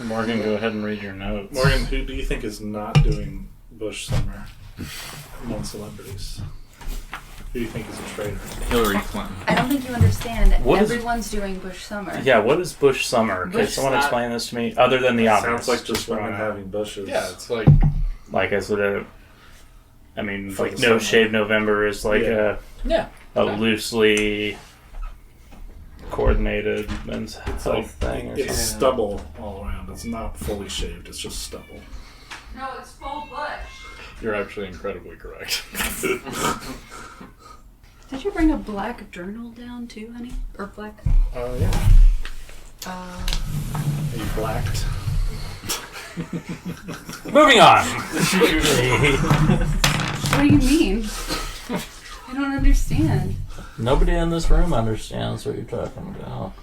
Morgan, go ahead and read your notes. Morgan, who do you think is not doing Bush Summer among celebrities? Who do you think is a traitor? Hillary Clinton. I don't think you understand. What Everyone's doing Bush Summer. Yeah, what is Bush Summer? Can someone explain this to me? Other than the obvious. Sounds like just women having bushes. Yeah, it's like... Like, is it a... I mean, For like, the No summer. Shave November is like a loosely coordinated men's It's health like thing or it's something. stubble all around. It's not fully shaved. It's just stubble. No, it's full bush. You're actually incredibly correct. Did you bring a black journal down too, honey? Or black? Yeah. Are you blacked? Moving on. What do you mean? I don't understand. Nobody in this room understands what you're talking about.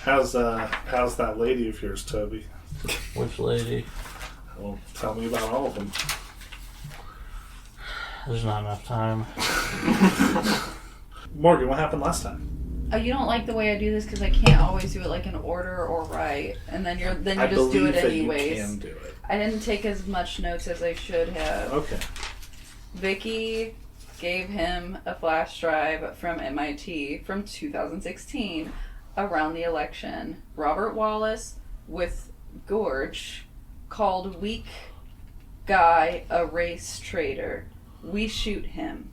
How's that lady of yours, Toby? Which lady? Well, tell me about all of them. There's not enough time. Morgan, what happened last time? Oh, you don't like the way I do this because I can't always do it like in order or right, and then you I just do believe it that anyways. You can do it. I didn't take as much notes as I should have. Okay. Vicky gave him a flash drive from MIT from 2016 around the election. Robert Wallace with Gorge called weak guy a race traitor. We shoot him.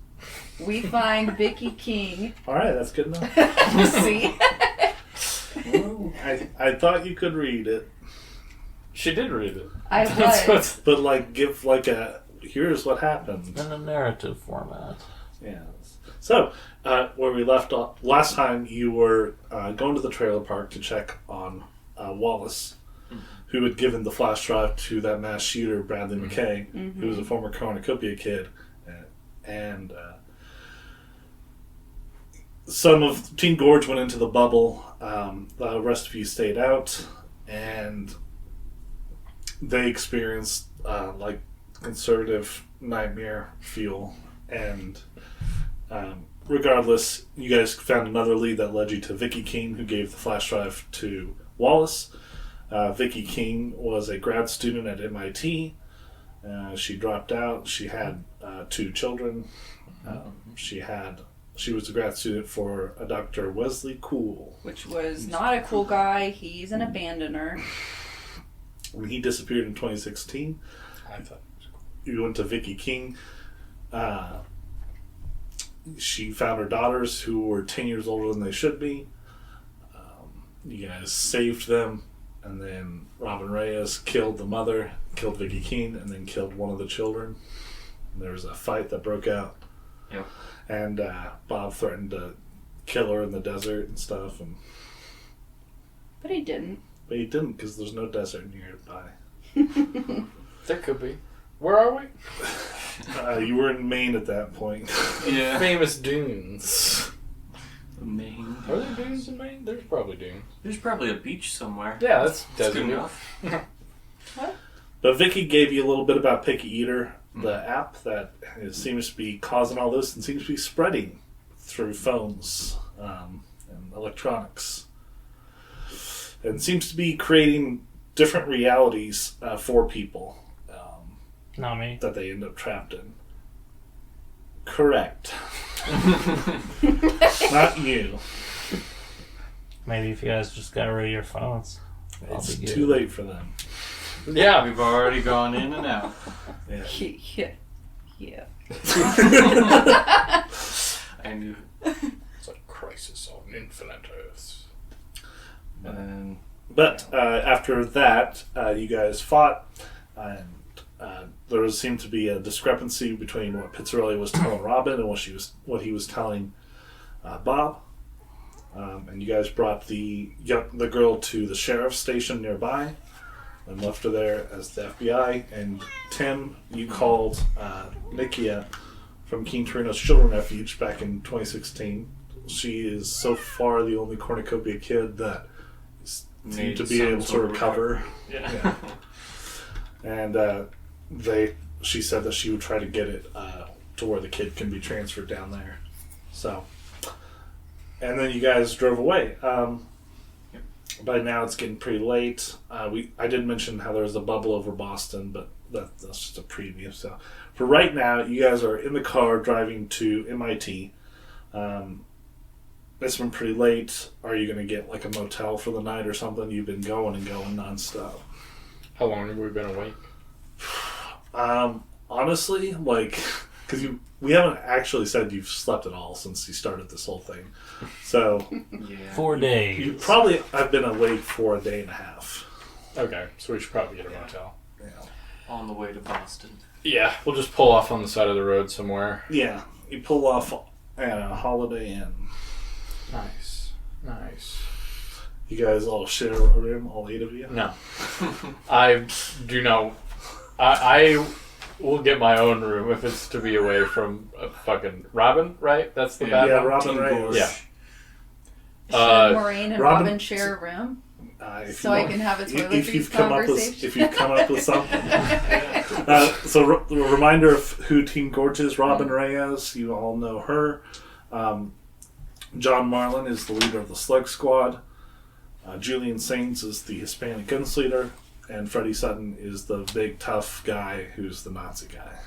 We find Vicky King. All right, that's good enough. See? Well, I thought you could read it. She did read it. I was. But like, give like a here's what happened In a narrative format. Yes. So where we left off last time, you were going to the trailer park to check on Wallace, who had given the flash drive to that mass shooter Bradley McKay, who was a former Cornucopia kid, and some of Team Gorge went into the bubble. The rest of you stayed out, and they experienced like conservative nightmare fuel. And regardless, you guys found another lead that led you to Vicky King, who gave the flash drive to Wallace. Vicky King was a grad student at MIT. She dropped out. She had 2 children. She was a grad student for a Dr. Wesley Cool. Which was not a cool guy. He's an abandoner. When he disappeared in 2016, I thought it was cool. you went to Vicky King. She found her daughters, who were 10 years older than they should be. You guys saved them, and then Robin Reyes killed the mother, killed Vicky King, and then killed one of the children. And there was a fight that broke out. Yep. And Bob threatened to kill her in the desert and stuff. But he didn't. But he didn't, because there's no desert nearby. There could be. Where are we? You were in Maine at that point. Yeah. Famous dunes. Maine. Are there dunes in Maine? There's probably dunes. There's probably a beach somewhere. Yeah, that's That's desert. good enough. But Vicky gave you a little bit about Picky Eater, the app that seems to be causing all this and seems to be spreading through phones and electronics. And seems to be creating different realities for people Not me. that they end up trapped in. Correct. Not you. Maybe if you guys just got rid of your phones. I'll It's be too good. late for them. Yeah. We've already gone in and out. Yeah. Yeah. I knew. It's like Crisis on Infinite Earths. And But after that, you guys fought, and there seemed to be a discrepancy between what Pizzarelli was telling Robin and what he was telling Bob. And you guys brought the girl to the sheriff's station nearby and left her there as the FBI. And Tim, you called Nikia from King Torino's Children Refuge back in 2016. She is so far the only Cornucopia kid that seemed to be some able to sort of recover. Yeah. And she said that she would try to get it to where the kid can be transferred down there. So, and then you guys drove away. by now it's getting pretty late. I did mention how there's a bubble over Boston, but that's just a preview. So for right now, you guys are in the car driving to MIT. It's been pretty late. Are you going to get like a motel for the night or something? You've been going and going nonstop. How long have we been awake? Honestly, like, because we haven't actually said you've slept at all since you started this whole thing. So Yeah. 4 days. you probably have been awake for a day and a half. Okay, so we should probably get a motel. Yeah. On the way to Boston. Yeah, we'll just pull off on the side of the road somewhere. Yeah, you pull off at a Holiday Inn. Nice. You guys all share a room, all 8 of you? No. I do know. I will get my own room if it's to be away from fucking Robin, right? That's the bad Yeah, one? Robin Team Reyes. Gorge. Yeah. Should Morraine and Robin- Robin share a room? If So you I want- can have a if toiletries you've come up with conversation. if you've come up with something. So a reminder of who Team Gorge is. Robin Reyes, you all know her. John Marlin is the leader of the Slug Squad. Julian Saints is the Hispanic gunslinger. And Freddie Sutton is the big tough guy who's the Nazi guy.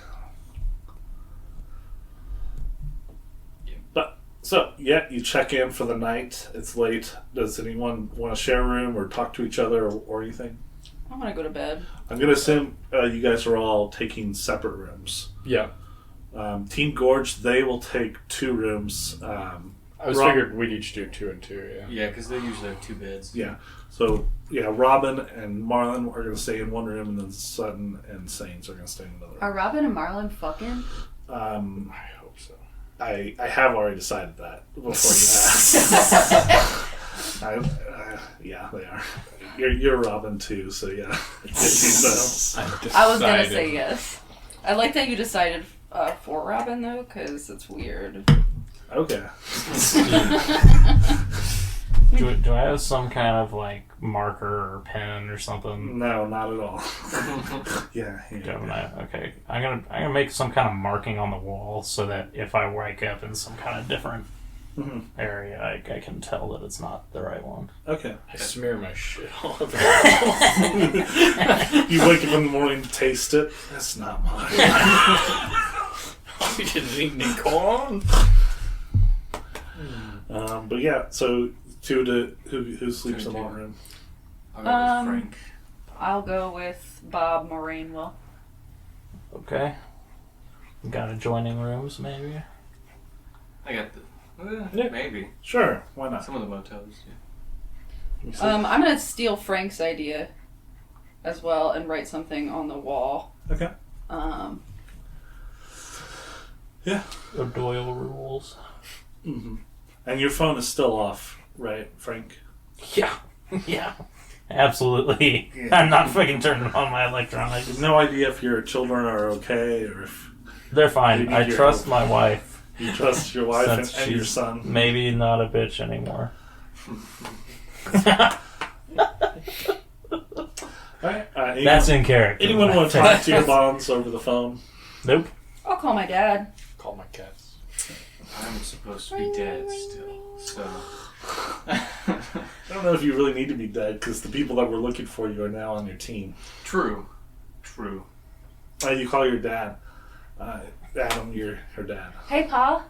But so yeah, you check in for the night. It's late. Does anyone want to share a room or talk to each other or anything? I want to go to bed. I'm gonna assume you guys are all taking separate rooms. Yeah. Team Gorge, they will take 2 rooms. I was figured we'd each do 2 and 2, yeah. Yeah, because they usually have 2 beds. Yeah. So yeah, Robin and Marlon are gonna stay in one room, and then Sutton and Saints are gonna stay in another. Are Robin and Marlon fucking? room. I hope so. I have already decided that before you asked. Yeah, they are. You're Robin too, so yeah. I was gonna say yes. I like that you decided for Robin though, because it's weird. Okay. Do I have some kind of like marker or pen or something? No, not at all. Yeah. Don't I? Okay, I'm gonna make some kind of marking on the wall so that if I wake up in some kind of different area, I can tell that it's not the right one. Okay. I smear my shit all over. You wake up in the morning to taste it. That's not mine. You didn't eat any corn? But yeah, so who sleeps in one room? I'll go with Frank. I'll go with Bob. Morraine will. Okay. Got adjoining rooms, maybe. I got the... Yeah. Maybe. Sure, why not? Some of the motels, yeah. I'm gonna steal Frank's idea as well and write something on the wall. Okay. Yeah. O'Doyle rules. Mm-hmm. And your phone is still off, right, Frank? Yeah. Yeah. Absolutely. Yeah. I'm not fucking turning on my electronics. No idea if your children are okay or if They're You fine. need I your trust help. my wife. you trust your wife and Since your she's son. Maybe not a bitch anymore. Alright. That's in character. Anyone want to talk to your moms over the phone? Nope. I'll call my dad. Call my cats. I'm supposed to be dead still, so... I don't know if you really need to be dead because the people that were looking for you are now on your team. True. You call your dad. Adam, her dad. Hey, Pa.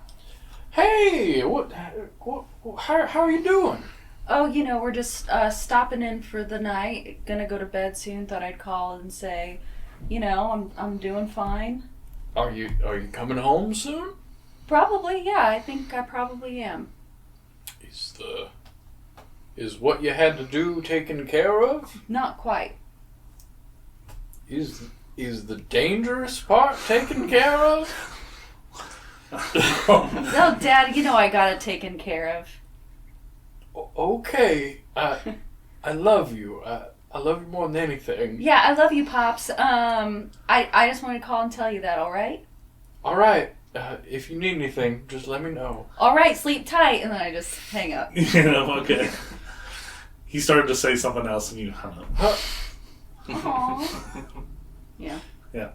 Hey, how are you doing? Oh, we're just stopping in for the night. Gonna go to bed soon. Thought I'd call and say, I'm doing fine. Are you coming home soon? Probably, yeah. I think I probably am. Is what you had to do taken care of? Not quite. Is the dangerous part taken care of? No, Dad, I got it taken care of. Okay. I love you. I love you more than anything. Yeah, I love you, Pops. I just wanted to call and tell you that, all right? All right. If you need anything, just let me know. All right, sleep tight. And then I just hang up. Okay. He started to say something else and you hung up. Aww. Yeah. Yeah.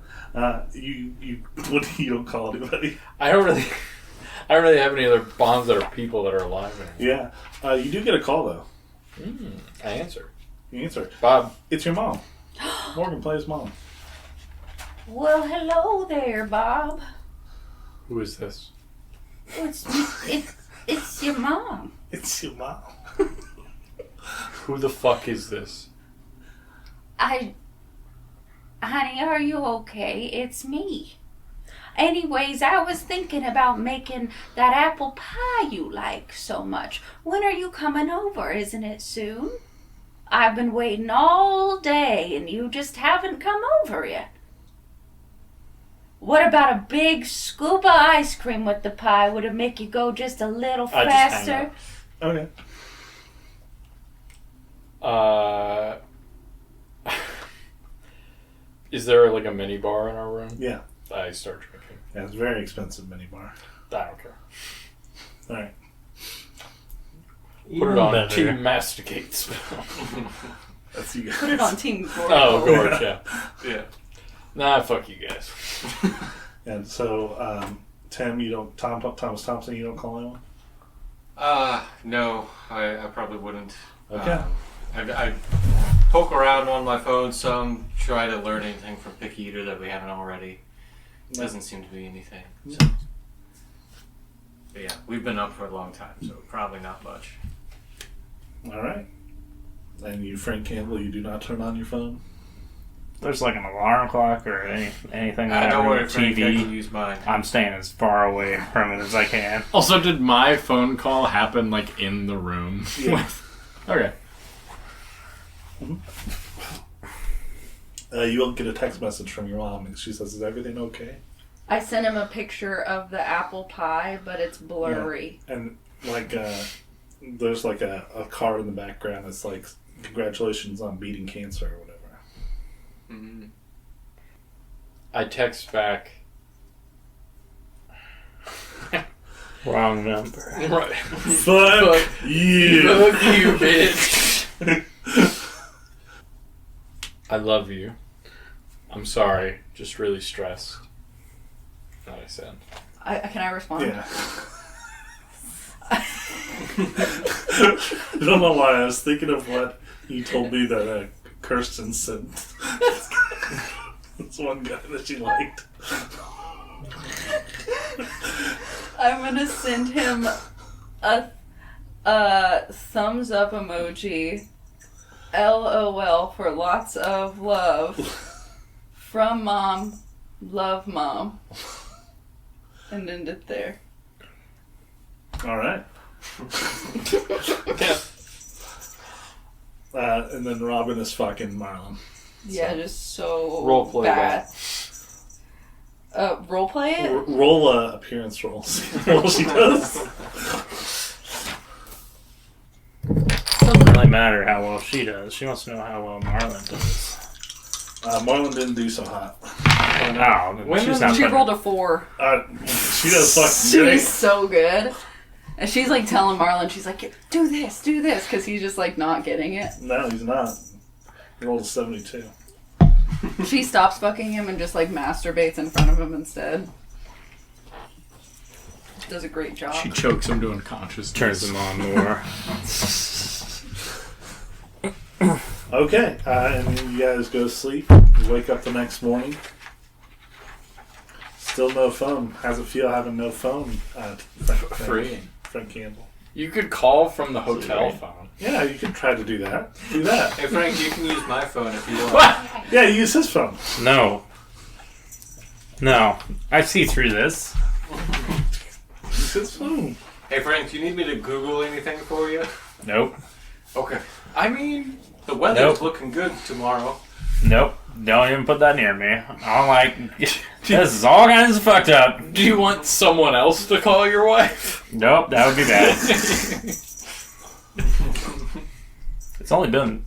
You don't call anybody. I don't really have any other bonds that are people that are alive anymore. Yeah. You do get a call though. I answer. You answer. Bob. It's your mom. Morgan plays mom. Well, hello there, Bob. Who is this? It's your mom. It's your mom. Who the fuck is this? Honey, are you okay? It's me. Anyways, I was thinking about making that apple pie you like so much. When are you coming over? Isn't it soon? I've been waiting all day and you just haven't come over yet. What about a big scoop of ice cream with the pie? Would it make you go just a little faster? Okay. Is there like a mini bar in our room? Yeah. I start drinking. Yeah, it's a very expensive mini bar. I don't care. All right. Put it on Team Masticate spell. That's you guys. Put it on Team Gorge. Oh, Gorge, yeah. Yeah. Nah, fuck you guys. And so, Tim, you don't. Thomas Thompson, you don't call anyone. No, I probably wouldn't. Okay. I poke around on my phone some, try to learn anything from Picky Eater that we haven't already. Doesn't seem to be anything. So. But yeah, we've been up for a long time, so probably not much. All right. And you, Frank Campbell, you do not turn on your phone? There's like an alarm clock or anything I that don't worry, TV. Frank, I can use mine. I'm staying as far away from it as I can. Also, did my phone call happen like in the room? Yeah. Okay. You'll get a text message from your mom, and she says, "Is everything okay?" I sent him a picture of the apple pie, but it's blurry. Yeah. And like, there's like a card in the background that's like, "Congratulations on beating cancer" or whatever. Mm-hmm. I text back. Wrong number. Right. Fuck you! Fuck you, bitch. I love you. I'm sorry. Just really stressed. That I said. Can I respond? Yeah. I don't know why I was thinking of what you told me that Kirsten sent. That's one guy that you liked. I'm gonna send him a thumbs up emoji. LOL for lots of love. From mom, love mom. And end it there. All right. And then Robin is fucking Marlon. Yeah, just so Roleplay bad. Roleplay it? Roll appearance rolls. Well, she does. Doesn't really matter how well she does. She wants to know how well Marlon does. Marlon didn't do so hot. No, she's not. She rolled a 4. She does fucking great. She's so good. And she's like telling Marlon, she's like, do this, because he's just like not getting it. No, he's not. He rolled a 72. She stops fucking him and just like masturbates in front of him instead. Does a great job. She chokes him to unconsciousness. Turns him on more. Okay, and then you guys go to sleep. You wake up the next morning. Still no phone. How's it feel having no phone? Freeing. Frank Campbell. You could call from the hotel phone. Yeah, you can try to do that. Do that. Hey Frank, you can use my phone if you want. Yeah, use his phone. No. I see through this. Use his phone. Hey Frank, do you need me to Google anything for you? Nope. Okay. I mean, the weather's looking good tomorrow. Nope. Don't even put that near me. I'm like, this is all kinds of fucked up. Do you want someone else to call your wife? Nope, that would be bad. It's only been,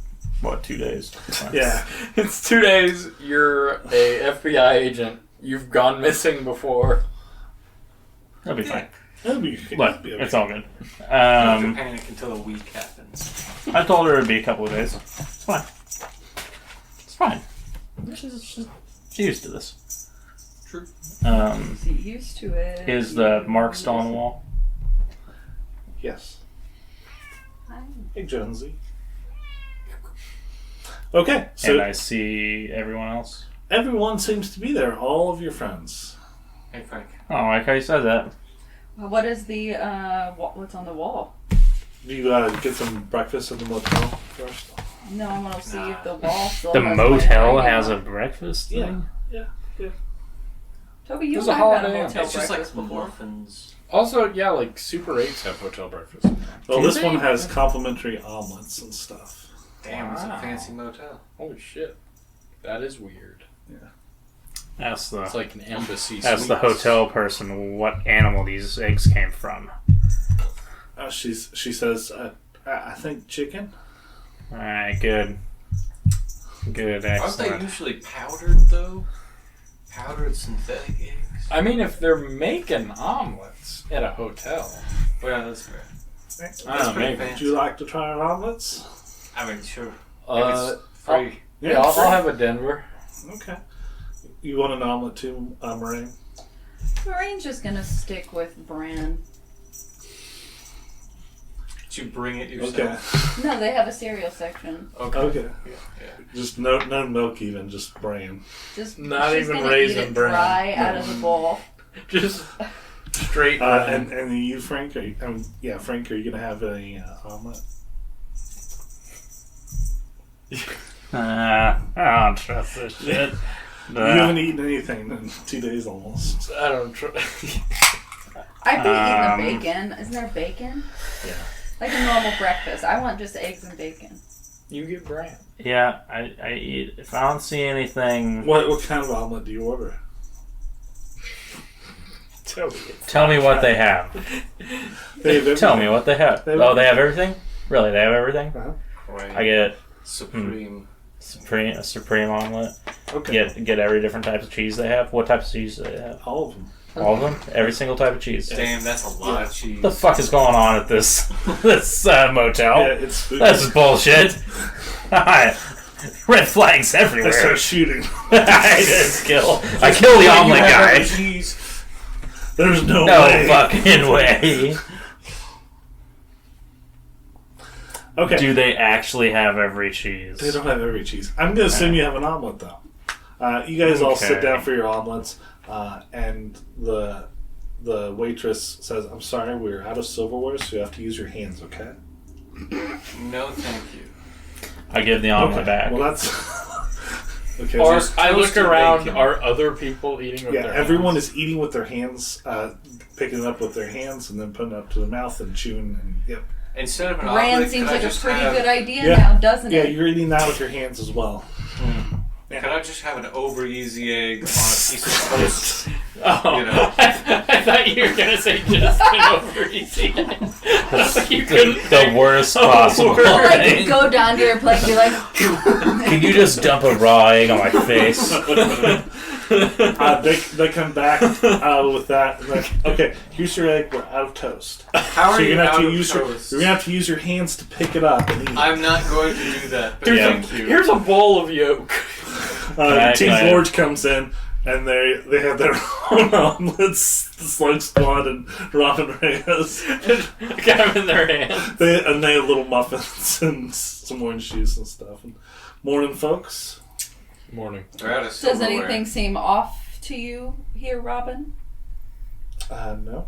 2 days? Yeah. It's 2 days. You're a FBI agent. You've gone missing before. That'll be fine. That'll be, But it's all good. Don't have to panic until a week happens. I told her it'd be a couple of days. It's fine. It's fine. She's used to this. True. She's used to it. Is the mark still on the wall? Yes. Hi. Hey, Jonesy. Okay, so And I see everyone else. everyone seems to be there. All of your friends. Hey, Frank. Oh, like how you said that. What is the what's on the wall? Do you get some breakfast at the motel first? No, I want to see if the wall still. The has motel my has a on. breakfast Yeah. thing? Toby, you There's a might have had a Holiday Inn. motel It's just like breakfast before. muffins. Also, yeah, like Super 8s have hotel breakfast. Well, Do this they? one has complimentary omelets and stuff. Damn, it's a Wow. fancy motel. Holy shit. That is weird. Ask It's the, like an embassy ask the suites. hotel person what animal these eggs came from. She says, I think chicken. Alright, good. Good, Aren't they excellent. usually powdered, though? Powdered synthetic eggs? I mean, if they're making omelets at a hotel. Well, yeah, that's fair. I That's don't know, pretty maybe. Would fancy. you like to try our omelets? I mean, sure. If Uh, it's free. yeah, I'll have a Denver. Okay. You want an omelet too, Morraine? Morraine's just gonna stick with bran. Did you bring it Okay. yourself? No, they have a cereal section. Okay. Yeah. Just no milk even, just bran. Just Not she's even gonna Raisin eat it Bran. dry out of the bowl. Just straight. And you, Frank, Frank, are you going to have a omelet? I don't trust this shit. You haven't eaten anything in 2 days almost. I don't try. I'd be eating the bacon. Isn't there bacon? Yeah. Like a normal breakfast. I want just eggs and bacon. You get bran. Yeah, I eat. If I don't see anything, What kind of omelet do you order? tell me what they have. They have Tell me what they have. They have Oh, they have everything? Really? They have everything? Right. I get Supreme. a supreme omelet. Okay. Get every different type of cheese they have. What types of cheese do they have? All of them. All of them? Every single type of cheese. Damn, that's a lot of cheese. What the fuck is going on at this motel? Yeah, it's spooky. That's bullshit. Red flags They everywhere. start shooting. I kill the omelet guy. Cheese. There's no No way. fucking way. Okay. Do they actually have every cheese? They don't have every cheese. I'm going to assume you have an omelet, though. You guys all sit Okay. down for your omelets, and the waitress says, I'm sorry, we're out of silverware, so you have to use your hands, okay? No, thank you. I give the omelet Okay. back. Well, that's... okay. Or Just I look toasted around. bacon. Are other people eating with yeah, their everyone hands? is eating with their hands, picking it up with their hands, and then putting it up to the mouth and chewing. And, yep. Instead of an Bran omelet, seems could I like a just pretty have, good idea Yeah. now, doesn't Yeah, it? you're eating that with your hands as well. Could I just have an over easy egg on a piece of toast? Oh, You know. I thought you were gonna say just an over easy. You couldn't. The worst possible Or like thing. go down to your plate and be like, Can you just dump a raw egg on my face? They come back with that. And like, okay, here's your egg. We're out of toast. How are So you you're gonna have out to of use toast? you're gonna have to use your hands to pick it up and eat. I'm not going to do that, but Yeah. thank you. Here's a bowl of yolk. Team Can I- Forge comes in and they have their own omelets. The Slug Squad and Robin Reyes. Got them in their hands. They have little muffins and some orange juice and stuff. And morning, folks. Morning. They're out of does silverware. anything seem off to you here, Robin? No,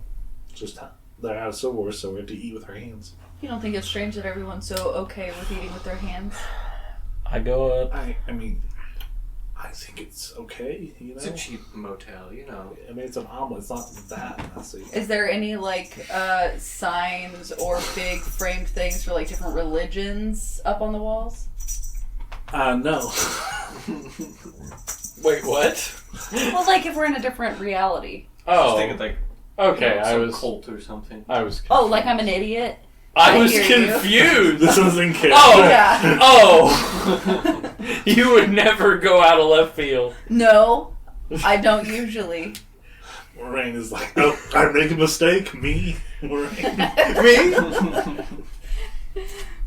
just they're out of silverware, so we have to eat with our hands. You don't think it's strange that everyone's so okay with eating with their hands? I go up. I mean, I think it's okay. You know, It's a cheap motel, you know. I mean, it's an omelet. It's not that messy. Is there any signs or big framed things for like different religions up on the walls? No. Wait, what? Well, like if we're in a different reality. I was Oh, thinking like okay. I some was. cult or something. I was. Oh, like I'm an idiot? I I was hear you. confused. This isn't care. Oh, Yeah. Oh, you would never go out of left field. No, I don't usually. Morraine is like, oh, I make a mistake. Me, Morraine.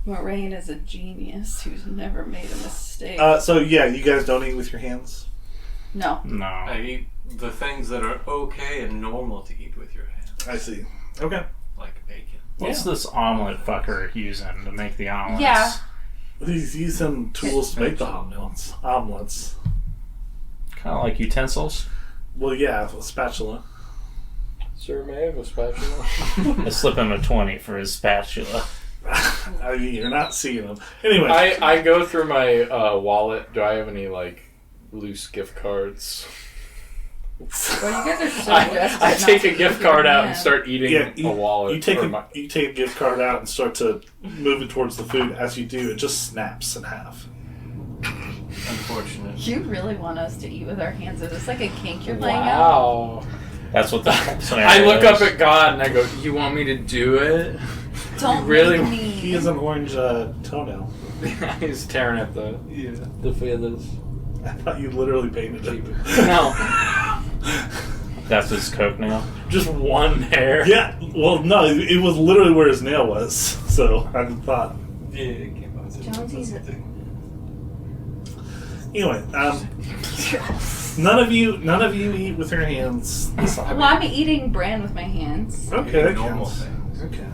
Morraine is a genius who's never made a mistake. So yeah, you guys don't eat with your hands. No. No. I eat the things that are okay and normal to eat with your hands, I see. Okay. like bacon. What's this omelet fucker using to make the omelets? Yeah. He's using tools to make the omelets. Kind of like utensils. Well, yeah, a spatula. Sir, may I have a spatula? I slip him a 20 for his spatula. I mean, you're not seeing them. Anyway. I go through my wallet. Do I have any, like, loose gift cards? Well, you guys are so desperate. I take a not gift to card eat out them. and start eating a wallet. You take a gift card out and start to move it towards the food. As you do, it just snaps in half. Unfortunate. You really want us to eat with our hands? Is this like a kink you're playing out? Wow. That's what the I look up at God and I go, "You want me to do it?" Don't really- make me. He has an orange toenail. He's tearing at the feathers. I thought you literally painted it. No. That's his coke nail. Just one hair. Yeah, well, no, it was literally where his nail was. So I thought. Jonesy's Anyway, none of you eat with your hands. Well, I'm eating bran with my hands. Okay, that Normal counts. things. Okay,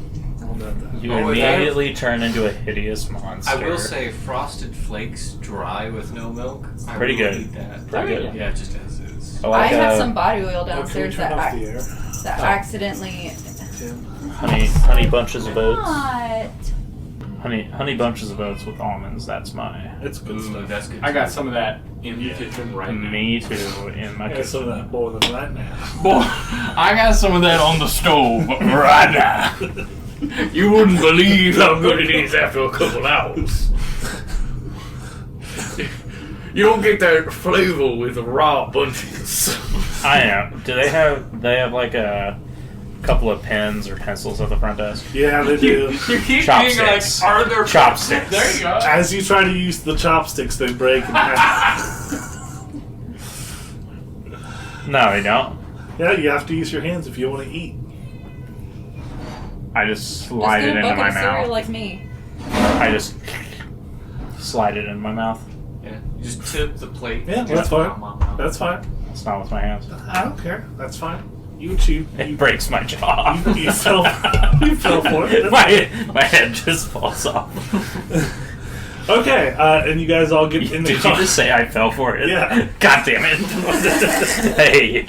I'll note that. You Oh, wait, immediately turn into a hideous monster. I will say, Frosted Flakes dry with no milk. I Pretty really good. Eat that. Pretty good. Yeah, just as is. I like I have some body oil Oh, can we downstairs turn off the air? that accidentally. Tim? honey bunches of oats. What? Honey bunches of oats with almonds. That's my. It's good Ooh, stuff. that's good. I got some of that in the kitchen right now. Me too. In my I got some of kitchen. that more than right now. Boy, I got some of that on the stove right now. You wouldn't believe how good it is after a couple hours. You don't get that flavor with the raw bunches. I am. Do they have like a couple of pens or pencils at the front desk? Yeah, they do. You keep Chopsticks. being like, are there Chopsticks. There you go. As you try to use the chopsticks, they break in half. No, they don't. Yeah, you have to use your hands if you want to eat. I just slide Just it get a into bucket my of cereal mouth. like me. I just slide it in my mouth. Yeah, you just tip the plate. Yeah, that's fine. Nom, nom, nom. That's fine. It's not with my hands. I don't care. That's fine. You chew. It breaks my jaw. You fell for it. my head just falls off. Okay, and you guys all get in the Did you car. just say I fell for it? Yeah. God damn it. Hey, you.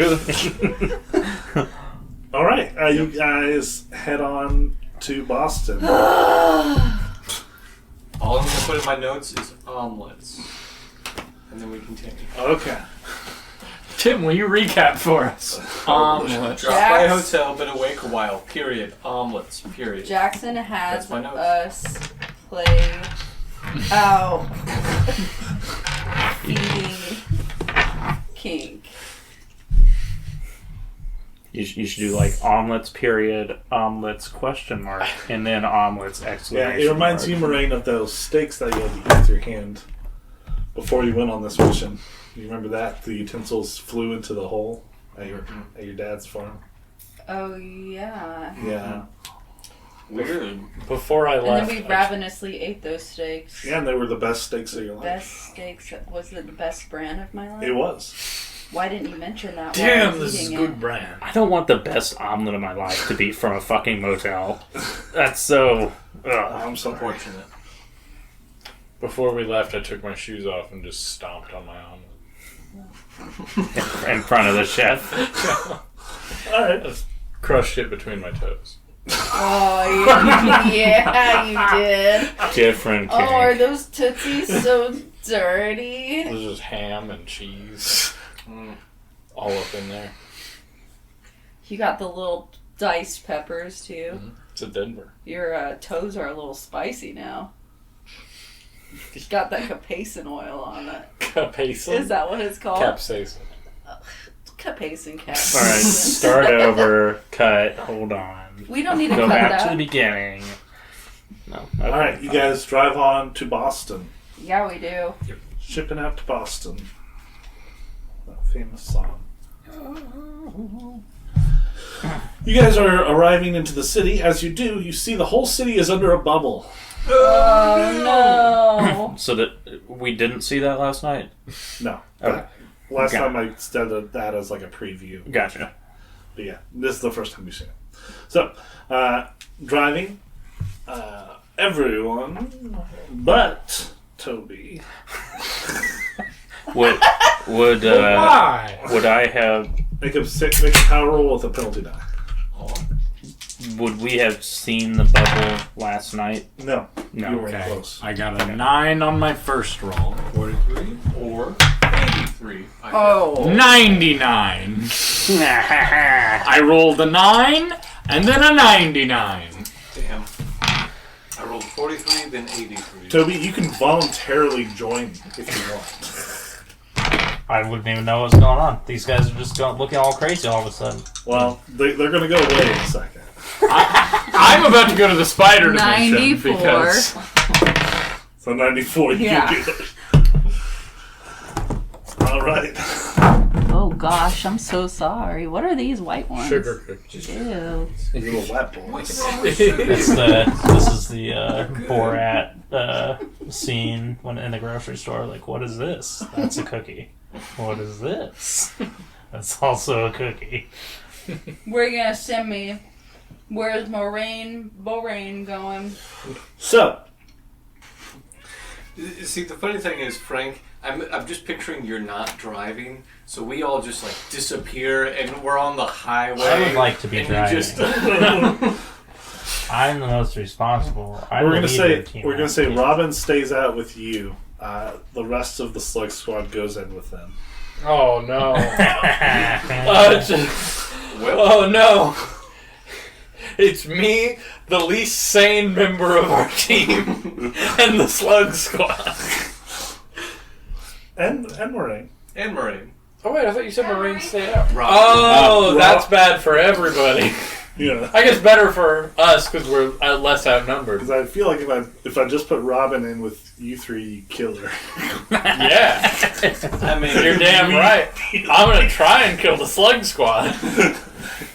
All right, you guys head on to Boston. All I'm gonna put in my notes is omelets, and then we continue. Okay. Tim, will you recap for us? Dropped by a hotel, been awake a while. Period. Omelets. Period. Jackson has That's my notes. us play out feeding kink. You should do like omelets, period, omelets, question mark, and then omelets, Yeah, exclamation it reminds mark. you, Morraine, of those steaks that you had to eat with your hand before you went on this mission. You remember that? The utensils flew into the hole at your dad's farm. Oh yeah. Yeah. Weird. Before I And left, then we ravenously ate those steaks. Yeah, and they were the best steaks of your life. Best steaks. Was it the best brand of my life? It was. Why didn't you mention that? while I damn, was this is eating good it? brand. I don't want the best omelet of my life to be from a fucking motel. That's so. Ugh. I'm sorry. Unfortunate. Before we left, I took my shoes off and just stomped on my omelet. In front of the chef. All right. Just crushed it between my toes. Oh yeah, you did. Different Oh, are cake. those tootsies so dirty? There's just ham and cheese all up in there. You got the little diced peppers too. Mm-hmm. It's a Denver. Your toes are a little spicy now. You got that capsaicin oil on it. Capsaicin? Is that what it's called? Capsaicin. Capsaicin. All right, start over. Cut. Hold on. We don't need to Go cut back that. to the beginning. No. Okay, All right, you fine. guys drive on to Boston. Yeah, we do. Shipping out to Boston. That famous song. You guys are arriving into the city. As you do, you see the whole city is under a bubble. Oh no. So that we didn't see that last night. No. Okay. Last Got time I said that as like a preview. Gotcha. But yeah, this is the first time you've seen it. So, driving, everyone but Toby. Would Why? would I have? Make a power roll with a penalty die. Would we have seen the bubble last night? No. No. You were Okay. close. I got a 9 on my first roll. 43 or 83. Oh. 99. I rolled a 9 and then a 99. Damn. I rolled 43, then 83. Toby, you can voluntarily join if you want. I wouldn't even know what's going on. These guys are just looking all crazy all of a sudden. Well, they're going to go away in a second. I'm about to go to the spider dimension 94. because So 94, you Yeah. get it. All right. Oh gosh, I'm so sorry. What are these white ones? sugar cookies. Ew. Little wet boys. This is the Borat scene when in the grocery store. Like, what is this? That's a cookie. What is this? That's also a cookie. Where you gonna send me? Where's Morraine going? So, See, the funny thing is, Frank, I'm just picturing you're not driving, so we all just like disappear and we're on the highway. I would like to be and driving. you just I'm the most responsible. we're going to say Robin stays out with you. The rest of the Slug Squad goes in with them. Oh no. well, Oh no. It's me, the least sane member of our team, and the Slug Squad. And Morraine. and Morraine. Oh wait, I thought you said Morraine stayed out. Robin. Oh, Rob- that's bad for everybody. Yeah. I guess better for us because we're less outnumbered. Because I feel like if I just put Robin in with you three, you kill her. Yeah. I mean, You're damn right. I'm gonna try and kill the Slug Squad.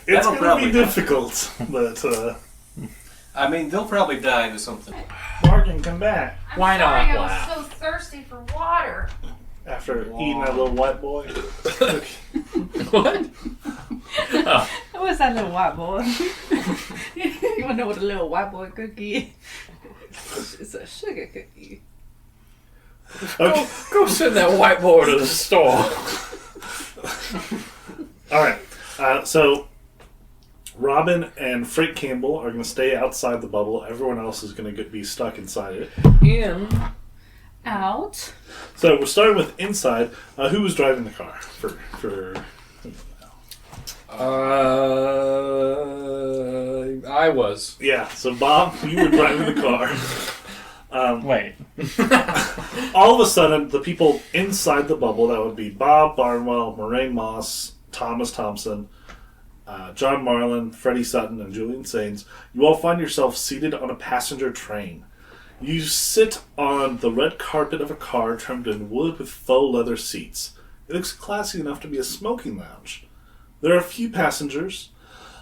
It's That'll going to probably be difficult, but I mean, they'll probably die to something. Morgan, come back Why not I laugh? was so thirsty for water. after eating that little white boy. What? Oh. What's that little white boy? You wanna know what a little white boy cookie is? It's a sugar cookie. Okay. Go send that white boy to the store. All right. So Robin and Frank Campbell are going to stay outside the bubble. Everyone else is going to be stuck inside it. In. Out. So we're starting with inside. Who was driving the car? For I was. yeah. So Bob, you were driving the car. Wait. All of a sudden, the people inside the bubble, that would be Bob Barnwell, Morraine Moss, Thomas Thompson, John Marlin, Freddie Sutton, and Julian Sains, you all find yourself seated on a passenger train. You sit on the red carpet of a car trimmed in wood with faux leather seats. It looks classy enough to be a smoking lounge. There are a few passengers.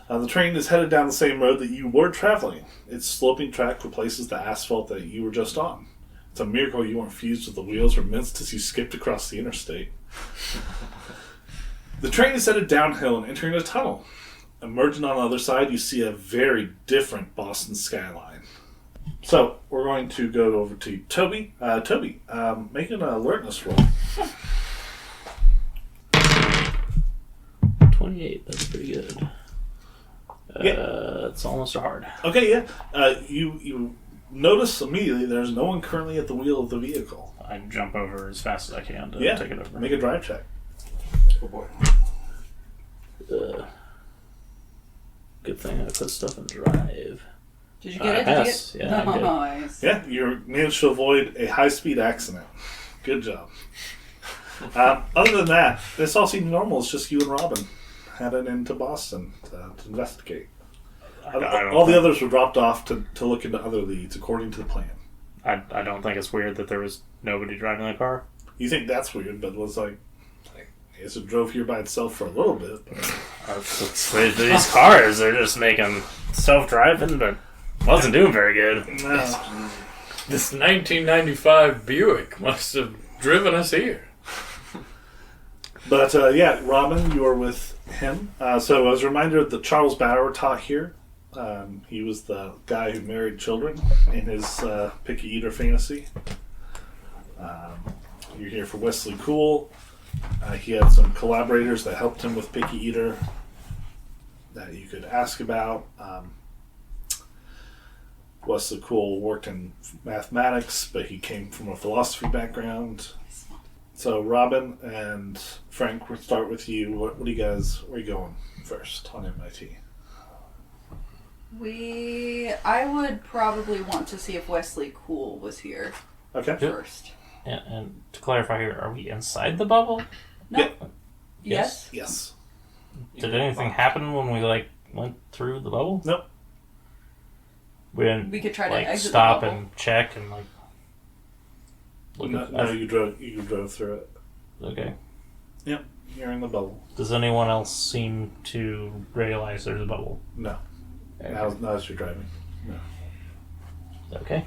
The train is headed down the same road that you were traveling. Its sloping track replaces the asphalt that you were just on. It's a miracle you weren't fused with the wheels or minced as you skipped across the interstate. The train is headed downhill and entering a tunnel. Emerging on the other side, you see a very different Boston skyline. So, we're going to go over to Toby. Toby, make an alertness roll. 28. That's pretty good. It's almost a hard. Okay, yeah. You notice immediately there's no one currently at the wheel of the vehicle. I jump over as fast as I can to Yeah, take it over. make a drive check. Oh boy. Good thing I put stuff in drive. Did you get it? Yes. Did you Yeah, I did. Nice. Yeah, you managed to avoid a high-speed accident. Good job. Other than that, this all seemed normal. It's just you and Robin headed into Boston to investigate. All the others were dropped off to look into other leads, according to the plan. I don't think it's weird that there was nobody driving the car. You think that's weird, but it was like I guess it drove here by itself for a little bit. These cars, they're just making self-driving, but wasn't doing very good. No. This 1995 Buick must have driven us here. But yeah, Robin, you are with him. So as a reminder, the Charles Bauer taught here. He was the guy who married children in his picky eater fantasy. You're here for Wesley Cool. He had some collaborators that helped him with picky eater that you could ask about. Wesley Cool worked in mathematics, but he came from a philosophy background. So Robin and Frank, we'll start with you. Where are you going first on MIT? I would probably want to see if Wesley Cool was here Okay. first. And to clarify here, are we inside the bubble? No. Yeah. Yes? Yes. Did anything happen when we went through the bubble? Nope. We didn't We could try to exit stop the bubble. and check and look at No, you drove through it. Okay. Yep. You're in the bubble. Does anyone else seem to realize there's a bubble? No. Okay. Now as you're driving. No. Okay.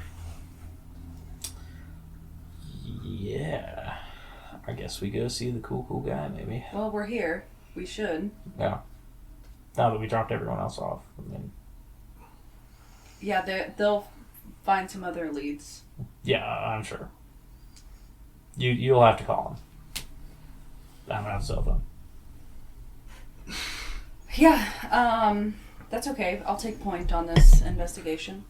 Yeah. I guess we go see the cool guy, maybe. Well, we're here. We should. Yeah. Now that we dropped everyone else off. I mean, Yeah, they'll find some other leads. yeah, I'm sure. You'll have to call him. I don't have a cell phone. Yeah, that's okay. I'll take point on this investigation.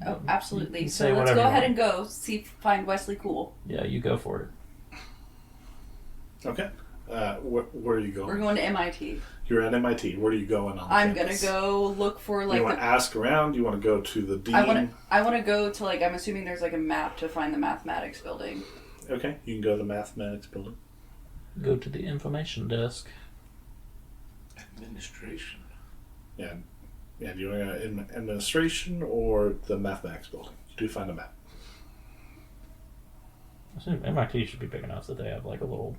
Oh, absolutely. can So say let's whatever go you ahead want. and find Wesley Cool. Yeah, you go for it. Okay. Where are you going? We're going to MIT. You're at MIT. Where are you going on I'm campus? gonna go look for You want to ask around? You want to go to the dean? I want to go to I'm assuming there's a map to find the mathematics building. Okay, you can go to the mathematics building. Go to the information desk. Administration. Yeah. Do you want to go in administration or the mathematics building? You do find a map. I assume MIT should be big enough that they have a little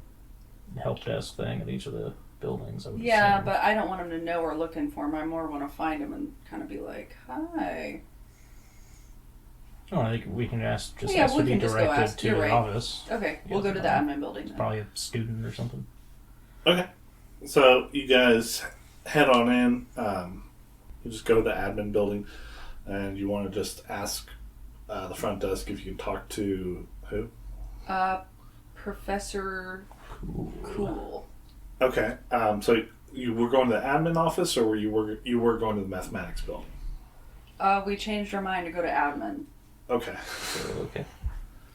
help desk thing at each of the buildings. I would Yeah, assume. but I don't want them to know we're looking for him. I more want to find him and kind of be like, "Hi." Oh, I think we can ask Yeah, ask we to be can just go directed ask. to You're the right. office. Okay, Yeah, we'll go to the admin building then. Probably a student or something. Okay. So you guys head on in. You just go to the admin building, and you want to just ask the front desk if you can talk to who? Professor Cool. Okay. So you were going to the admin office, or you were going to the mathematics building? We changed our mind to go to admin. Okay. Okay.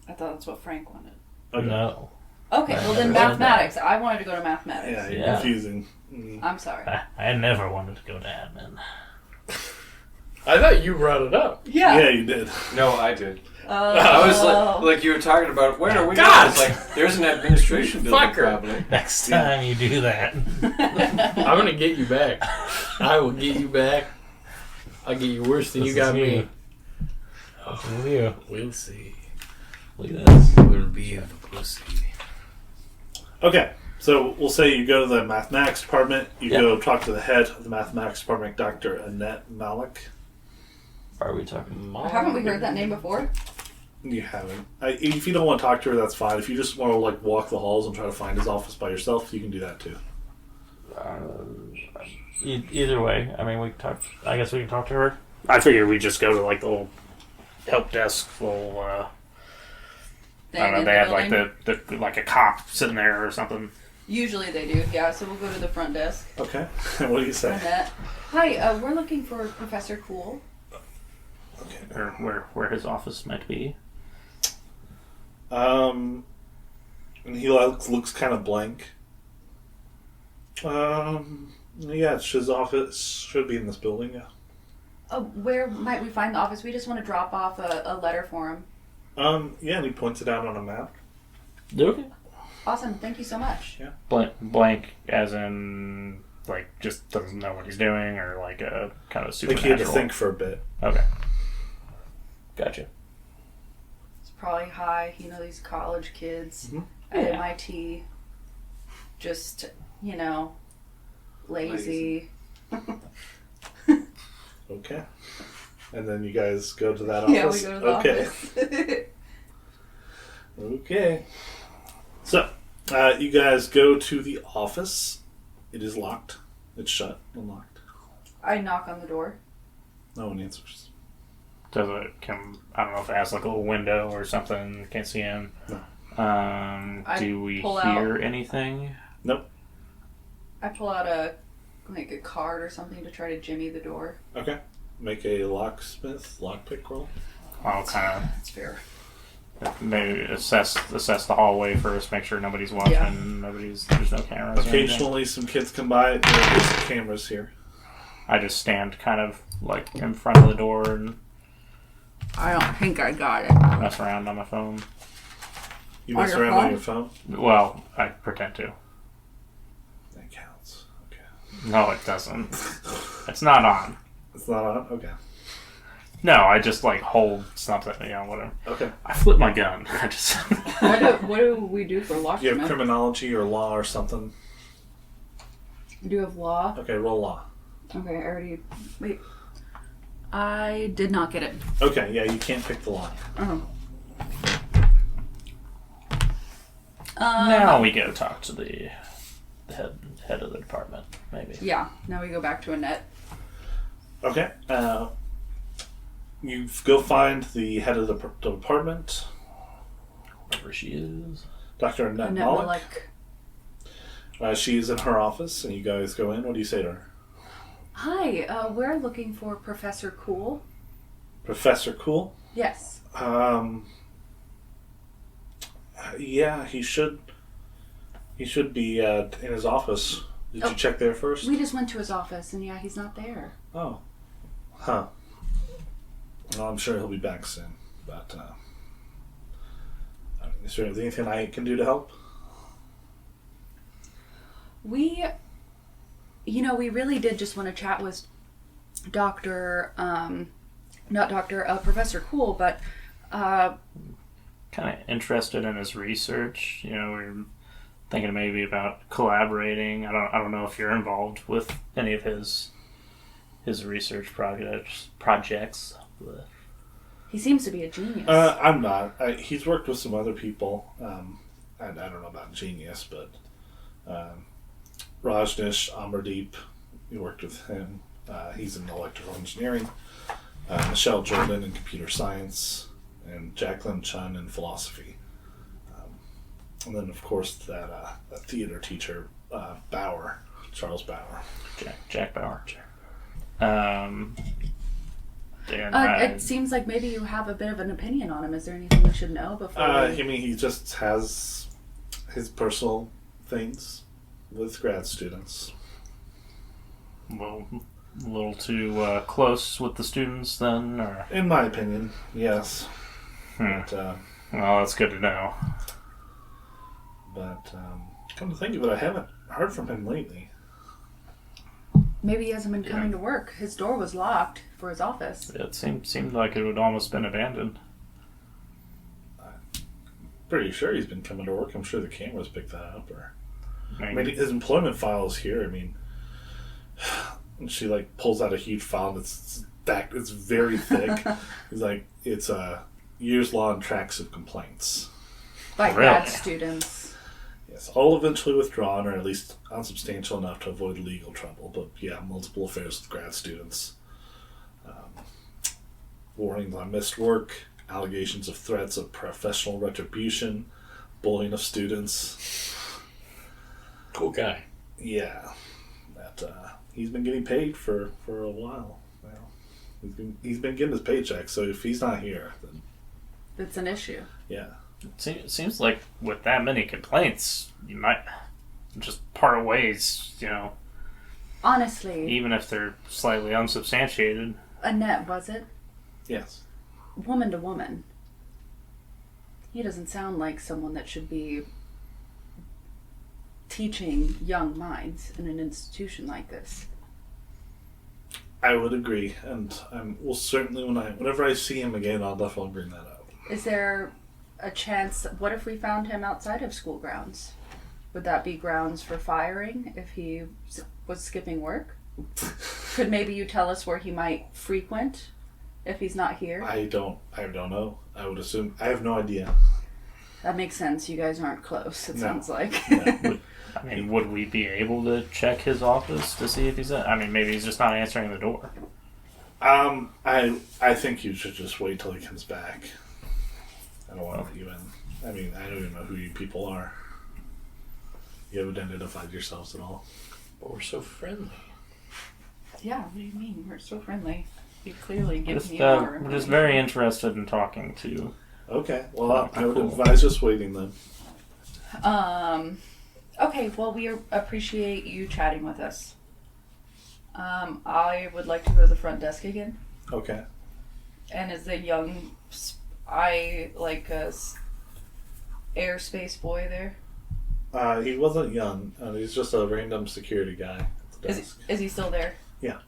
I thought that's what Frank wanted. Okay. No. Okay, well then never said mathematics. I wanted to go to mathematics. Yeah, you're Yeah. confusing. Mm. I'm sorry. I never wanted to go to admin. I thought you brought it up. Yeah, you did. No, I did. I was like you were talking about, where are we God! going? It's there's an administration building Fucker. probably. Next time you do that. I'm gonna get you back. I will get you back. I'll get you worse than This you got is me. you. What's with you? We'll see. Look at this. We'll be the pussy. Okay. So we'll say you go to the mathematics department. You Yeah. go talk to the head of the mathematics department, Dr. Annette Malik. Are we talking? Haven't we heard that name before? You haven't. If you don't want to talk to her, that's fine. If you just want to walk the halls and try to find his office by yourself, you can do that too. Either way, I mean, I guess we can talk to her. I figured we just go to the little help desk. I don't know. They had the a cop sitting there or something. Usually they do, yeah. So we'll go to the front desk. Okay. What do you say? Annette. Hi, we're looking for Professor Cool. Okay. Or where his office might be. And he looks kind of blank. Yeah, his office should be in this building. Yeah. Oh, where might we find the office? We just want to drop off a letter for him. Yeah, and he points it out on a map. Okay. Awesome, thank you so much. Yeah. Blank, as in just doesn't know what he's doing, or a kind of Like supernatural. he had to think for a bit. Okay. Gotcha. It's probably high, these college kids Mhm. at Yeah. MIT. Just, lazy. Okay. And then you guys go to that office. Yeah, we go to the office. Okay. So, you guys go to the office. It is locked. It's shut and locked. I knock on the door. No one answers. Does it come? I don't know if it has like a little window or something. Can't see him. No. Do we pull hear out- anything? Nope. I pull out a card or something to try to jimmy the door. Okay. Make a lockpick roll. I'll kind That's fair. of maybe assess the hallway first. Make sure nobody's watching. Yeah. There's no cameras. or anything. Occasionally, some kids come by. There's some cameras here. I just stand kind of like in front of the door and I don't think I got it. mess around on my phone. You On mess your around phone? on your phone? Well, I pretend to. That counts. Okay. No, it doesn't. It's not on. It's not on? Okay. No, I just like hold something, whatever. Okay. I flip my gun. I just. What do we do for Do you have locksmith? criminology or law or something? Do you have law? Okay, roll law. Okay, I already. Wait. I did not get it. Okay, yeah, you can't pick the lock. Oh. Now we go talk to the head of the department, maybe. Yeah, now we go back to Annette. Okay. You go find the head of the department, Wherever she is. Dr. Annette Annette Malik. Malik. She is in her office, and you guys go in. What do you say to her? Hi, we're looking for Professor Cool. Professor Cool? Yes. Yeah, he should be in his office. Did you check there first? We just went to his office, and he's not there. Oh. Huh. Well, I'm sure he'll be back soon. But, is there anything I can do to help? We really did just want to chat with Professor Cool, but, Kind of interested in his research. We're thinking maybe about collaborating. I don't know if you're involved with any of his research projects. But he seems to be a genius. I'm not. He's worked with some other people. I don't know about genius, but Rajneesh Amardeep, you worked with him. He's in electrical engineering. Michelle Jordan in computer science. And Jacqueline Chun in philosophy. And then, of course, that theater teacher, Charles Bauer. Jack Bauer. It seems like maybe you have a bit of an opinion on him. Is there anything we should know before? He just has his personal things with grad students. Well, a little too close with the students then, or? In my opinion, yes. But, well, that's good to know. But come to think of it, I haven't heard from him lately. Maybe he hasn't been coming to work. His door was locked for his office. It seemed like it had almost been abandoned. Pretty sure he's been coming to work. I'm sure the cameras picked that up. I mean, Maybe. his employment file is here. I mean, and she pulls out a huge file that's stacked. It's very thick. He's like, it's years-long tracks of complaints. By Really? grad students. Yes, all eventually withdrawn, or at least unsubstantial enough to avoid legal trouble. But yeah, multiple affairs with grad students. Warnings on missed work, allegations of threats of professional retribution, bullying of students. Cool guy. Yeah, that he's been getting paid for a while now. He's been getting his paycheck, so if he's not here, then It's an issue. yeah. It seems like with that many complaints, you might just part ways, Honestly, even if they're slightly unsubstantiated. Annette, was it? Yes. Woman to woman. He doesn't sound like someone that should be teaching young minds in an institution like this. I would agree, and well, certainly whenever I see him again, I'll definitely bring that up. Is there a chance, what if we found him outside of school grounds? Would that be grounds for firing if he was skipping work? Could maybe you tell us where he might frequent if he's not here? I don't know. I would assume. I have no idea. That makes sense. You guys aren't close, it sounds like. Yeah. I mean, would we be able to check his office to see if he's in? I mean, maybe he's just not answering the door. I think you should just wait till he comes back. I don't want to let you in. I mean, I don't even know who you people are. You haven't identified yourselves at all. But we're so friendly. Yeah, what do you mean? We're so friendly. You clearly give Just, me our we're just very interested in talking to. Okay, well, I would Cool. advise just waiting then. Okay, well, we appreciate you chatting with us. I would like to go to the front desk again. Okay. And is the young, airspace boy there? He wasn't young. He's just a random security guy at the desk. Is he still there? Yeah.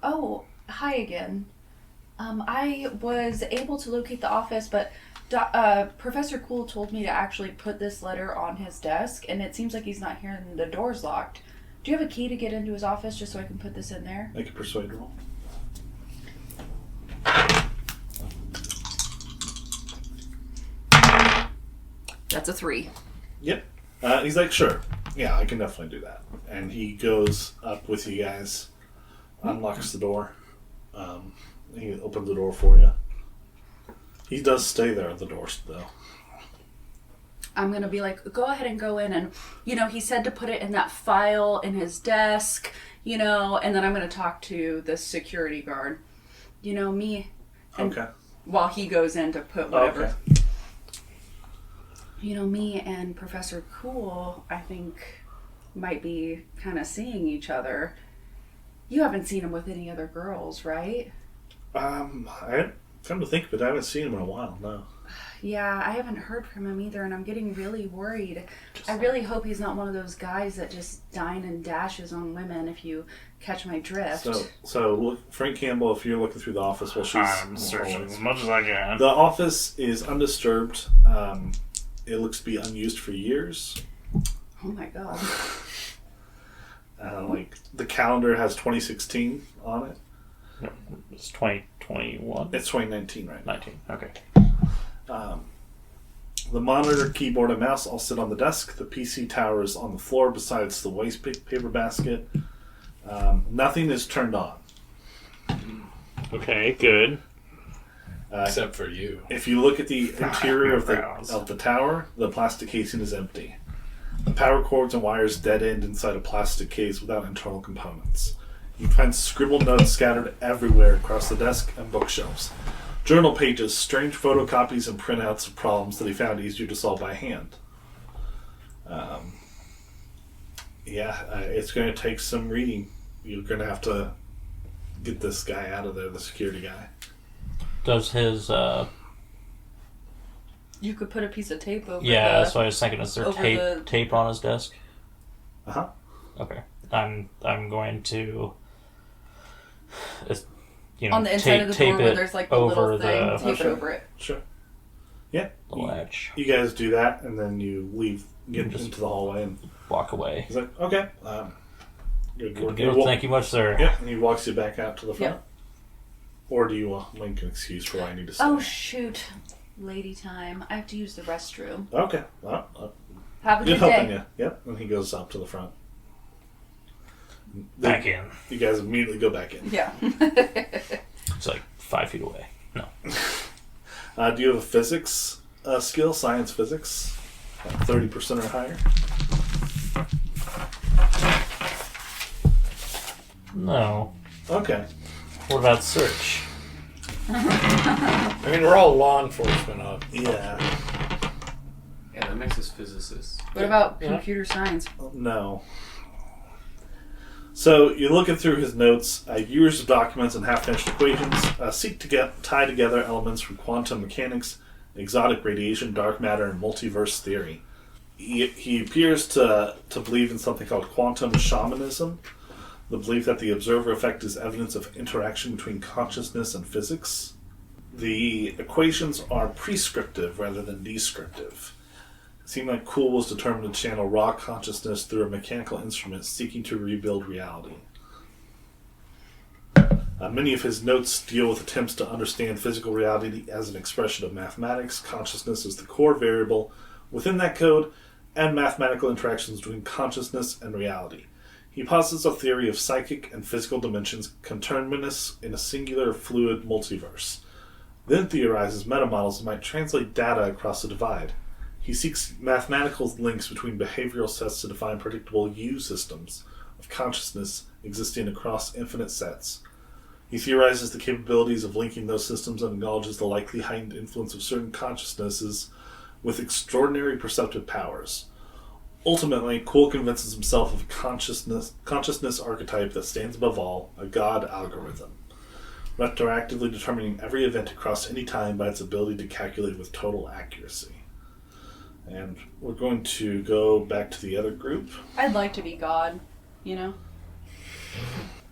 Oh, hi again. I was able to locate the office, but Professor Cool told me to actually put this letter on his desk, and it seems like he's not here and the door's locked. Do you have a key to get into his office just so I can put this in there? Make a persuade roll. That's a 3. Yep. He's like, sure. Yeah, I can definitely do that. And he goes up with you guys, unlocks the door. He opens the door for you. He does stay there at the door, though. I'm going to be like, go ahead and go in. And, he said to put it in that file in his desk, and then I'm going to talk to the security guard. Me. And Okay. While he goes in to put whatever. Okay. Me and Professor Cool, I think, might be kind of seeing each other. You haven't seen him with any other girls, right? I come to think of it, I haven't seen him in a while, no. Yeah, I haven't heard from him either, and I'm getting really worried. I really hope he's not one of those guys that just dine and dashes on women, if you catch my drift. So look, Frank Campbell, if you're looking through the office while I'm she's searching as much as I can. The office is undisturbed. It looks to be unused for years. Oh my god. The calendar has 2016 on it. It's 2021? It's 2019 right now. 19, okay. The monitor, keyboard, and mouse all sit on the desk. The PC tower is on the floor besides the waste paper basket. Nothing is turned on. Okay, good. Except for you. If you look at the interior of Browse. the tower, the plastic casing is empty. The power cords and wires dead end inside a plastic case without internal components. You find scribbled notes scattered everywhere across the desk and bookshelves. Journal pages, strange photocopies, and printouts of problems that he found easier to solve by hand. It's going to take some reading. You're going to have to get this guy out of there, the security guy. Does his, You could put a piece of tape over yeah, that's what I was thinking. Is there over the- tape on his desk? Uh-huh. Okay. I'm going to, on the inside of the door where there's like the over little thing, the tape it over it. Sure. Yeah. latch. You guys do that, and then you leave, get Just- into the hallway, and Walk away. he's like, okay. Good work. Good, thank you much, sir. Yeah, and he walks you back out to the front. Yep. Or do you make an excuse for why I need to stay? Oh shoot, lady time. I have to use the restroom. Okay. Have a Good good helping day. you. Yep. And he goes up to the front. Back in. You guys immediately go back in. Yeah. It's like 5 feet away. No. Do you have a physics skill, science physics? 30% or higher? No. Okay. What about search? I mean, we're all law enforcement. Yeah. Yeah, that makes us physicists. What about Yeah. computer science? No. So you're looking through his notes, years of documents and half-finished equations seek to tie together elements from quantum mechanics, exotic radiation, dark matter, and multiverse theory. He appears to believe in something called quantum shamanism, the belief that the observer effect is evidence of interaction between consciousness and physics. The equations are prescriptive rather than descriptive. It seemed like Cool was determined to channel raw consciousness through a mechanical instrument seeking to rebuild reality. Many of his notes deal with attempts to understand physical reality as an expression of mathematics. Consciousness is the core variable within that code, and mathematical interactions between consciousness and reality. He posits a theory of psychic and physical dimensions conterminous in a singular fluid multiverse, then theorizes metamodels that might translate data across the divide. He seeks mathematical links between behavioral sets to define predictable U-systems of consciousness existing across infinite sets. He theorizes the capabilities of linking those systems and acknowledges the likely heightened influence of certain consciousnesses with extraordinary perceptive powers. Ultimately, Quill convinces himself of a consciousness archetype that stands above all, a God algorithm, retroactively determining every event across any time by its ability to calculate with total accuracy. And we're going to go back to the other group. I'd like to be God, you know?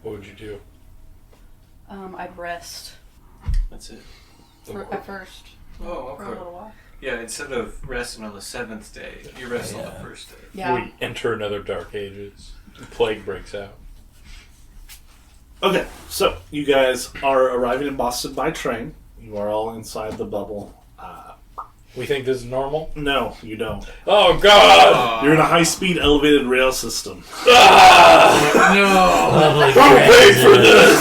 What would you do? I'd rest That's it. at first Oh, for a okay. little while. Yeah, instead of resting on the 7th day, you rest on the 1st day. Yeah. We enter another Dark Ages. The plague breaks out. Okay, so you guys are arriving in Boston by train. You are all inside the bubble. We think this is normal? No, you don't. Oh, God! You're in a high-speed elevated rail system. No! Don't pay for this!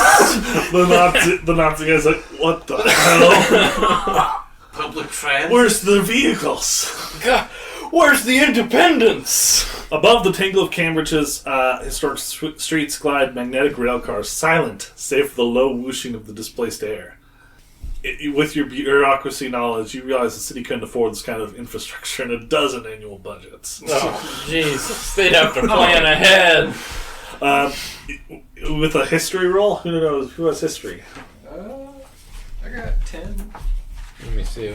The Nazi guy's like, what the hell? Public transit? Where's the vehicles? God, where's the independence? Above the tangle of Cambridge's historic streets glide magnetic rail cars, silent, save for the low whooshing of the displaced air. With your bureaucracy knowledge, you realize the city couldn't afford this kind of infrastructure in a dozen annual budgets. Oh, Jesus. They'd have to plan ahead. With a history roll? Who knows? Who has history? I got 10. Let me see. I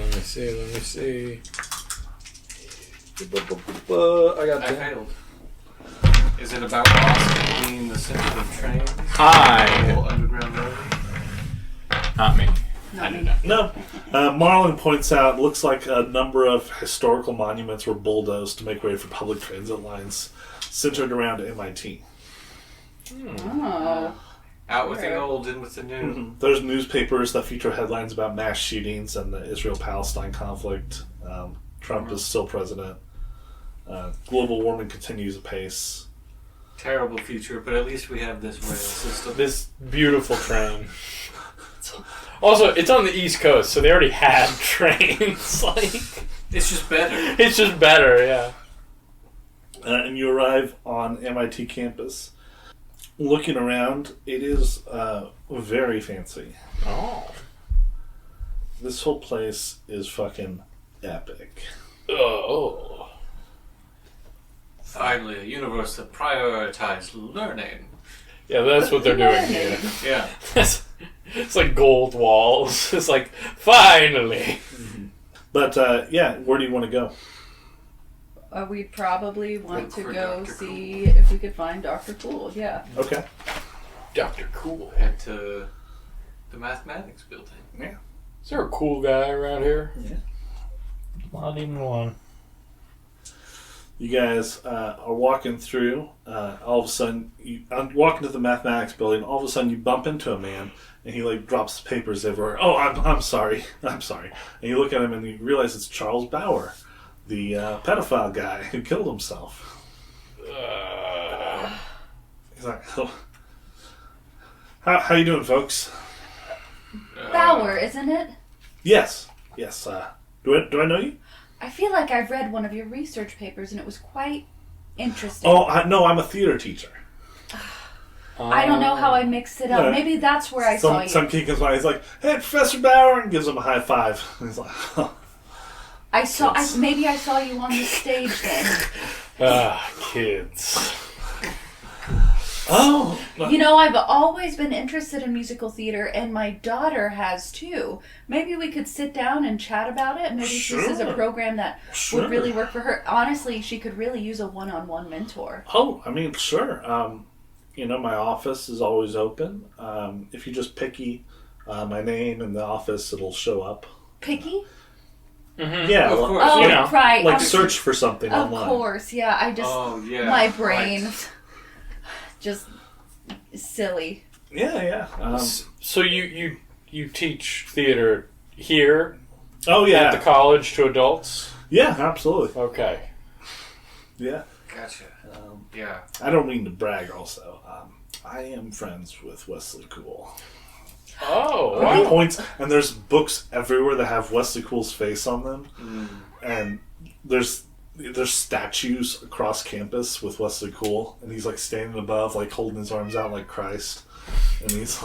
got I failed. Is it about Boston being the center of trains? Hi. Whole underground road? Not me. Not me. No. Marlon points out, looks like a number of historical monuments were bulldozed to make way for public transit lines centered around MIT. Oh. Out with the Sure. old, in with the new. There's newspapers that feature headlines about mass shootings and the Israel-Palestine conflict. Trump is still president. Global warming continues apace. Terrible future, but at least we have this rail system. This beautiful train. Also, it's on the East Coast, so they already had trains. It's just better. It's just better, yeah. And you arrive on MIT campus. Looking around, it is very fancy. Oh. This whole place is fucking epic. Oh. Finally, a universe that prioritizes learning. Yeah, that's what they're doing here. Yeah. It's like gold walls. It's like, finally. But, where do you want to go? We'd probably want Look to for go Dr. see if we could find Dr. Cool. Yeah. Okay. Dr. Cool. Head to the mathematics building. Is there a cool guy around here? Not even one. You guys are walking through. All of a sudden, you walk into the mathematics building. All of a sudden, you bump into a man, and he drops papers everywhere. Oh, I'm sorry. I'm sorry. And you look at him, and you realize it's Charles Bauer, the pedophile guy who killed himself. He's like, oh. How you doing, folks? Bauer, isn't it? Yes. Do I know you? I feel like I've read one of your research papers and it was quite interesting. Oh, no, I'm a theater teacher. I don't know how I mixed it up. Yeah. Maybe that's where I saw you. Some kid comes by, he's like, hey, Professor Bauer, and gives him a high five. And he's like, oh. Maybe I saw you on the stage then. Kids. Oh. You know, I've always been interested in musical theater, and my daughter has too. Maybe we could sit down and chat about it. Maybe this is a Sure. program that Sure. would really work for her. Honestly, she could really use a one-on-one mentor. Oh, I mean, sure. My office is always open. If you just picky my name in the office, it'll show up. Picky? Mm-hmm. Yeah, Of course. Oh, you know, right. like I'm- search for something Of online. course, yeah. I just, Oh, yeah. my brain, Right. just silly. Yeah. So you teach theater here Oh yeah. at the college to adults? Yeah, absolutely. Okay. Yeah. Gotcha. Yeah. I don't mean to brag. Also, I am friends with Wesley Cool. Oh, He wow. points, and there's books everywhere that have Wesley Cool's face on them, and there's statues across campus with Wesley Cool, and he's like standing above, like holding his arms out like Christ, and he's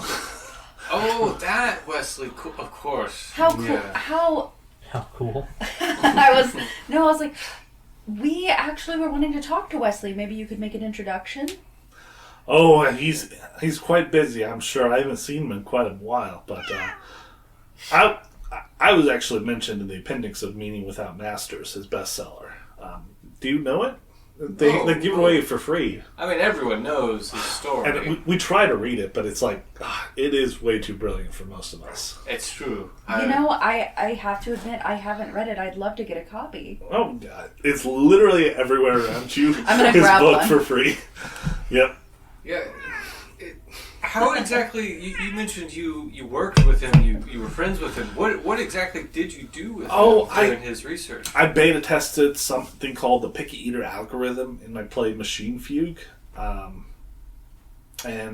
Oh, that Wesley, of course. How cool! Yeah. How cool. I was like, we actually were wanting to talk to Wesley. Maybe you could make an introduction. oh, and he's quite busy. I'm sure I haven't seen him in quite a while, but I was actually mentioned in the appendix of Meaning Without Masters, his bestseller. Do you know it? They give it away for free. I mean, everyone knows his story. And we try to read it, but it's like, it is way too brilliant for most of us. It's true. I have to admit, I haven't read it. I'd love to get a copy. Oh, God. It's literally everywhere around you. I'm gonna his grab book one. for free. Yep. Yeah. How exactly? You mentioned you worked with him. You were friends with him. What exactly did you do with him during his research? I beta tested something called the Picky Eater algorithm in my play Machine Fugue. And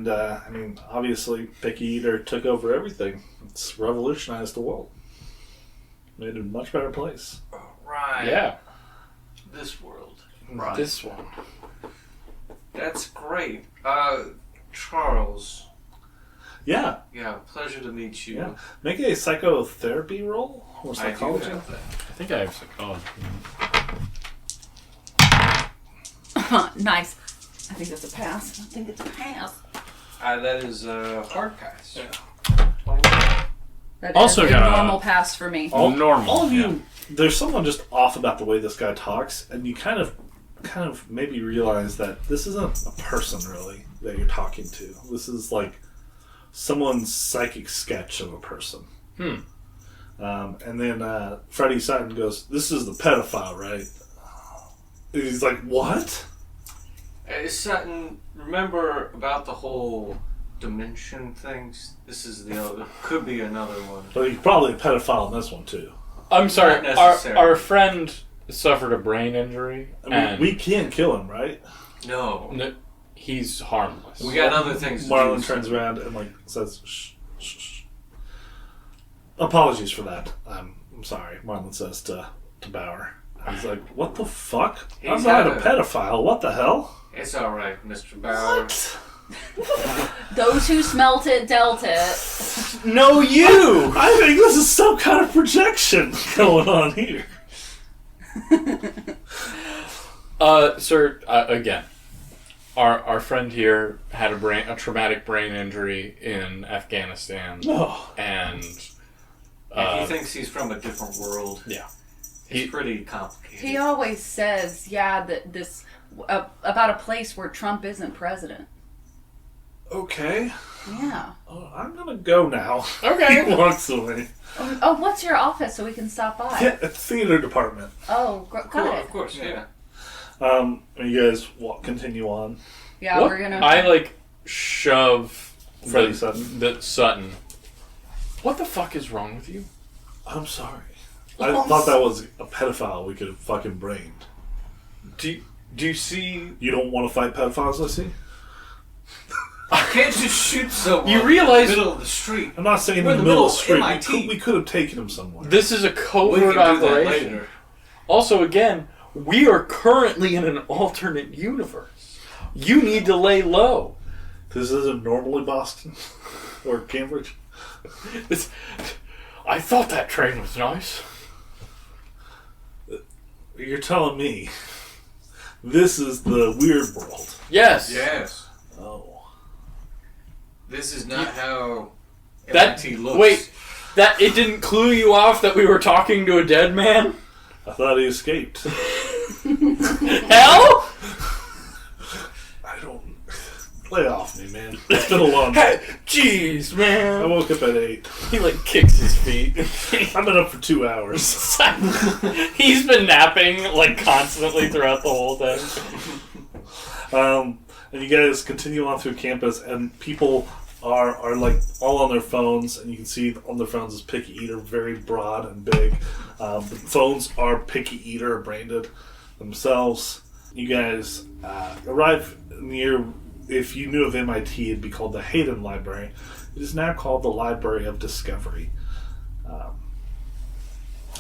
I mean, obviously, Picky Eater took over everything. It's revolutionized the world. Made it a much better place. Right. Yeah. This world. Right. This one. That's great. Charles. Yeah. Yeah, pleasure to meet you. Yeah. Make a psychotherapy roll or I do psychology. have that. I think I have psychology. Nice. I think that's a pass. I think it's a pass. That is a hard pass. That Also is a got a- normal pass for me. Normal. All of you, there's something just off about the way this guy talks, and you kind of maybe realize that this isn't a person really that you're talking to. This is like someone's psychic sketch of a person. And then Freddie Sutton goes, "This is the pedophile, right?" And he's like, "What?" Sutton, remember about the whole dimension things? This is the other. Could be another one. But he's probably a pedophile in this one too. I'm sorry. Not necessarily. Our friend suffered a brain injury, I mean, and we can't kill him, right? No. he's harmless. We got other things to do. Marlon turns around and like says, "Shh, shh, shh." Apologies for that. I'm sorry, Marlon says to Bauer. He's like, "What the fuck? I'm He's not had a pedophile. What the hell?" It's alright, Mr. Bauer. Those who smelt it dealt it. No, you! I think this is some kind of projection going on here. Sir, again, our friend here had a traumatic brain injury in Afghanistan, Oh. and He thinks he's from a different world. yeah, It's pretty complicated. He always says, yeah, that this about a place where Trump isn't president. Okay. Yeah. Oh, I'm gonna go now. Okay. He walks away. Oh, what's your office so we can stop by? Yeah, it's theater department. Oh, got Cool, it. of course, yeah. And you guys continue on. Yeah, What? we're gonna. I shove Freddie Sutton. The Sutton. What the fuck is wrong with you? I'm sorry. I thought that was a pedophile we could have fucking brained. Do you see? You don't want to fight pedophiles, I see? I can't just shoot someone You realize- in the middle of the street. I'm not saying We're in the middle of the street. MIT. We could have taken him somewhere. This is a We covert can do that operation. later. Also, again, we are currently in an alternate universe. You need to lay low. This isn't normally Boston or Cambridge. I thought that train was nice. You're telling me this is the weird world. Yes. Yes. Oh. This is not how That MIT looks. wait, that it didn't clue you off that we were talking to a dead man? I thought he escaped. Hell? I don't... Lay off me, man. It's been a long Hey, day. jeez, I man. woke up at 8. He kicks his feet. I've been up for 2 hours. He's been napping constantly throughout the whole day. And you guys continue on through campus, and people are like all on their phones, and you can see on their phones is Picky Eater, very broad and big. The phones are Picky Eater branded themselves. You guys arrive near, if you knew of MIT, it'd be called the Hayden Library. It is now called the Library of Discovery.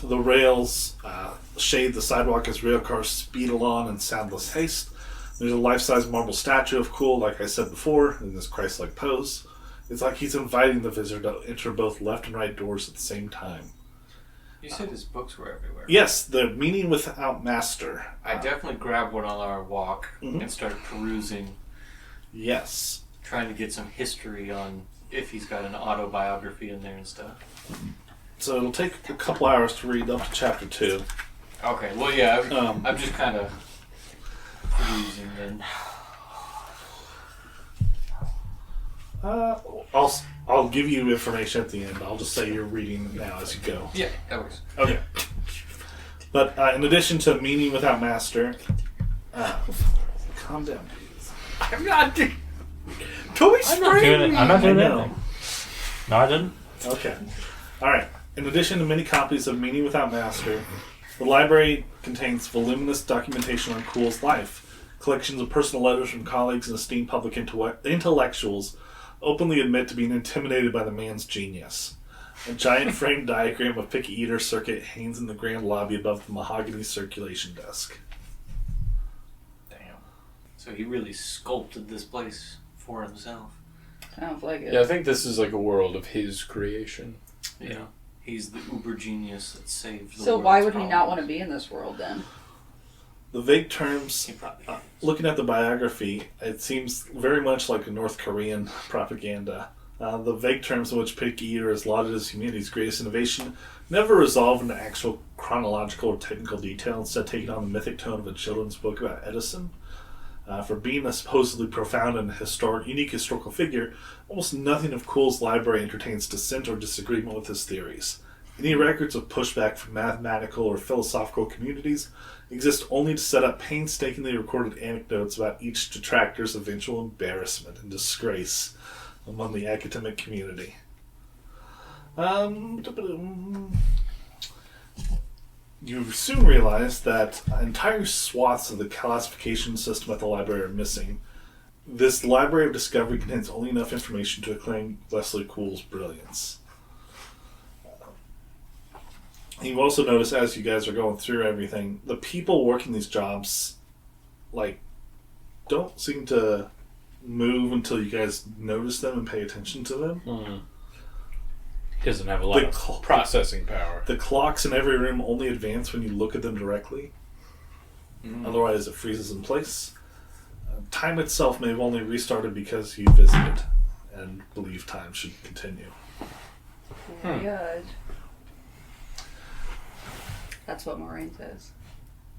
The rails shade the sidewalk as rail cars speed along in soundless haste. There's a life-size marble statue of Cool, like I said before, in this Christ-like pose. It's like he's inviting the visitor to enter both left and right doors at the same time. You said his books were everywhere. Yes, the Meaning Without Master. I definitely grabbed one on our walk and started perusing. Yes. Trying to get some history on if he's got an autobiography in there and stuff. So it'll take a couple hours to read up to chapter 2. Okay, well, yeah, I'm just kind of perusing then. I'll give you information at the end. I'll just say you're reading now as you go. Yeah, that works. Okay. But in addition to Meaning Without Master, calm down, please. I'm not doing... Toby I'm not doing it. I'm not doing I know. anything. No, I didn't. Okay. Alright. In addition to many copies of Meaning Without Master, the library contains voluminous documentation on Cool's life. Collections of personal letters from colleagues and esteemed public intellectuals openly admit to being intimidated by the man's genius. A giant framed diagram of Picky Eater circuit hangs in the grand lobby above the mahogany circulation desk. Damn. So he really sculpted this place for himself. Sounds like it. Yeah, I think this is like a world of his creation. Yeah. He's the uber genius that saved the So world's why would he not problems. want to be in this world then? The vague terms, He probably looking at the biography, it seems very much like a North Korean propaganda. The vague terms in which Picky Eater is lauded as humanity's greatest innovation never resolve into actual chronological or technical detail, instead taking on the mythic tone of a children's book about Edison. For being a supposedly profound and unique historical figure, almost nothing of Cool's library entertains dissent or disagreement with his theories. Any records of pushback from mathematical or philosophical communities exist only to set up painstakingly recorded anecdotes about each detractor's eventual embarrassment and disgrace among the academic community. You soon realize that entire swaths of the classification system at the library are missing. This Library of Discovery contains only enough information to acclaim Wesley Cool's brilliance. You also notice, as you guys are going through everything, the people working these jobs, don't seem to move until you guys notice them and pay attention to them. Mm-hmm. He doesn't have a lot of processing power. The clocks in every room only advance when you look at them directly. Otherwise, it freezes in place. Time itself may have only restarted because you visited and believe time should continue. Weird. That's what Morraine says.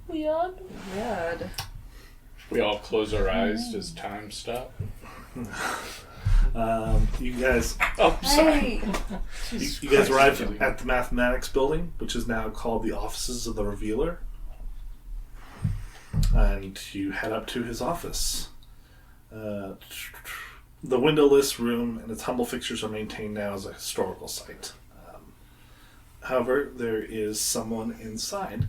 Weird. Weird. We all close our eyes. Does time stop? You guys, Oh, sorry. Hey! you guys arrive at the mathematics building, which is now called the Offices of the Revealer, and you head up to his office. The windowless room and its humble fixtures are maintained now as a historical site. However, there is someone inside,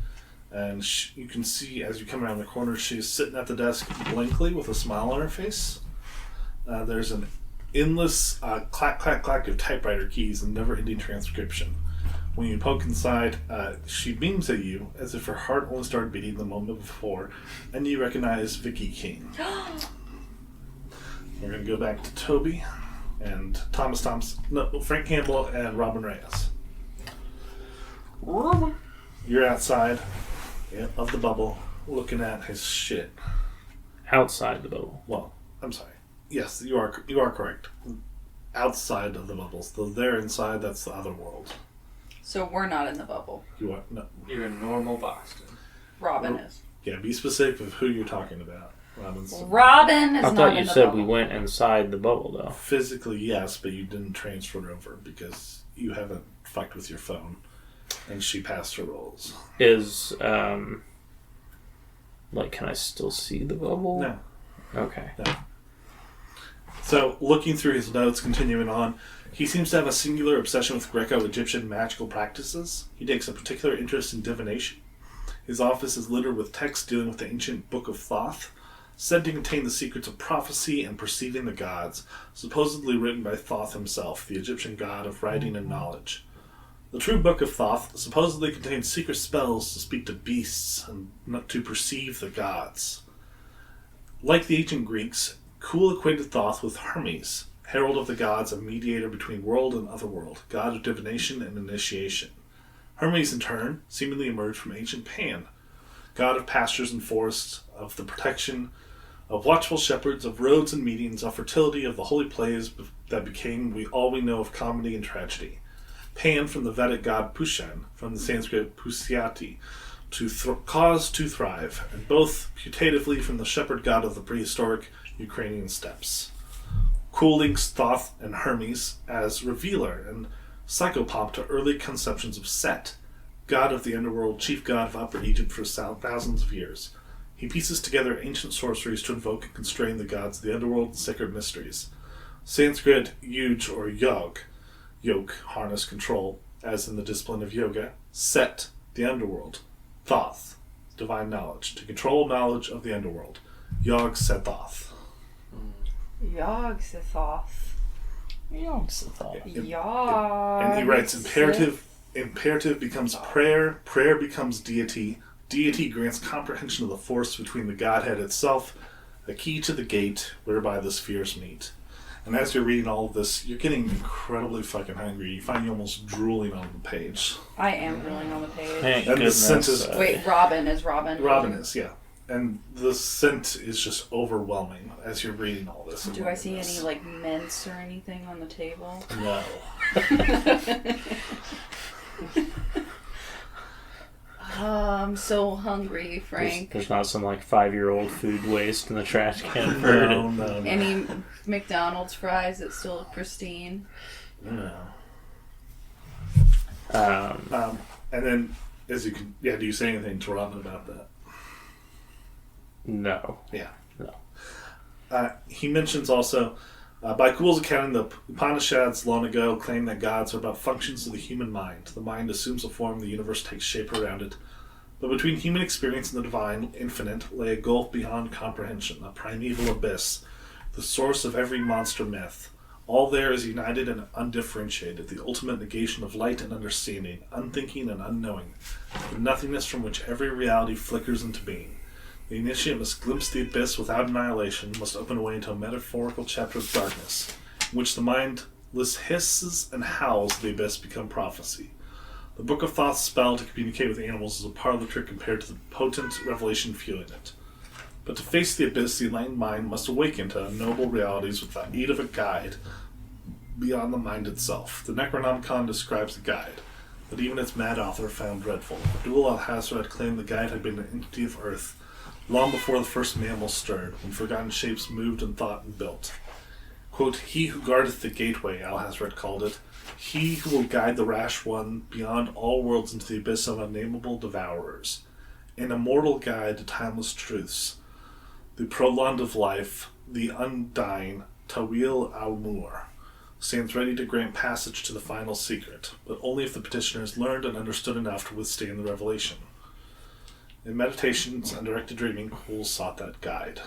and you can see as you come around the corner, she's sitting at the desk blankly with a smile on her face. There's an endless clack, clack, clack of typewriter keys and never-ending transcription. When you poke inside, she beams at you as if her heart only started beating the moment before, and you recognize Vicky King. We're going to go back to Toby and Frank Campbell and Robin Reyes. You're outside of the bubble looking at his shit. Outside the bubble. Well, I'm sorry. Yes, you are correct. Outside of the bubbles. They're inside, that's the other world. So we're not in the bubble. You are no. You're in normal Boston. Robin is. Yeah, be specific of who you're talking about. Robin is I not thought in you the said bubble. we went inside the bubble, though. Physically, yes, but you didn't transfer over because you haven't fucked with your phone. And she passed her rolls. Is, can I still see the bubble? No. Okay. No. So, looking through his notes, continuing on, he seems to have a singular obsession with Greco-Egyptian magical practices. He takes a particular interest in divination. His office is littered with texts dealing with the ancient Book of Thoth, said to contain the secrets of prophecy and perceiving the gods, supposedly written by Thoth himself, the Egyptian god of writing and knowledge. The true Book of Thoth supposedly contains secret spells to speak to beasts and not to perceive the gods. Like the ancient Greeks, Kuhl equated Thoth with Hermes, herald of the gods and mediator between world and otherworld, god of divination and initiation. Hermes, in turn, seemingly emerged from ancient Pan, god of pastures and forests, of the protection of watchful shepherds, of roads and meetings, of fertility, of the holy plays that became all we know of comedy and tragedy. Pan from the Vedic god Pushan, from the Sanskrit Pusyati, cause to thrive, and both putatively from the shepherd god of the prehistoric Ukrainian steppes. Kuhl links Thoth and Hermes as revealer and psychopomp to early conceptions of Set, god of the underworld, chief god of Upper Egypt for thousands of years. He pieces together ancient sorceries to invoke and constrain the gods of the underworld and sacred mysteries. Sanskrit yuj or yog, yoke, harness, control, as in the discipline of yoga. Set, the underworld. Thoth, divine knowledge, to control knowledge of the underworld. Yog Sethoth. Yog-Sothoth. Yog-Sothoth. Yog. And he writes, imperative becomes prayer becomes deity grants comprehension of the force between the Godhead itself, a key to the gate whereby the spheres meet. And as you're reading all of this, you're getting incredibly fucking hungry. You find you almost drooling on the page. I am drooling on the page. Thank And goodness. the scent is... Wait, Robin is Robin. Robin is, yeah. And the scent is just overwhelming as you're reading all this. Do I see any, like, mints or anything on the table? No. I'm so hungry, Frank. There's not some like 5-year-old food waste in the trash can. No. Any McDonald's fries that still look pristine? No. Um, And then, as you can... Yeah, do you say anything to Robin about that? no. Yeah. No. He mentions also, by Kuhl's accounting, the Upanishads long ago claimed that gods are about functions of the human mind. The mind assumes a form, the universe takes shape around it. But between human experience and the divine, infinite, lay a gulf beyond comprehension, a primeval abyss, the source of every monster myth. All there is united and undifferentiated, the ultimate negation of light and understanding, unthinking and unknowing, the nothingness from which every reality flickers into being. The initiate must glimpse the abyss without annihilation, must open a way into a metaphorical chapter of darkness, in which the mindless hisses and howls of the abyss become prophecy. The Book of Thoth's spell to communicate with animals is a parlor trick compared to the potent revelation fueling it. But to face the abyss, the enlightened mind must awaken to noble realities with the aid of a guide beyond the mind itself. The Necronomicon describes the guide, that even its mad author found dreadful. Abdul al-Hazred claimed the guide had been an entity of earth, long before the first mammals stirred, when forgotten shapes moved and thought and built. Quote, he who guardeth the gateway, Al-Hazred called it, he who will guide the rash one beyond all worlds into the abyss of unnameable devourers, an immortal guide to timeless truths, the prolonged of life, the undying Tawil al-Mur, stands ready to grant passage to the final secret, but only if the petitioners learned and understood enough to withstand the revelation. In meditations and directed dreaming, Kuhl sought that guide.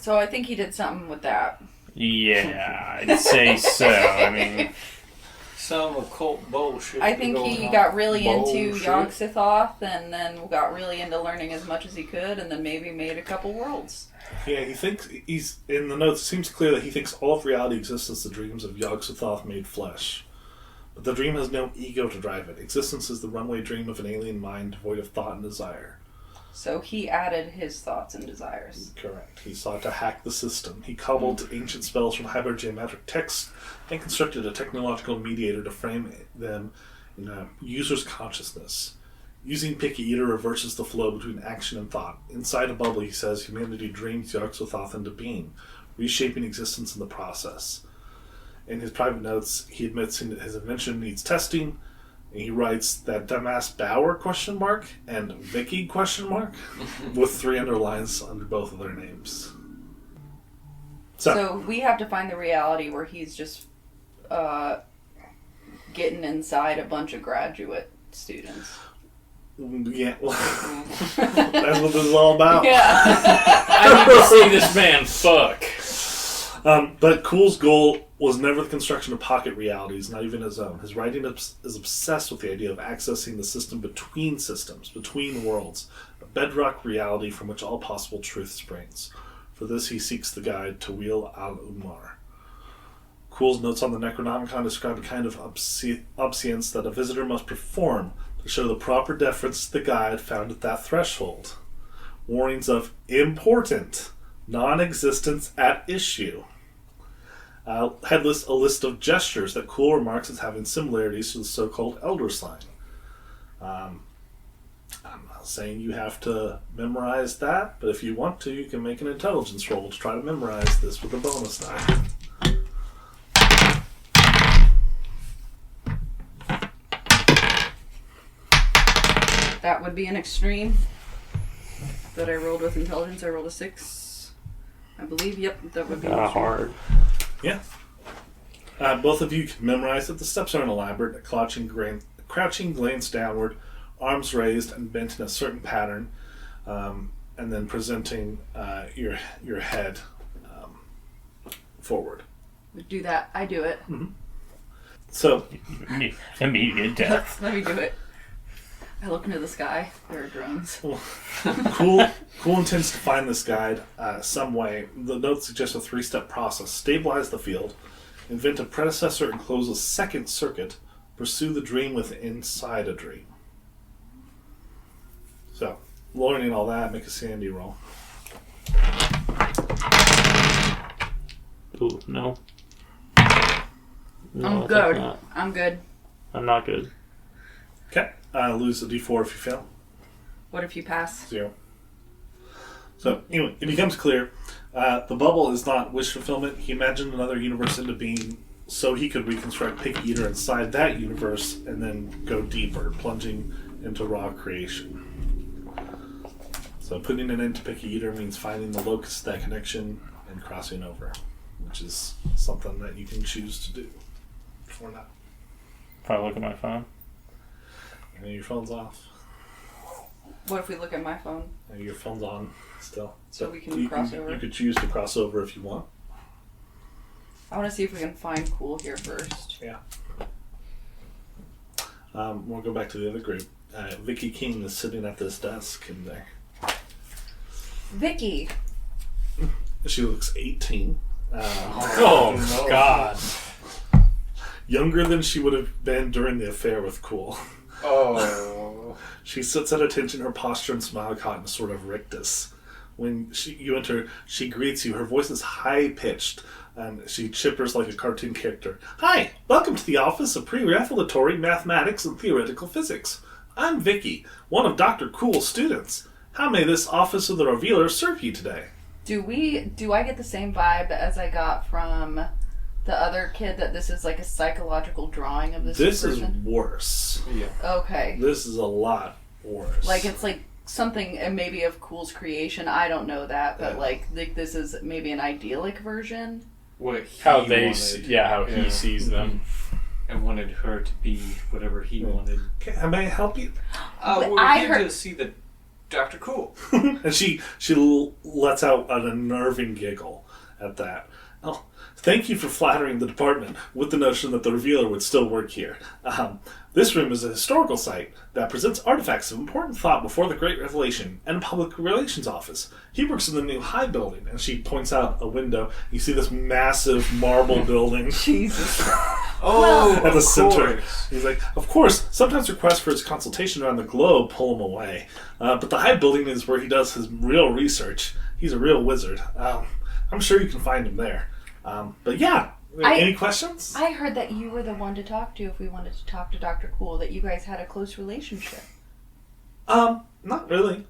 So I think he did something with that. Yeah, I'd say so. I mean, Some occult bullshit. I think going he on. got really into Bullshit. Yog-Sothoth and then got really into learning as much as he could and then maybe made a couple worlds. Yeah, he thinks he's in the notes. It seems clear that he thinks all of reality exists as the dreams of Yog-Sothoth made flesh. But the dream has no ego to drive it. Existence is the runaway dream of an alien mind devoid of thought and desire. So he added his thoughts and desires. Correct. He sought to hack the system. He cobbled ancient spells from hypergeometric texts and constructed a technological mediator to frame them in a user's consciousness. Using Picky Eater reverses the flow between action and thought. Inside a bubble, he says, humanity dreams Yog-Sothoth into being, reshaping existence in the process. In his private notes, he admits his invention needs testing, And he writes that dumbass Bauer ? And Vicky ? With 3 underlines under both of their names. So we have to find the reality where he's just getting inside a bunch of graduate students. Yeah, well, that's what this is all about. Yeah. I need to see this man fuck. But Cool's goal was never the construction of pocket realities, not even his own. His writing is obsessed with the idea of accessing the system, between worlds, a bedrock reality from which all possible truth springs. For this, he seeks the guide to Wheel al-Umar. Cool's notes on the Necronomicon describe a kind of obscience that a visitor must perform to show the proper deference to the guide found at that threshold. Warnings of important, non-existence at issue. Had a list of gestures that Cool remarks as having similarities to the so-called Elder Sign. I'm not saying you have to memorize that, but if you want to, you can make an intelligence roll to try to memorize this with a bonus die. That would be an extreme that I rolled with intelligence. I rolled a 6. I believe, yep, that would be an extreme. Hard. Yeah. Both of you can memorize that the steps aren't elaborate. A crouching glance downward, arms raised and bent in a certain pattern, and then presenting your head forward. We do that. I do it. Mm-hmm. So, Immediate death. Let me do it. I look into the sky. There are drones. Cool intends to find this guide some way. The note suggests a 3-step process. Stabilize the field, invent a predecessor and close a second circuit, pursue the dream with inside a dream. So, learning all that, make a sanity roll. Ooh, no. No, I'm I good. think not. I'm good. I'm not good. Okay. Lose a d4 if you fail. What if you pass? 0. So, anyway, it becomes clear the bubble is not wish fulfillment. He imagined another universe into being so he could reconstruct Picky Eater inside that universe and then go deeper, plunging into raw creation. So, putting it into Picky Eater means finding the locus of that connection and crossing over, which is something that you can choose to do or not. If I look at my phone. And your phone's off. What if we look at my phone? And your phone's on still. So we can cross over? You could choose to cross over if you want. I want to see if we can find Cool here first. Yeah. We'll go back to the other group. Vicky King is sitting at this desk in there. Vicky! She looks 18. Oh, God. Younger than she would have been during the affair with Cool. Oh. She sits at attention, her posture and smile caught in a sort of rictus. When you enter, she greets you. Her voice is high-pitched, and she chippers like a cartoon character. Hi, welcome to the Office of Pre-Revelatory Mathematics and Theoretical Physics. I'm Vicky, one of Dr. Cool's students. How may this Office of the Revealer serve you today? Do I get the same vibe as I got from the other kid that this is like a psychological drawing of this person? This is worse. Yeah. Okay. This is a lot worse. Like it's like something maybe of Cool's creation. I don't know that, but Yeah. like this is maybe an idyllic version. What he How wanted. he sees them. And wanted her to be whatever he wanted. Okay, may I help you? But We're I here heard- to see the Dr. Cool. And she lets out an unnerving giggle at that. Oh, thank you for flattering the department with the notion that the Revealer would still work here. This room is a historical site that presents artifacts of important thought before the Great Revelation and a public relations office. He works in the new High building, and she points out a window. You see this massive marble building Jesus. Oh, at the of center. course. He's like, of course, sometimes requests for his consultation around the globe pull him away. But the High building is where he does his real research. He's a real wizard. I'm sure you can find him there. But yeah, any questions? I heard that you were the one to talk to if we wanted to talk to Dr. Cool, that you guys had a close relationship. Not really.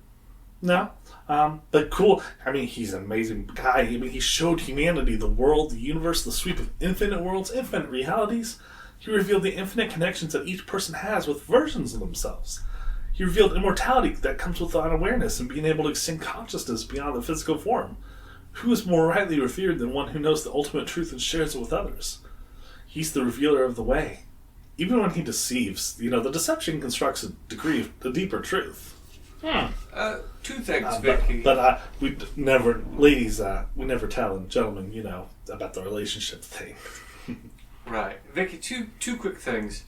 No. But Cool, I mean, he's an amazing guy. I mean, he showed humanity the world, the universe, the sweep of infinite worlds, infinite realities. He revealed the infinite connections that each person has with versions of themselves. He revealed immortality that comes with unawareness and being able to extend consciousness beyond the physical form. Who is more rightly revered than one who knows the ultimate truth and shares it with others? He's the revealer of the way. Even when he deceives, the deception constructs a deeper truth. Two things, But Vicky. we never, ladies, we never tell, and gentlemen, about the relationship thing. Right. Vicky, two quick things.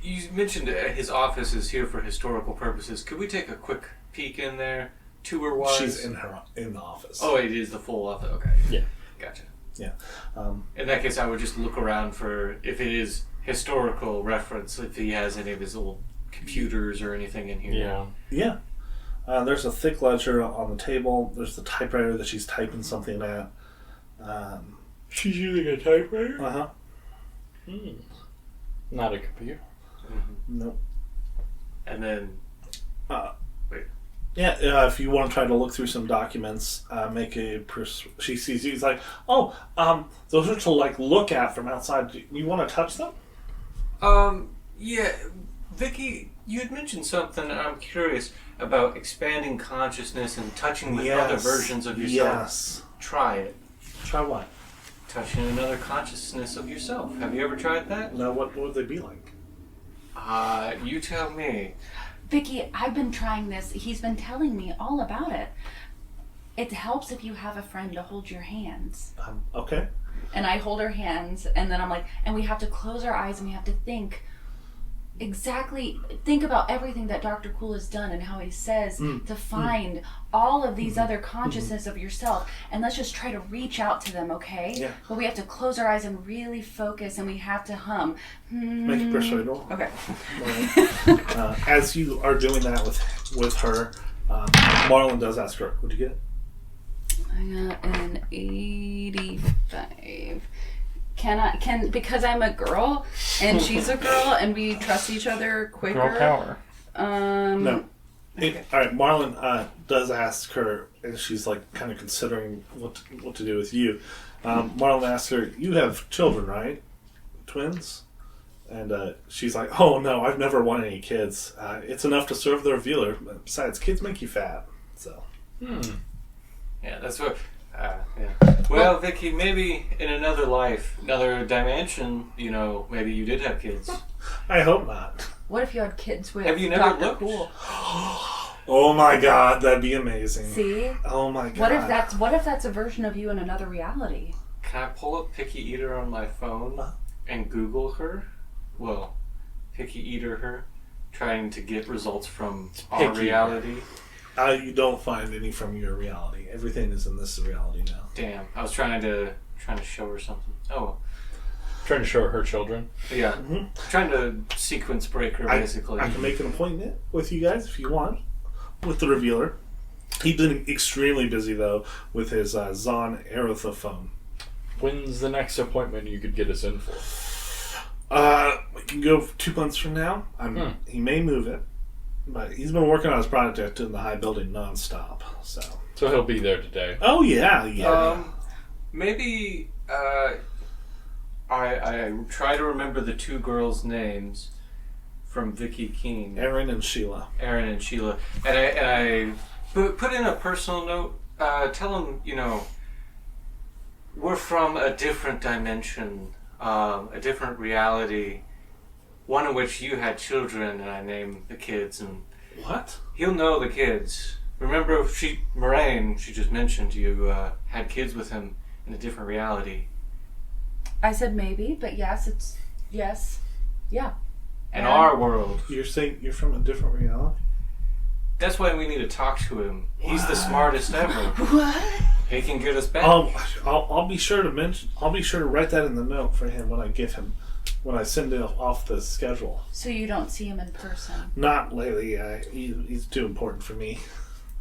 You mentioned his office is here for historical purposes. Could we take a quick peek in there, tour-wise? She's in the office. Oh, it is the full office. Okay. Yeah. Gotcha. Yeah. In that case, I would just look around for if it is historical reference, if he has any of his old computers or anything in here. Yeah. Yeah. There's a thick ledger on the table. There's the typewriter that she's typing something at. She's using a typewriter? Uh-huh. Not a computer. Mm-hmm. Nope. And then, Yeah, if you want to try to look through some documents, make a... she sees you, he's like, those are to, look at from outside. Do you want to touch them? yeah, Vicky, you had mentioned something. I'm curious about expanding consciousness and touching with other versions of yourself. Yes. Try it. Try what? Touching another consciousness of yourself. Have you ever tried that? Now, what would they be like? You tell me. Vicky, I've been trying this. He's been telling me all about it. It helps if you have a friend to hold your hands. Okay. And I hold her hands, and then I'm like, and we have to close our eyes and we have to think about everything that Dr. Cool has done and how he says to find all of these other consciousness of yourself, and let's just try to reach out to them, okay? Yeah. But we have to close our eyes and really focus, and we have to hum. Make a persuade roll. Okay. As you are doing that with her, Marlon does ask her, what'd you get? I got an 85. Because I'm a girl and she's a girl and we trust each other quicker. Girl power. No. Okay. All right, Marlon does ask her, and she's kind of considering what to do with you. Marlon asks her, you have children, right? Twins? And she's like, oh no, I've never wanted any kids. It's enough to serve the revealer. Besides, kids make you fat. So. Yeah, that's what... yeah. Well, Vicky, maybe in another life, another dimension, maybe you did have kids. I hope not. What if you had kids with Have you never Dr. looked? Cool? Oh my god, that'd be amazing. See? Oh my god. What if that's a version of you in another reality? Can I pull up Picky Eater on my phone and Google her? Well, Picky Eater her, trying to get results from our Picky. reality. You don't find any from your reality. Everything is in this reality now. Damn, I was trying to show her something. Oh, Trying to show her children. yeah. Mm-hmm. Trying to sequence break her, basically. I can make an appointment with you guys if you want, with the revealer. He's been extremely busy, though, with his Zon Aerophone. When's the next appointment you could get us in for? We can go 2 months from now. He may move it, but he's been working on his project in the high building nonstop. So he'll be there today. Oh yeah. Maybe I try to remember the two girls' names from Vicky Keene. Aaron and Sheila. Aaron and Sheila. And I put in a personal note. Tell them, we're from a different dimension, a different reality, one in which you had children, and I named the kids. And What? he'll know the kids. Remember, Morraine, she just mentioned you had kids with him in a different reality. I said maybe, but yes, yeah. In our world. You're saying you're from a different reality? That's why we need to talk to him. He's the smartest ever. What? He can get us back. I'll be sure to mention. I'll be sure to write that in the note for him when I send it off the schedule. So you don't see him in person, Not lately. He's too important for me.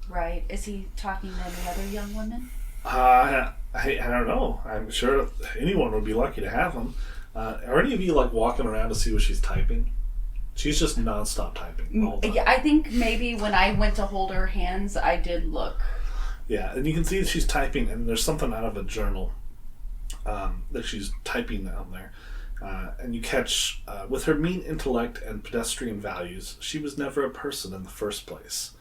right? Is he talking to any other young women? I don't know. I'm sure anyone would be lucky to have him. Are any of you walking around to see what she's typing? She's just nonstop typing all the time. Yeah, I think maybe when I went to hold her hands, I did look. Yeah, and you can see that she's typing, and there's something out of a journal that she's typing down there. And you catch, with her mean intellect and pedestrian values, she was never a person in the first place.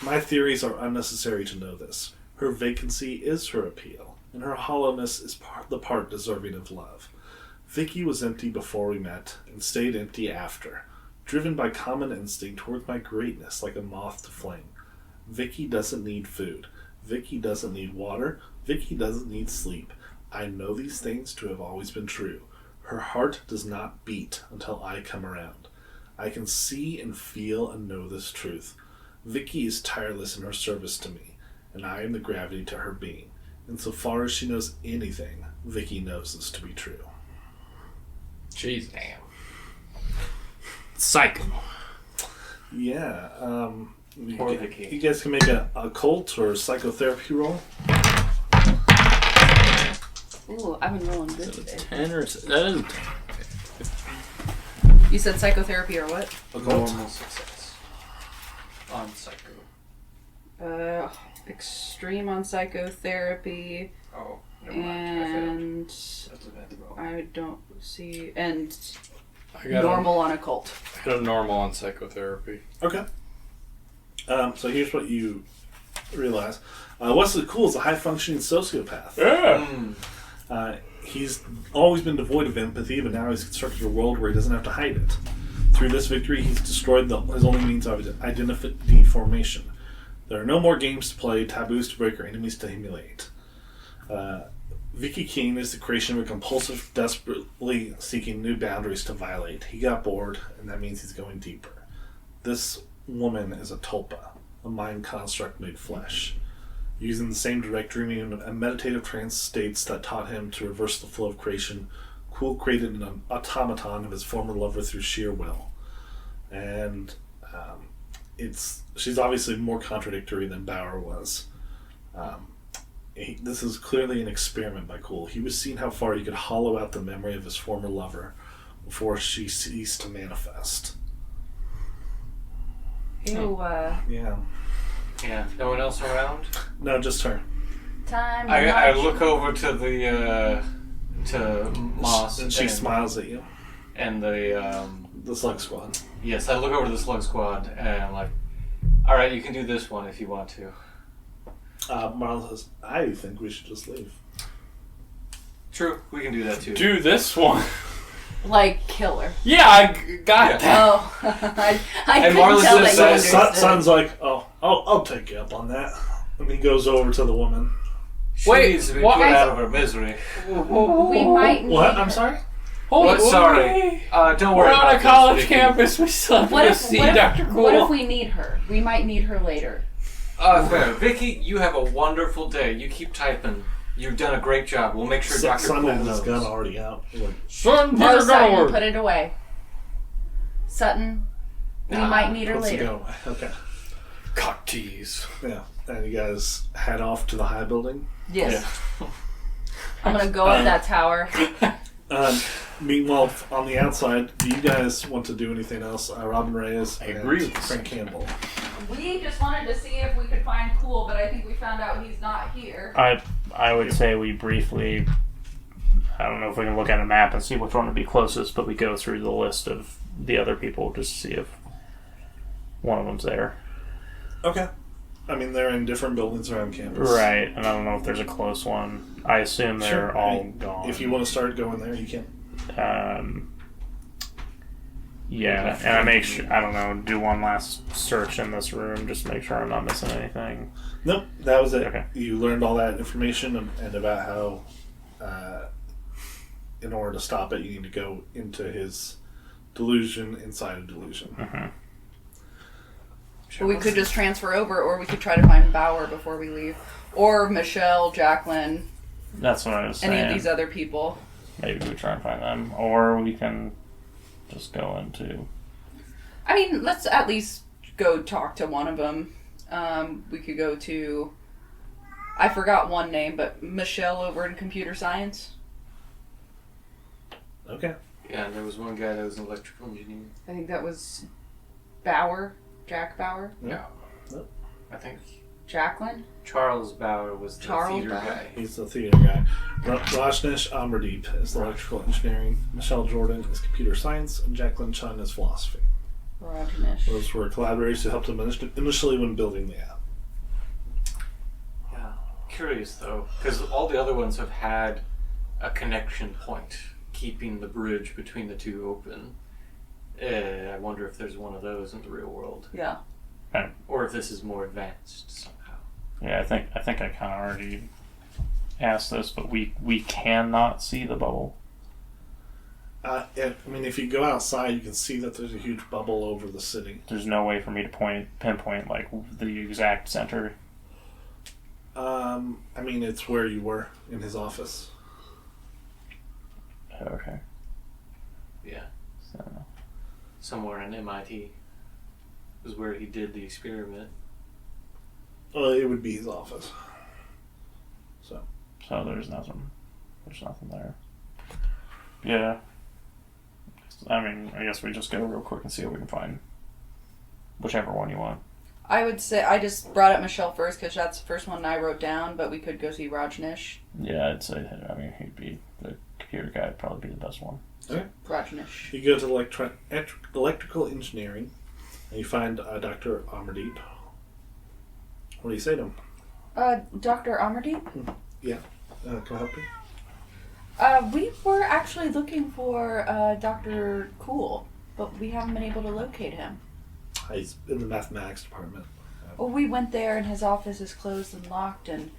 My theories are unnecessary to know this. Her vacancy is her appeal, and her hollowness is the part deserving of love. Vicky was empty before we met, and stayed empty after, driven by common instinct toward my greatness like a moth to flame. Vicky doesn't need food. Vicky doesn't need water. Vicky doesn't need sleep. I know these things to have always been true. Her heart does not beat until I come around. I can see and feel and know this truth. Vicky is tireless in her service to me, and I am the gravity to her being. Insofar as she knows anything, Vicky knows this to be true. Jeez. Damn. Psycho. Yeah, Poor Vicky. you guys can make a occult or psychotherapy roll. Ooh, I've been rolling good today. 10 or... That is... You said psychotherapy or what? Occult. Normal success. On psycho. Extreme on psychotherapy, Oh, never mind. I failed. and That's a bad roll. I don't see, and I got normal on occult. I got a normal on psychotherapy. Okay. So here's what you realize. Wesley Cool is a high-functioning sociopath. Yeah. He's always been devoid of empathy, but now he's constructed a world where he doesn't have to hide it. Through this victory, he's destroyed his only means of identity formation. There are no more games to play, taboos to break, or enemies to humiliate. Vicky King is the creation of a compulsive, desperately seeking new boundaries to violate. He got bored, and that means he's going deeper. This woman is a tulpa, a mind construct made flesh. Using the same direct dreaming and meditative trance states that taught him to reverse the flow of creation, Cool created an automaton of his former lover through sheer will. And she's obviously more contradictory than Bauer was. This is clearly an experiment by Cool. He was seeing how far he could hollow out the memory of his former lover before she ceased to manifest. Ew, Yeah. Yeah. No one else around? No, just her. Time. I look over to the to Moss And she smiles at you. and the The Slug Squad. yes, I look over to the Slug Squad and I'm like, all right, you can do this one if you want to. Marla says, I think we should just leave. True, we can do that too. Do this one. like killer. Yeah, I got Yeah. that. Oh, I And couldn't Marla tell says, that you understood. Son's like, oh, I'll take you up on that. And he goes over to the woman. She Wait, needs to be what? put out of her misery. We might need What? her. I'm sorry? Hold What? on, Sorry. Don't worry We're about on a this, college Vicky. campus. We still have to go see Dr. Cool. What if we need her? We might need her later. Fair. Vicky, you have a wonderful day. You keep typing. You've done a great job. We'll make sure Dr. Son Cool has his knows. gun already out. Like, Son, No, you're Sutton, gonna put work. it away. Sutton, we Nah, might need her puts the later. gun away. Okay. Cock tease. Yeah. And you guys head off to the high building. Yes. I'm gonna go up that tower. Meanwhile, on the outside, do you guys want to do anything else? Robin Reyes and agree with Frank Campbell. We just wanted to see if we could find Cool, but I think we found out he's not here. I would say we briefly, I don't know if we can look at a map and see which one would be closest, but we go through the list of the other people just to see if one of them's there. Okay. I mean, they're in different buildings around campus. Right, and I don't know if there's a close one. I assume they're Sure. all I mean, gone. If you want to start going there, you can. Yeah, and I make sure, I don't know, do one last search in this room, just to make sure I'm not missing anything. Nope, that was it. Okay. You learned all that information and about how, in order to stop it, you need to go into his delusion inside a delusion. Mm-hmm. But we could just transfer over, or we could try to find Bauer before we leave. Or Michelle, Jacqueline, That's what I was saying. any of these other people. Maybe we try and find them, or we can just go into... I mean, let's at least go talk to one of them. We could go to... I forgot one name, but Michelle over in computer science. Okay. Yeah, and there was one guy that was an electrical engineer. I think that was Bauer. Jack Bauer. Yeah. Nope. I think Jacqueline? Charles Bauer was the Charles theater Bauer? guy. He's the theater guy. Rajneesh Amardeep is electrical engineering. Michelle Jordan is computer science, and Jacqueline Chun is philosophy. Rajneesh. Those were collaborators who helped him initially when building the app. Yeah. Curious though, because all the other ones have had a connection point, keeping the bridge between the two open. I wonder if there's one of those in the real world, Yeah. or if this is more advanced somehow. Yeah, I think I kind of already asked this, but we cannot see the bubble. If you go outside, you can see that there's a huge bubble over the city. There's no way for me to pinpoint like the exact center. It's where you were in his office. Okay. Yeah. So, Somewhere in MIT is where he did the experiment. Well, it would be his office. So there's nothing. There's nothing there. Yeah. I guess we just go real quick and see what we can find. Whichever one you want. I would say I just brought up Michelle first because that's the first one I wrote down, but we could go see Rajneesh. Yeah, I'd say, he'd be the computer guy, would probably be the best one. okay. Rajneesh. You go to electrical engineering, and you find Dr. Amardeep. What do you say to him? Dr. Amardeep? Can I help you? We were actually looking for Dr. Cool, but we haven't been able to locate him. He's in the mathematics department. Well, we went there and his office is closed and locked, and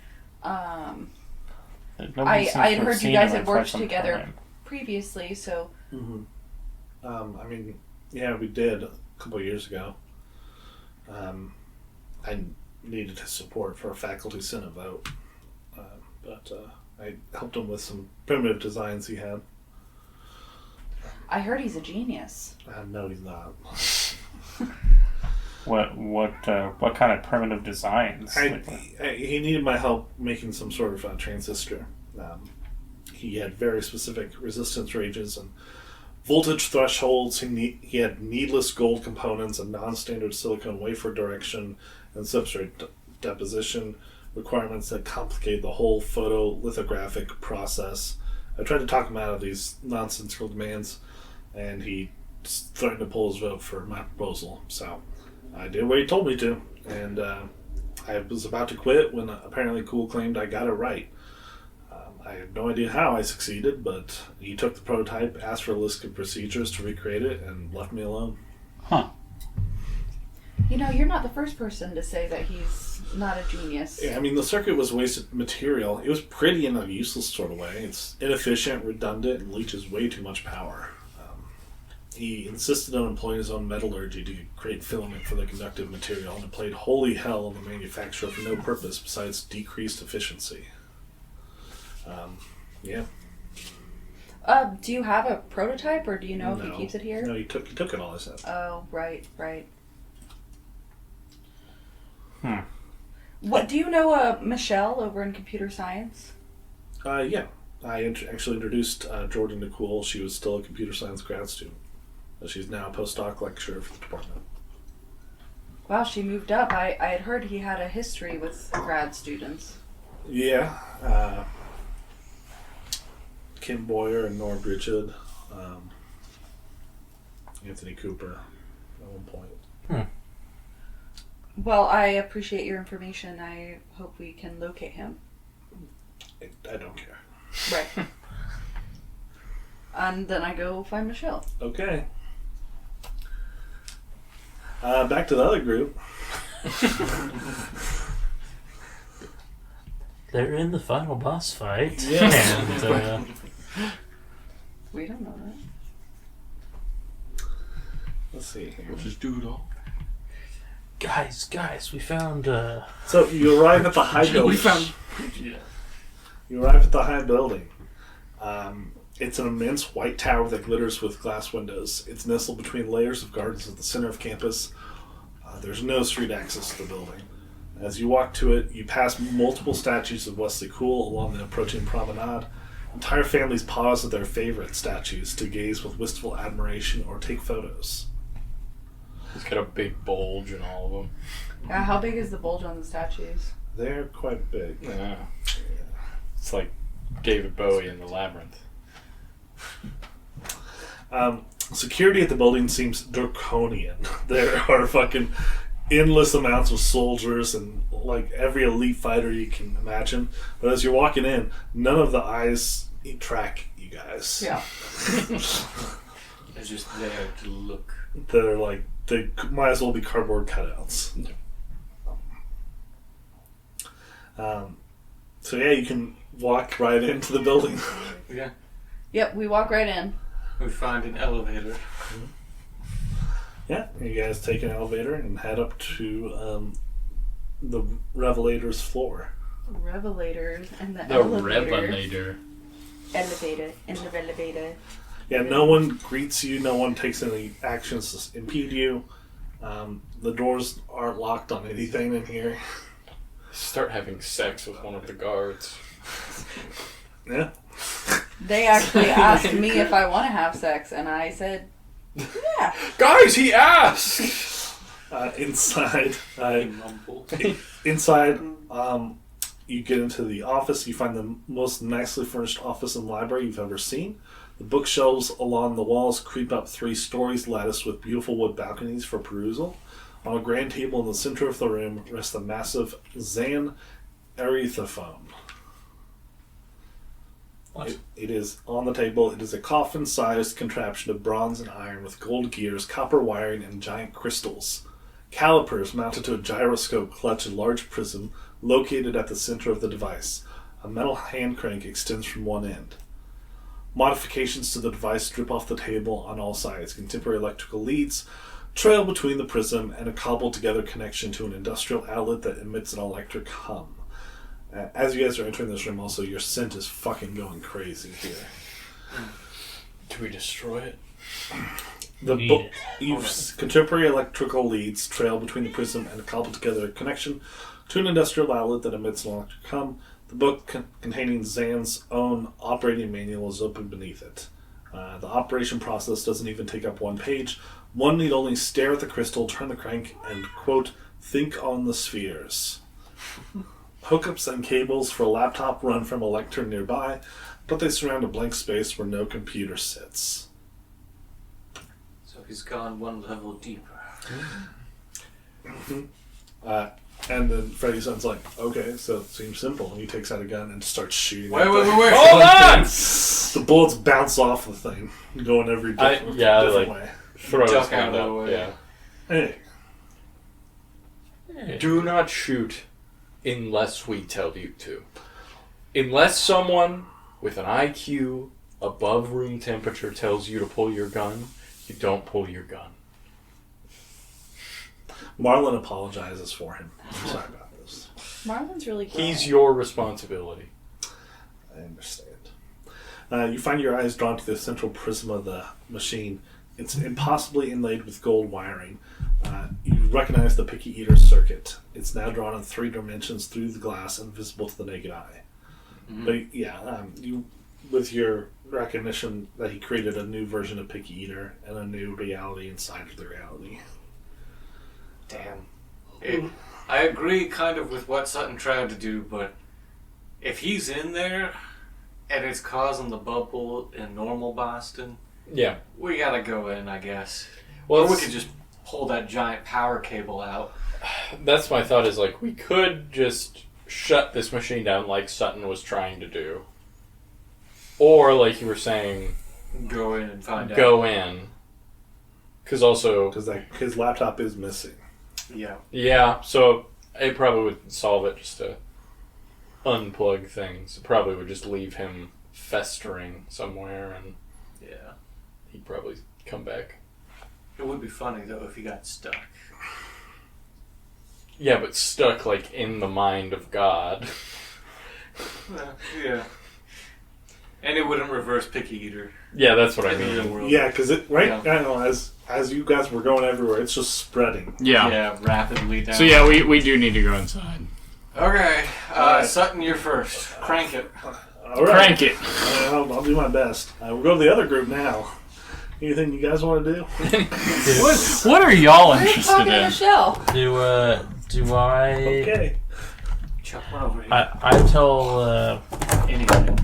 Nobody I seems to had have heard you seen guys him had in quite worked some together time. previously, so Mm-hmm. Yeah, we did a couple of years ago. I needed his support for a faculty senate vote, but I helped him with some primitive designs he had. I heard he's a genius. No, he's not. What kind of primitive designs? He needed my help making some sort of transistor. He had very specific resistance ranges and voltage thresholds. He had needless gold components and non-standard silicon wafer direction and substrate deposition requirements that complicate the whole photolithographic process. I tried to talk him out of these nonsensical demands, and he threatened to pull his vote for my proposal. So I did what he told me to, and I was about to quit when apparently Cool claimed I got it right. I have no idea how I succeeded, but he took the prototype, asked for a list of procedures to recreate it, and left me alone. Huh. You know, you're not the first person to say that he's not a genius. Yeah, the circuit was wasted material. It was pretty in a useless sort of way. It's inefficient, redundant, and leaches way too much power. He insisted on employing his own metallurgy to create filament for the conductive material, and it played holy hell on the manufacturer for no purpose besides decreased efficiency. Yeah. do you have a prototype, or do you know if he keeps it here? No, he took it all, I said. Oh, right. Hmm. What do you know, Michelle over in computer science? Yeah. I actually introduced Jordan to Cool. She was still a computer science grad student. She's now a postdoc lecturer for the department. Wow, she moved up. I had heard he had a history with grad students. Yeah. Kim Boyer and Nora Bridget. Anthony Cooper at one point. Well, I appreciate your information. I hope we can locate him. I don't care. Right. And then I go find Michelle. Okay. Back to the other group. They're in the final boss fight. Yes. And, We don't know that. Let's see here. We'll just do it all. guys, we found. So you arrive at the high building. You arrive at the high building. It's an immense white tower that glitters with glass windows. It's nestled between layers of gardens at the center of campus. There's no street access to the building. As you walk to it, you pass multiple statues of Wesley Cool along the approaching promenade. Entire families pause at their favorite statues to gaze with wistful admiration or take photos. He's got a big bulge in all of them. How big is the bulge on the statues? They're quite big. Yeah. It's like David Bowie in the Labyrinth. Security at the building seems draconian. There are fucking endless amounts of soldiers and like every elite fighter you can imagine. But as you're walking in, none of the eyes track you guys. Yeah. They're just there to look. They're like, they might as well be cardboard cutouts. So yeah, you can walk right into the building. Yeah. Yep, we walk right in. We find an elevator. Yeah, you guys take an elevator and head up to the Revelator's floor. Revelators and the The elevator. Revelator. Elevator in the elevator. Yeah, no one greets you, no one takes any actions to impede you. The doors aren't locked on anything in here. Start having sex with one of the guards. Yeah. They actually asked me if I want to have sex, and I said, yeah. Guys, he asked! Inside, Mumble. inside, you get into the office. You find the most nicely furnished office and library you've ever seen. The bookshelves along the walls creep up 3 stories, latticed with beautiful wood balconies for perusal. On a grand table in the center of the room rests a massive Zan erythophone. It is on the table. It is a coffin-sized contraption of bronze and iron with gold gears, copper wiring, and giant crystals. Calipers mounted to a gyroscope clutch a large prism located at the center of the device. A metal hand crank extends from one end. Modifications to the device drip off the table on all sides. Contemporary electrical leads trail between the prism and a cobbled-together connection to an industrial outlet that emits an electric hum. As you guys are entering this room, also, your scent is fucking going crazy here. Do we destroy it? Contemporary electrical leads trail between the prism and a cobbled-together connection to an industrial outlet that emits an electric hum. The book containing Zan's own operating manual is open beneath it. The operation process doesn't even take up one page. One need only stare at the crystal, turn the crank, and, quote, think on the spheres. Hookups and cables for a laptop run from a lectern nearby, but they surround a blank space where no computer sits. So he's gone one level deeper. And then Freddy sounds like, okay, so it seems simple. And he takes out a gun and starts shooting. Wait. Hold on! The bullets bounce off the thing, going every different way. Throw Duck his hand out of the up. way. Yeah. Hey. Do not shoot unless we tell you to. Unless someone with an IQ above room temperature tells you to pull your gun, you don't pull your gun. Marlon apologizes for him. I'm sorry about this. Marlon's really cool. He's your responsibility. I understand. You find your eyes drawn to the central prism of the machine. It's impossibly inlaid with gold wiring. You recognize the Picky Eater circuit. It's now drawn in 3 dimensions through the glass and visible to the naked eye. Mm-hmm. But yeah, you, with your recognition that he created a new version of Picky Eater and a new reality inside of the reality. Damn. I agree kind of with what Sutton tried to do, but if he's in there and it's causing the bubble in normal Boston, Yeah. we gotta go in, I guess. Well, Or we could just pull that giant power cable out. That's my thought is like, we could just shut this machine down like Sutton was trying to do. Or, like you were saying, Go in and find out. go in. Because also... Because his laptop is missing. Yeah. Yeah, so it probably would solve it just to unplug things. It probably would just leave him festering somewhere and Yeah. he'd probably come back. It would be funny, though, if he got stuck. Yeah, but stuck, like, in the mind of God. Yeah. And it wouldn't reverse Picky Eater. Yeah, that's what I in the real mean. world. Yeah, because it Yeah. I don't know, as you guys were going everywhere, it's just spreading. Yeah, rapidly down. So yeah, we do need to go inside. Okay, Alright. Sutton, you're first. Crank it. All right. Crank it. I'll do my best. We'll go to the other group now. Anything you guys want to do? What are y'all We're interested talking to in? Michelle. Do I? Okay. Chuck one over here. I tell Anything.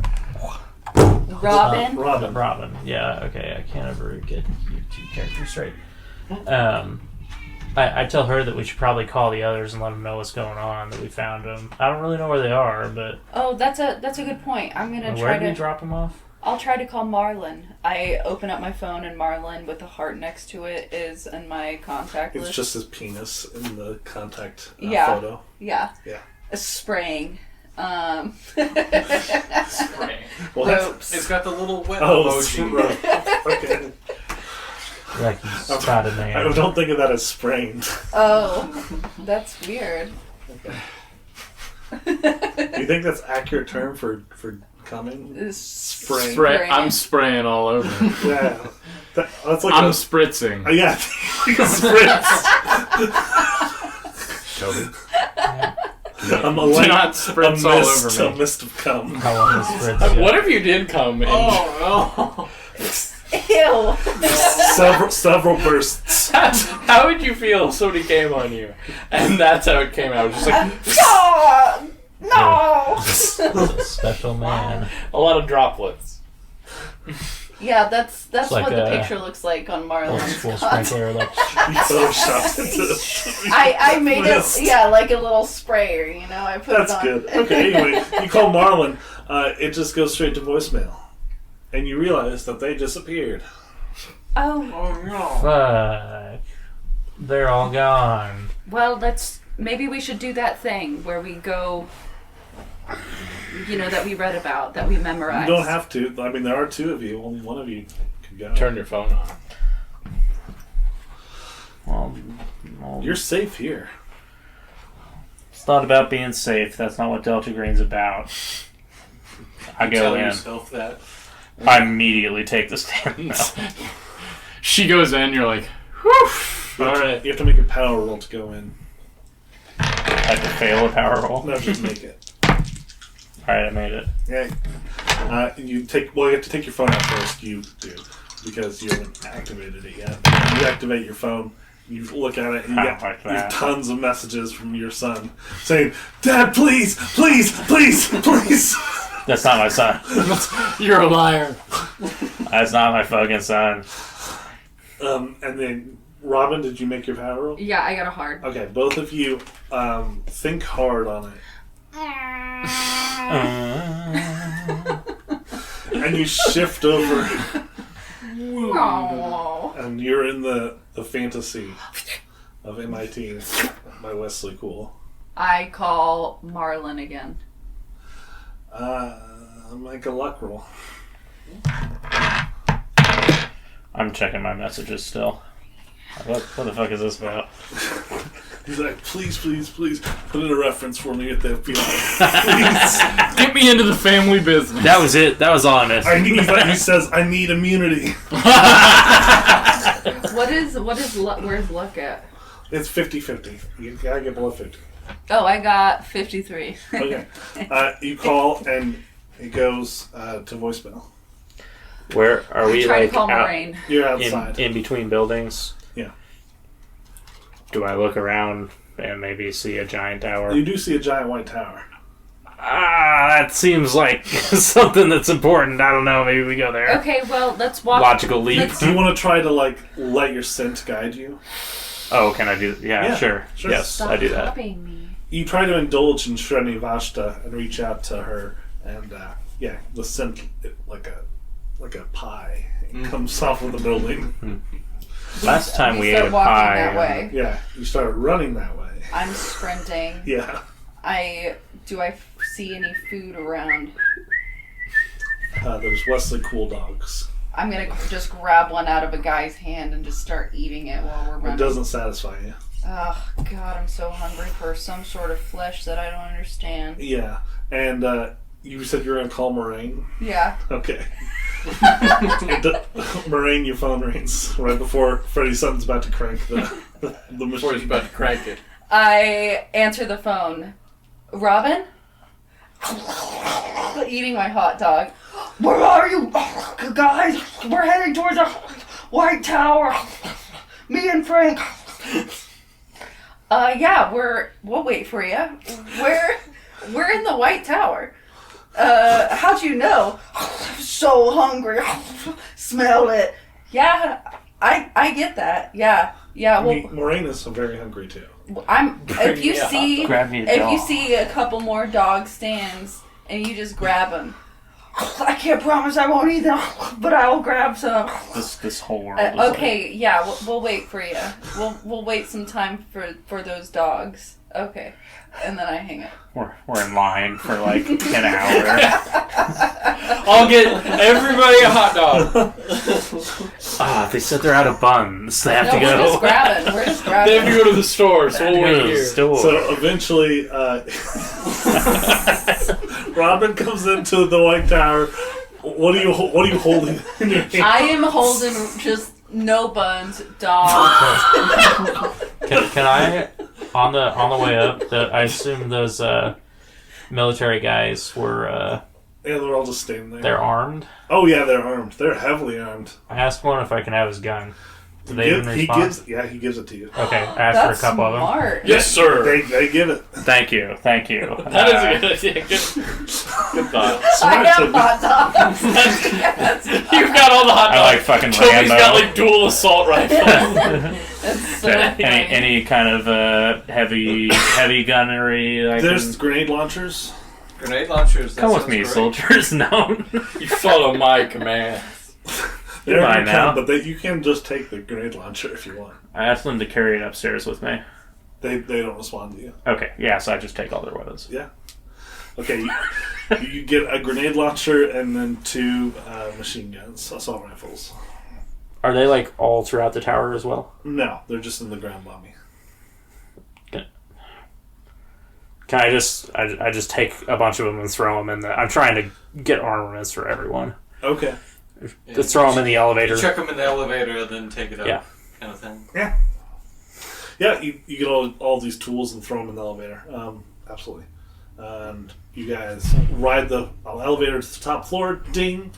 Robin. Robin. Yeah. Okay. I can't ever get you two characters straight. I tell her that we should probably call the others and let them know what's going on. That we found them. I don't really know where they are, but Oh, that's a good point. I'm gonna where try did we to. drop them off? I'll try to call Marlon. I open up my phone and Marlon with a heart next to it is in my contact It's list. just his penis in the contact Yeah. photo. Yeah. Yeah. Spraying. What? Ropes. It's got the little wet Oh, emoji. okay. Like you spotted I man. don't think of that as sprained. Oh, that's weird. Do you think that's accurate term for coming? Spraying. Spray. I'm spraying all over. Yeah. That's like I'm a... spritzing. yeah. Spritz. Toby. I'm a Do light, not spritz all over a me. mist of cum. How long is Fritz? What if you did come in? Oh, Ew. Several bursts. How would you feel if somebody came on you? And that's how it came out. Just like No. Special man. a lot of droplets. Yeah, that's like what the a- picture looks like on Old Marlon's school contact. sprinkler, like You photoshopped it. I made Mist. it, yeah, like a little sprayer, you know. I put That's it on. good. Okay, anyway, you call Marlon. It just goes straight to voicemail. And you realize that they disappeared. Oh, no. fuck. They're all gone. well, maybe we should do that thing where we go, that we read about, that we memorized. You don't have to. I mean, there are two of you. Only one of you can go. Turn your phone on. Well, You're safe here. It's not about being safe. That's not what Delta Green's about. I go Tell in. yourself that. I immediately take the stand. She goes in, you're like, whew. Alright. You have to make a power roll to go in. I have to fail a power roll. No, just make it. Alright, I made it. Yeah. You have to take your phone out first. You do. Because you haven't activated it yet. You activate your phone. You look at it and you I get don't like that. tons of messages from your son saying, "Dad, please, please, please, please." That's not my son. You're a liar. That's not my fucking son. And then, Robin, did you make your power roll? Yeah, I got a hard. Okay, both of you think hard on it. And you shift over, Oh. and you're in the fantasy of MIT by Wesley Cool. I call Marlon again. Make a luck roll. I'm checking my messages still. What the fuck is this about? He's like, please, please, please, put in a reference for me at the FBI. Get me into the family business. That was it. That was all I missed. He says, I need immunity. Where's luck at? It's 50-50. You gotta get below 50. Oh, I got 53. Okay. You call and it goes to voicemail. Where are we? Try Like to call out Morraine. You're outside. in between buildings? Yeah. Do I look around and maybe see a giant tower? You do see a giant white tower. That seems like something that's important. I don't know. Maybe we go there. Okay, well, let's walk. Logical leap. let's- Do you want to try to let your scent guide you? Oh, can I do? Yeah, Yeah, sure. sure. Yes, Stop I do that. copying me. You try to indulge in Shreni Vashta and reach out to her, and the scent like a pie comes off of the building. Last time we ate start a walking pie. that way. Yeah, you start running that way. I'm sprinting. Yeah. Do I see any food around? There's Wesley Cool Dogs. I'm gonna just grab one out of a guy's hand and just start eating it while we're running. It doesn't satisfy you. Oh God, I'm so hungry for some sort of flesh that I don't understand. Yeah, and you said you're gonna call Morraine. Yeah. Okay. Morraine, your phone rings right before Freddy Sutton's about to crank the Before he's machine. about to crank it. I answer the phone. Robin? Eating my hot dog. Where are you? Guys, we're heading towards White Tower. Me and Frank. Yeah, we'll wait for you. We're in the White Tower. How'd you know? So hungry. Smell it. Yeah, I get that. Yeah. Well, Morraine is very hungry too. If you see Grab me a dog. a couple more dog stands and you just grab them, I can't promise I won't eat them, but I will grab some. This whole world. Is Okay, yeah, we'll wait for you. We'll wait some time for those dogs. Okay, and then I hang up. We're in line for like an hour. I'll get everybody a hot dog. They said they're out of buns. They have No, to we're go. just grabbing. We're just They have grabbing. to go to the store, so we'll wait here. Store. So eventually, Robin comes into the White Tower. What are you holding in your hand? I am holding just no buns, dogs. Can I, on the way up, I assume those military guys were Yeah, they're all just standing there. they're armed. Oh yeah, they're armed. They're heavily armed. I asked one if I can have his gun. Did they even He respond? gives it to you. Okay, I asked That's for a couple of them. smart. Yes, sir. They give it. Thank you. That is a good idea. Good thought. I have hot dogs. You've got all the hot dogs. I like fucking Toby's Rambo. got like dual assault rifles. That's so funny. any kind of heavy gunnery. There's grenade launchers. Grenade launchers. that Come with sounds me, great. soldiers. No. You follow my command. They're Mine in now. town, but you can just take the grenade launcher if you want. I asked them to carry it upstairs with me. They don't respond to you. Okay, yeah, so I just take all their weapons. Yeah. Okay, you get a grenade launcher and then 2 machine guns, assault rifles. Are they like all throughout the tower as well? No, they're just in the ground bombing. Can I just take a bunch of them and throw them in the? I'm trying to get armaments for everyone. Okay. Yeah, Just throw them in the elevator. Check them in the elevator, then take it up. Yeah. Kind of thing. Yeah, you get all these tools and throw them in the elevator. Absolutely. And you guys ride the elevator to the top floor. Ding.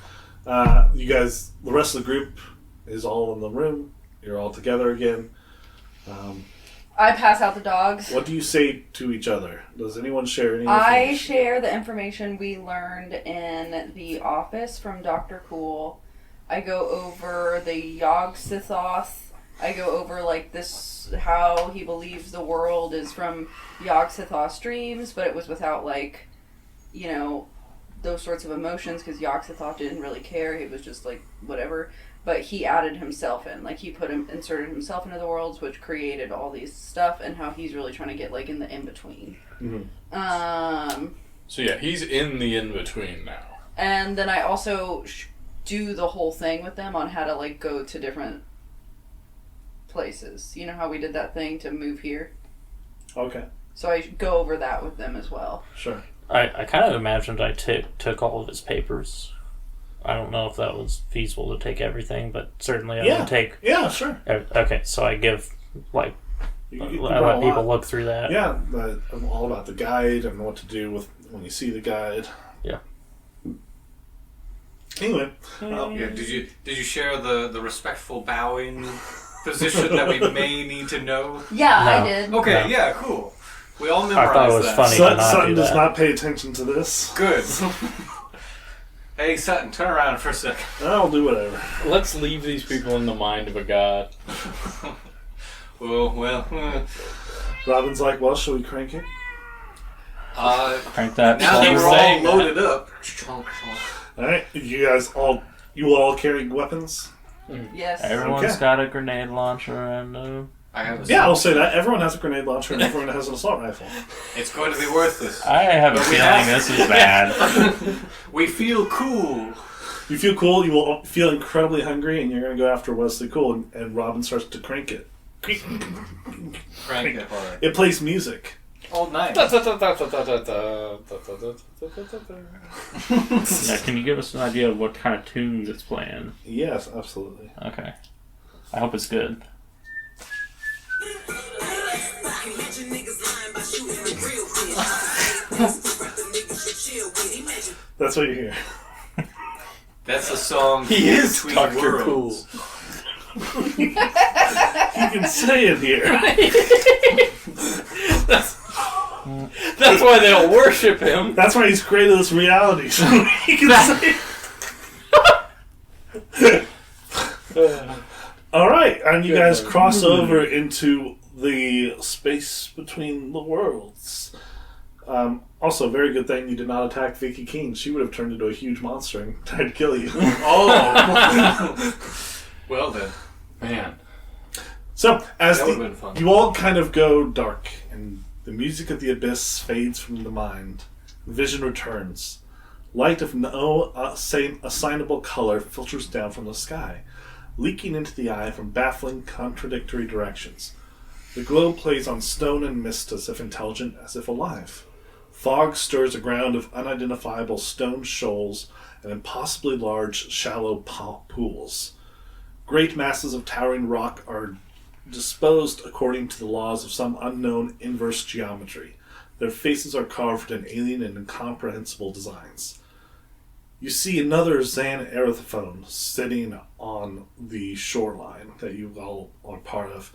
You guys, the rest of the group is all in the room. You're all together again. I pass out the dogs. What do you say to each other? Does anyone share any I information? share the information we learned in the office from Dr. Cool. I go over the Yog-Sothoth. I go over like this, how he believes the world is from Yog-Sothoth's dreams, but it was without like, those sorts of emotions because Yog-Sothoth didn't really care. He was just like whatever. But he added himself in, like he inserted himself into the worlds, which created all these stuff, and how he's really trying to get like in the in between. Mm-hmm. So yeah, he's in the in-between now. And then I also do the whole thing with them on how to like go to different places. You know how we did that thing to move here? Okay, So I go over that with them as well. sure. I kind of imagined I took all of his papers. I don't know if that was feasible to take everything, but certainly I would take. Yeah, sure. Okay, so I give like You I brought let a people lot. look through that. Yeah, all about the guide and what to do with when you see the guide. Yeah. Anyway, Yeah. Did you share the respectful bowing position that we may need to know? Yeah, No. I did. Okay. No. Yeah. Cool. We all I memorized thought it was that. funny to not Sutton do does that. not pay attention to this. Good. Hey Sutton, turn around for a second. I'll do whatever. Let's leave these people in the mind of a god. well. Robin's like, well, shall we crank it? Crank that. Now that Keep we're all saying that. loaded up. All right, you all carry weapons? Yes. Everyone's Okay. got a grenade launcher and I have a Yeah, I'll say that. Everyone has a grenade launcher and everyone has an assault rifle. It's going to be worth this. I have a But we feeling have- this is bad. We feel cool. You feel cool, you will feel incredibly hungry, and you're going to go after Wesley Cool, and Robin starts to crank it. Crank it hard. It plays music. Oh, nice. Yeah, can you give us an idea of what kind of tunes it's playing? Yes, absolutely. Okay. I hope it's good. That's what you hear. That's a song. He is between Dr. worlds. Cool. You can say it here. That's why they all worship him. That's why he's created this reality, so he can say it. Alright, and you guys cross over into the space between the worlds. Also, very good thing you did not attack Vicky King. She would have turned into a huge monster and tried to kill you. Oh! Well then. Man. So, as That would've been fun. you all kind of go dark, and the music of the abyss fades from the mind, vision returns. Light of no same assignable color filters down from the sky, leaking into the eye from baffling, contradictory directions. The glow plays on stone and mist as if intelligent, as if alive. Fog stirs a ground of unidentifiable stone shoals and impossibly large, shallow pools. Great masses of towering rock are disposed according to the laws of some unknown inverse geometry. Their faces are carved in alien and incomprehensible designs. You see another Zan Erythophone sitting on the shoreline that you all are part of.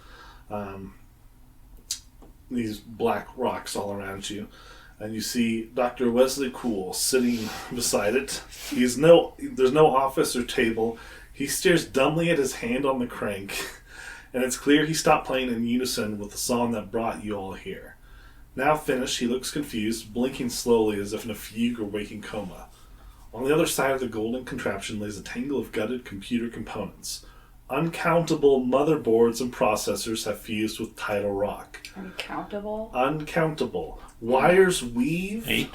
These black rocks all around you. And you see Dr. Wesley Cool sitting beside it. There's no office or table. He stares dumbly at his hand on the crank. And it's clear he stopped playing in unison with the song that brought you all here. Now finished, he looks confused, blinking slowly as if in a fugue or waking coma. On the other side of the golden contraption lays a tangle of gutted computer components. Uncountable motherboards and processors have fused with tidal rock. Uncountable? Uncountable. Wires weave 8.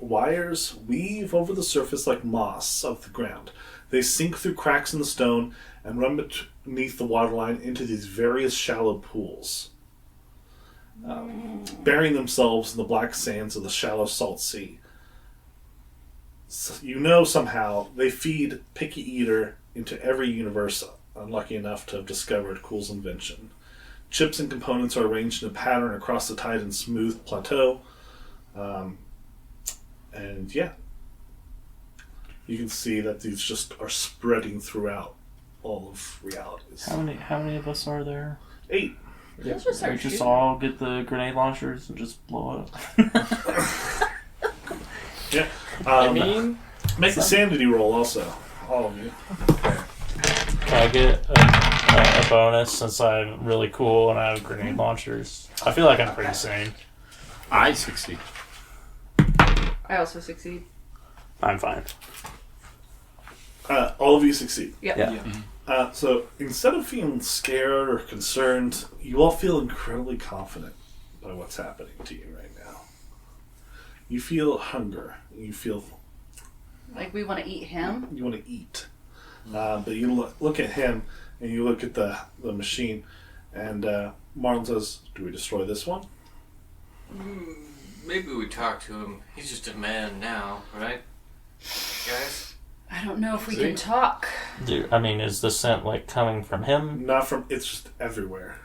Wires weave over the surface like moss of the ground. They sink through cracks in the stone and run beneath the waterline into these various shallow pools, burying themselves in the black sands of the shallow salt sea. So you know somehow they feed Picky Eater into every universe unlucky enough to have discovered Cool's invention. Chips and components are arranged in a pattern across the Titan's smooth plateau. And yeah, you can see that these just are spreading throughout all of realities. How many of us are there? 8. Let's just start We just shooting. all get the grenade launchers and just blow up. Yeah. I mean, Make a sanity roll also, all of you. Can I get a bonus since I'm really cool and I have grenade launchers? I feel like I'm pretty sane. I succeed. I also succeed. I'm fine. All of you succeed. Yep. Yeah. So instead of feeling scared or concerned, you all feel incredibly confident by what's happening to you right now. You feel hunger. You feel Like we want to eat him? you want to eat. But you look at him and you look at the machine, and Marlon says, "Do we destroy this one?" Maybe we talk to him. He's just a man now, right? Guys? I don't know if we See? can talk. Dude, I mean, is the scent like coming from him? Not from. It's just everywhere.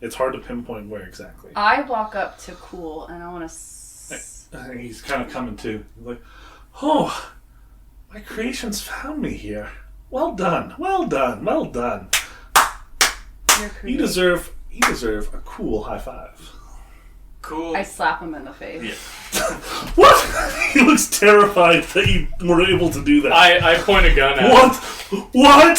It's hard to pinpoint where exactly. I walk up to Cool and I want to. And he's kind of coming to. He's like, "Oh, my creations found me here. Well done, well done, well done. You deserve a cool high five." Cool. I slap him in the face. Yeah. What? He looks terrified that you were able to do that. I point a gun at him. What?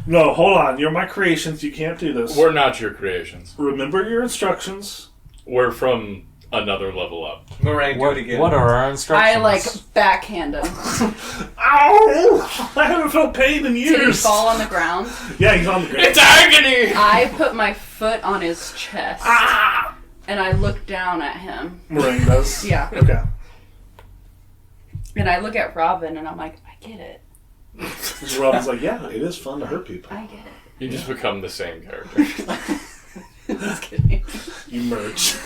No, hold on. You're my creations. You can't do this. We're not your creations. Remember your instructions. We're from another level up. Morraine, do it again. What are our instructions? I like backhand him. Ow! I haven't felt pain in Did he years. fall on the ground? Yeah, he's on the ground. It's agony! I put my foot on his chest. And I look down at him. Morraine does? Yeah. Okay. And I look at Robin and I'm like, I get it. Robin's like, yeah, it is fun to hurt people. I get it. You just become the same character. Just kidding. You merge.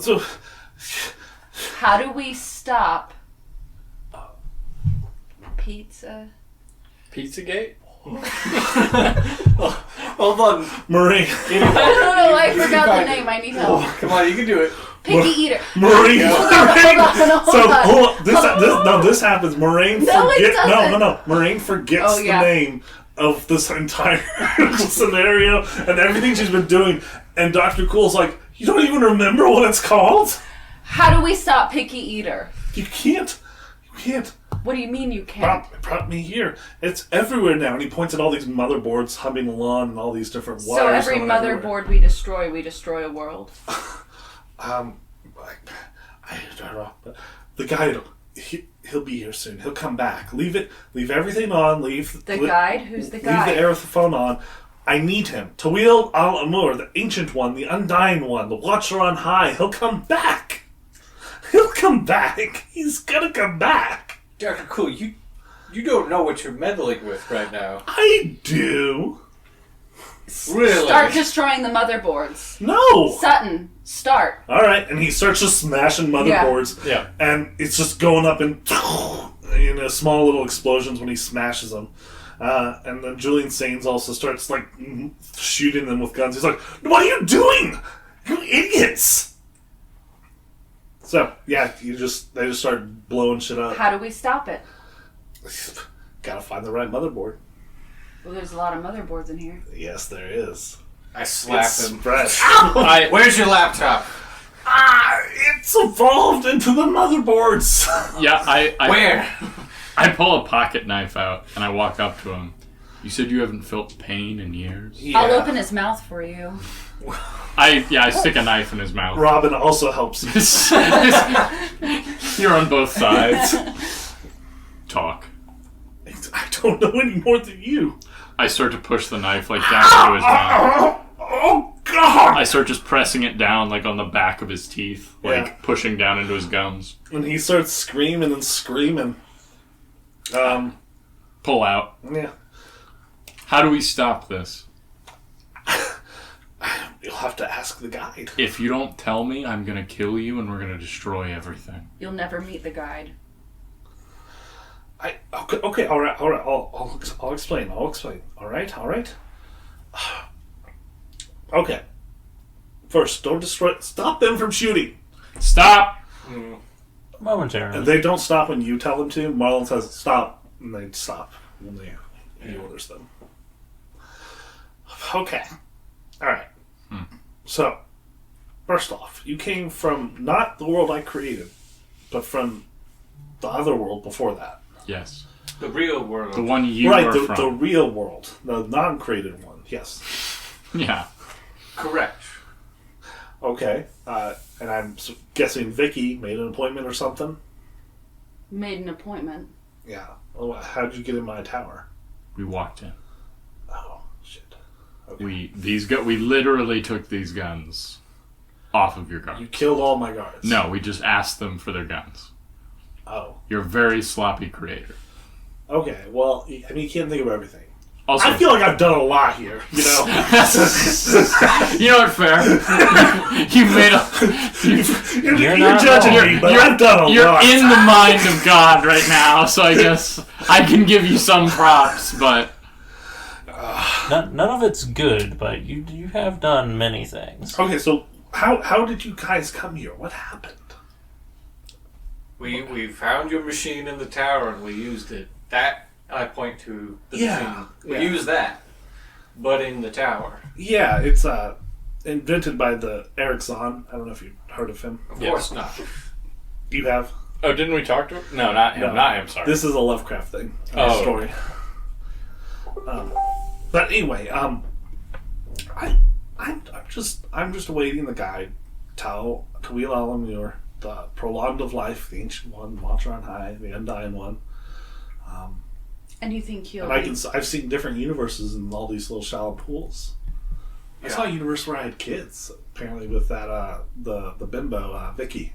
So, How do we stop pizza? Pizzagate? Hold on. Morraine. I don't know, I forgot the name. I need help. Come on, you can do it. Picky eater. Morraine. Hold on. This happens. Morraine No, it doesn't. No. Morraine forgets the name of this entire scenario and everything she's been doing, and Dr. Cool's like, you don't even remember what it's called? How do we stop Picky Eater? You can't. What do you mean you can't? Brought me here. It's everywhere now, and he points at all these motherboards humming along and all these different wires. So every motherboard we destroy a world. I don't know. But the guide, he'll be here soon. He'll come back. Leave everything on. Guide? Who's the guide? Leave the aerophone on. I need him. Tawil al-Amur, the ancient one, the undying one, the watcher on high. He'll come back. He's gonna come back. Dr. Cool, you don't know what you're meddling with right now. I do. Really? Start destroying the motherboards. No. Sutton, start. All right, and he starts just smashing motherboards. Yeah. And it's just going up in small little explosions when he smashes them. And then Julian Sains also starts like shooting them with guns. He's like, "What are you doing? You idiots!" So yeah, they just start blowing shit up. How do we stop it? Gotta find the right motherboard. Well, there's a lot of motherboards in here. Yes, there is. I slap It's him. spread. Where's your laptop? It's evolved into the motherboards. Yeah, I Where? I pull a pocket knife out and I walk up to him. You said you haven't felt pain in years? Yeah. I'll open his mouth for you. I stick a knife in his mouth. Robin also helps you. You're on both sides. Talk. I don't know any more than you. I start to push the knife like down into his mouth. Oh God! I start just pressing it down like on the back of his teeth, like Yeah. pushing down into his gums. And he starts screaming and screaming. Pull out. Yeah. How do we stop this? You'll have to ask the guide. If you don't tell me, I'm gonna kill you and we're gonna destroy everything. You'll never meet the guide. Okay, all right. I'll explain. All right. Okay. First, don't destroy. Stop them from shooting. Stop! Momentarily. And they don't stop when you tell them to. Marlon says stop, and they stop when he orders them. Okay. All right. So, first off, you came from not the world I created, but from the other world before that. Yes. The real world. The one you Right, are the from. real world, the non-created one. Yes. Yeah. Correct. Okay. And I'm guessing Vicky made an appointment or something. Made an appointment. Yeah. Well, how did you get in my tower? We walked in. Oh shit. Okay. We literally took these guns off of your guard. You killed all my guards. No, we just asked them for their guns. Oh. You're a very sloppy creator. Okay. Well, I mean, you can't think of everything. Also, I feel like I've done a lot here. You know. you know what? Fair. You made a. You're not judging wrong. me, but I've done a You're lot. in the mind of God right now, so I guess I can give you some props, but None of it's good, but you have done many things. Okay, so how did you guys come here? What happened? We found your machine in the tower and we used it. That I point to the machine. We used that, but in the tower. Yeah, it's invented by the Eric Zahn. I don't know if you've heard of him. Of course not. You have? oh, didn't we talk to him? No, not him. No. Not him. Sorry. This is a Lovecraft thing. Oh. Story. But anyway, I'm just awaiting the guide. Tawil al-Amur, the prolonged of life, the ancient one, watcher on high, the undying one. And you think he'll And I've seen different universes in all these little shallow pools. I saw a universe where I had kids. Apparently, with that the bimbo Vicky.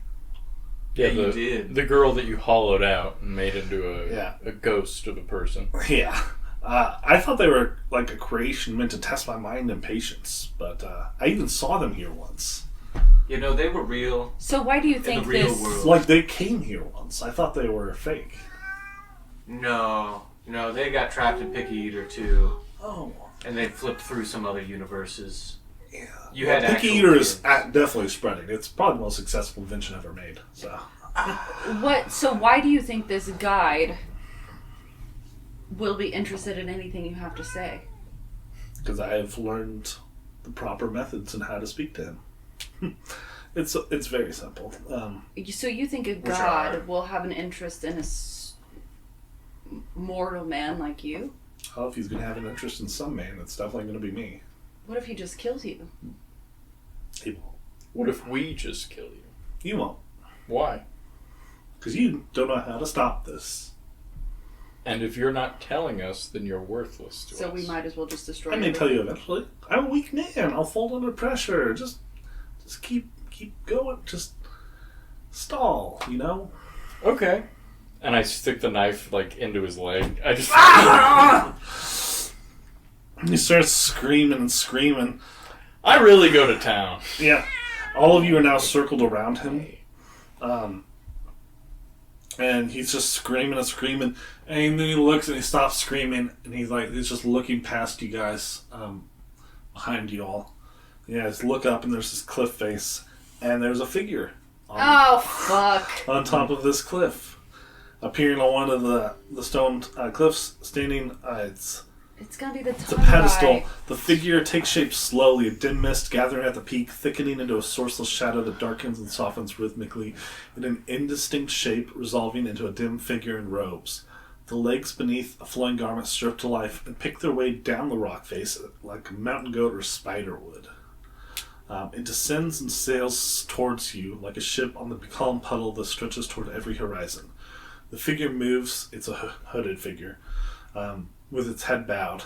Yeah, you did. The girl that you hollowed out and made into Yeah. a ghost of a person. Yeah. I thought they were like a creation meant to test my mind and patience, but I even saw them here once. You know, they were real. So why do you In think the real this? world. Like they came here once. I thought they were fake. No, they got trapped in Picky Eater too, Oh. and they flipped through some other universes. You Well, had Picky actual Eater is kids. definitely spreading. It's probably the most successful invention ever made. So, What? So why do you think this guide will be interested in anything you have to say? because I have learned the proper methods and how to speak to him. It's very simple. So you think a are- god will have an interest in a mortal man like you? Well, if he's going to have an interest in some man, it's definitely going to be me. What if he just kills you? He won't. What if we just kill you? You won't. Why? Because you don't know how to stop this. And if you're not telling us, then you're worthless to us. So we might as well just destroy I may everything. tell you eventually. I'm a weak man. I'll fold under pressure. Just keep going. Just stall, you know? Okay. And I stick the knife, like, into his leg. I just... He starts screaming and screaming. I really go to town. Yeah. All of you are now circled around him. And he's just screaming and screaming. And then he looks and he stops screaming. And he's just looking past you guys, behind you all. You guys look up and there's this cliff face. And there's a figure Oh, fuck. on top of this cliff. Appearing on one of the stone cliffs, standing, it's It's gonna be the a tongue pedestal. guy. The figure takes shape slowly, a dim mist gathering at the peak, thickening into a sourceless shadow that darkens and softens rhythmically in an indistinct shape, resolving into a dim figure in robes. The legs beneath a flowing garment strip to life and pick their way down the rock face like a mountain goat or spider would. It descends and sails towards you like a ship on the calm puddle that stretches toward every horizon. The figure moves. It's a hooded figure. With its head bowed.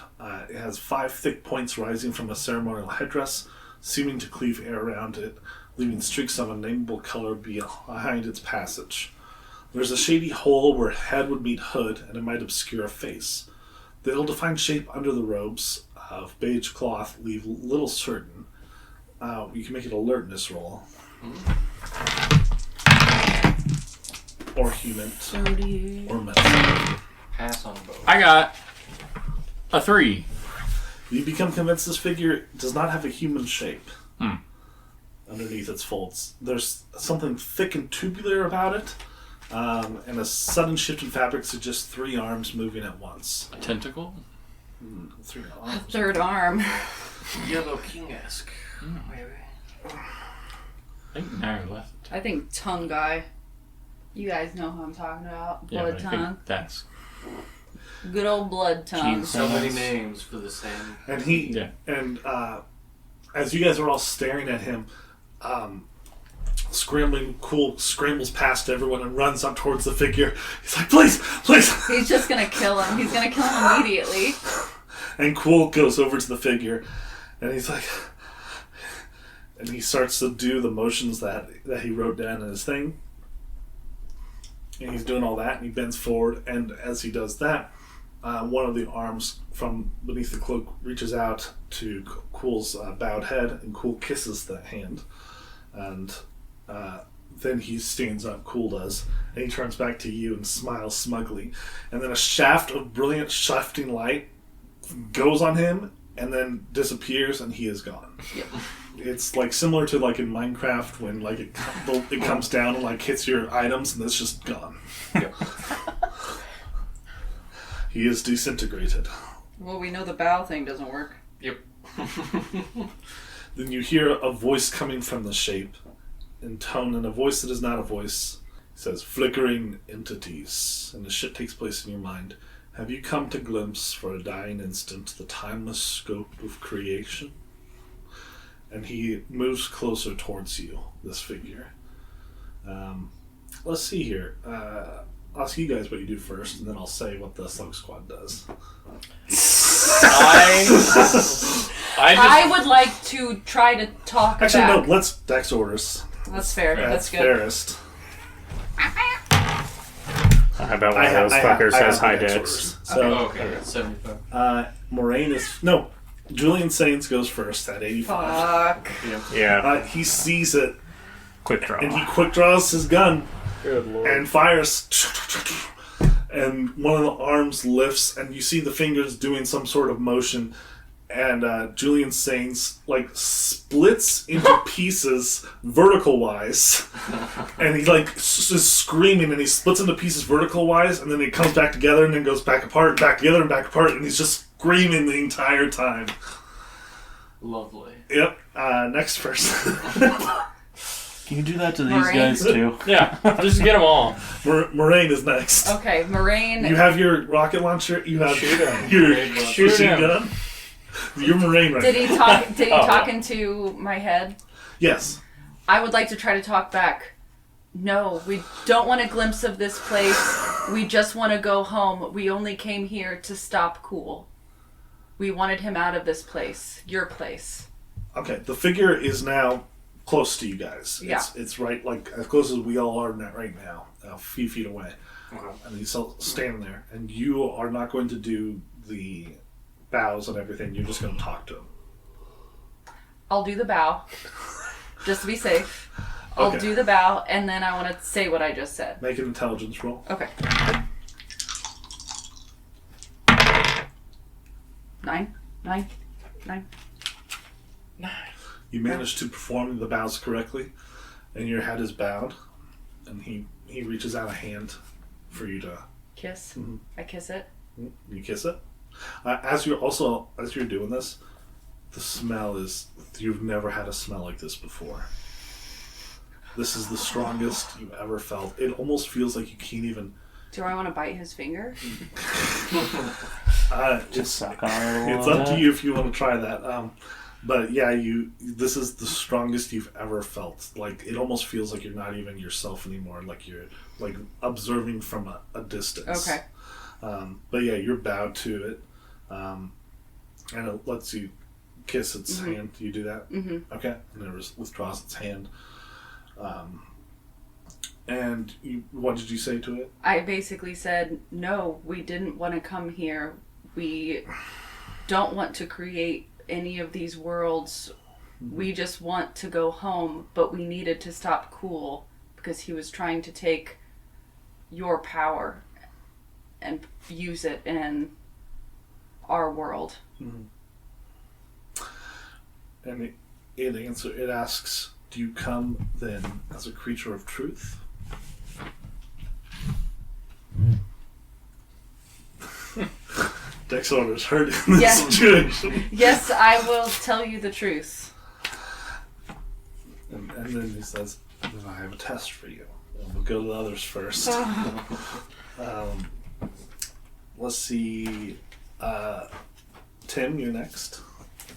It has 5 thick points rising from a ceremonial headdress, seeming to cleave air around it, leaving streaks of unnameable color behind its passage. There's a shady hole where head would meet hood, and it might obscure a face. The ill-defined shape under the robes of beige cloth leave little certain. You can make an alertness roll. Or human. 38. Or medicine. Pass on both. I got a 3. You become convinced this figure does not have a human shape underneath its folds. There's something thick and tubular about it, and a sudden shift in fabric suggests 3 arms moving at once. A tentacle? 3 A arms. third arm. Yellow King-esque. Maybe. I think now left. I think tongue guy. You guys know who I'm talking about. Yeah, Blood but I tongue. think that's... Good old blood tongue. Jeez. So many names for the same. And as you guys are all staring at him, scrambles past everyone and runs up towards the figure. He's like, please! He's just gonna kill him. He's gonna kill him immediately. And Cool goes over to the figure, and he's like, and he starts to do the motions that he wrote down in his thing. And he's doing all that, and he bends forward, and as he does that, one of the arms from beneath the cloak reaches out to Cool's bowed head, and Cool kisses the hand. And then he stands up, Cool does, and he turns back to you and smiles smugly. And then a shaft of brilliant, shifting light goes on him, and then disappears, and he is gone. Yep. It's like similar to like in Minecraft when like it comes down and like hits your items, and it's just gone. Yep. He is disintegrated. Well, we know the bow thing doesn't work. Yep. Then you hear a voice coming from the shape, in tone, and a voice that is not a voice. It says, "Flickering entities," and the shit takes place in your mind. Have you come to glimpse for a dying instant the timeless scope of creation? And he moves closer towards you, this figure. Let's see here. I'll ask you guys what you do first, and then I'll say what the Slug Squad does. I would like to try to talk Actually, back. no, let's Dex orders. That's fair. That's good. fairest. How about one of those fuckers has high Dex dex? orders. So, Okay, 75. Moraine is... No, Julian Sainz goes first at 85. Fuck. Yeah, He sees it, quick draw. and he quick draws his gun Good lord. and fires. And one of the arms lifts, and you see the fingers doing some sort of motion, And Julian Sains like splits into pieces vertical wise, and he like is screaming, and he splits into pieces vertical wise, and then he comes back together, and then goes back apart, back together, and back apart, and he's just screaming the entire time. Lovely. Yep. Next person. Can you do that to these Morraine. guys too? Yeah, just get them all. Morraine is next. Okay, Morraine. You have your rocket launcher. You have Shoot him. your Shoot machine him. gun. You're Morraine right Did now. he talk? Did he Oh. talk into my head? Yes. I would like to try to talk back. No, we don't want a glimpse of this place. We just want to go home. We only came here to stop Cool. We wanted him out of this place. Your place. Okay. The figure is now close to you guys. Yeah. It's right, like, as close as we all are right now. A few feet away. Okay. And he's standing there. And you are not going to do the bows and everything. You're just going to talk to him. I'll do the bow. Just to be safe. I'll Okay. do the bow, and then I want to say what I just said. Make an intelligence roll. Okay. 9. You manage to perform the bows correctly, and your head is bowed, and he reaches out a hand for you to. Kiss. Mhm. I kiss it. You kiss it. As you're doing this, the smell is, you've never had a smell like this before. This is the strongest you've ever felt. It almost feels like you can't even. Do I want to bite his finger? It's Suck on it a it's little up to bit. you if you want to try that. But yeah, this is the strongest you've ever felt. Like, it almost feels like you're not even yourself anymore. Like you're like observing from a distance. Okay. But yeah, you're bowed to it, and it lets you kiss its hand. You do that, okay? And it withdraws its hand. And what did you say to it? I basically said, no, we didn't want to come here. We don't want to create any of these worlds. We just want to go home, but we needed to stop Cool because he was trying to take your power and use it in our world. And it asks, do you come then as a creature of truth? Dex orders hurt in this Yes. situation. Yes, I will tell you the truth. And then he says, then I have a test for you. And we'll go to the others first. Let's see. Tim, you're next.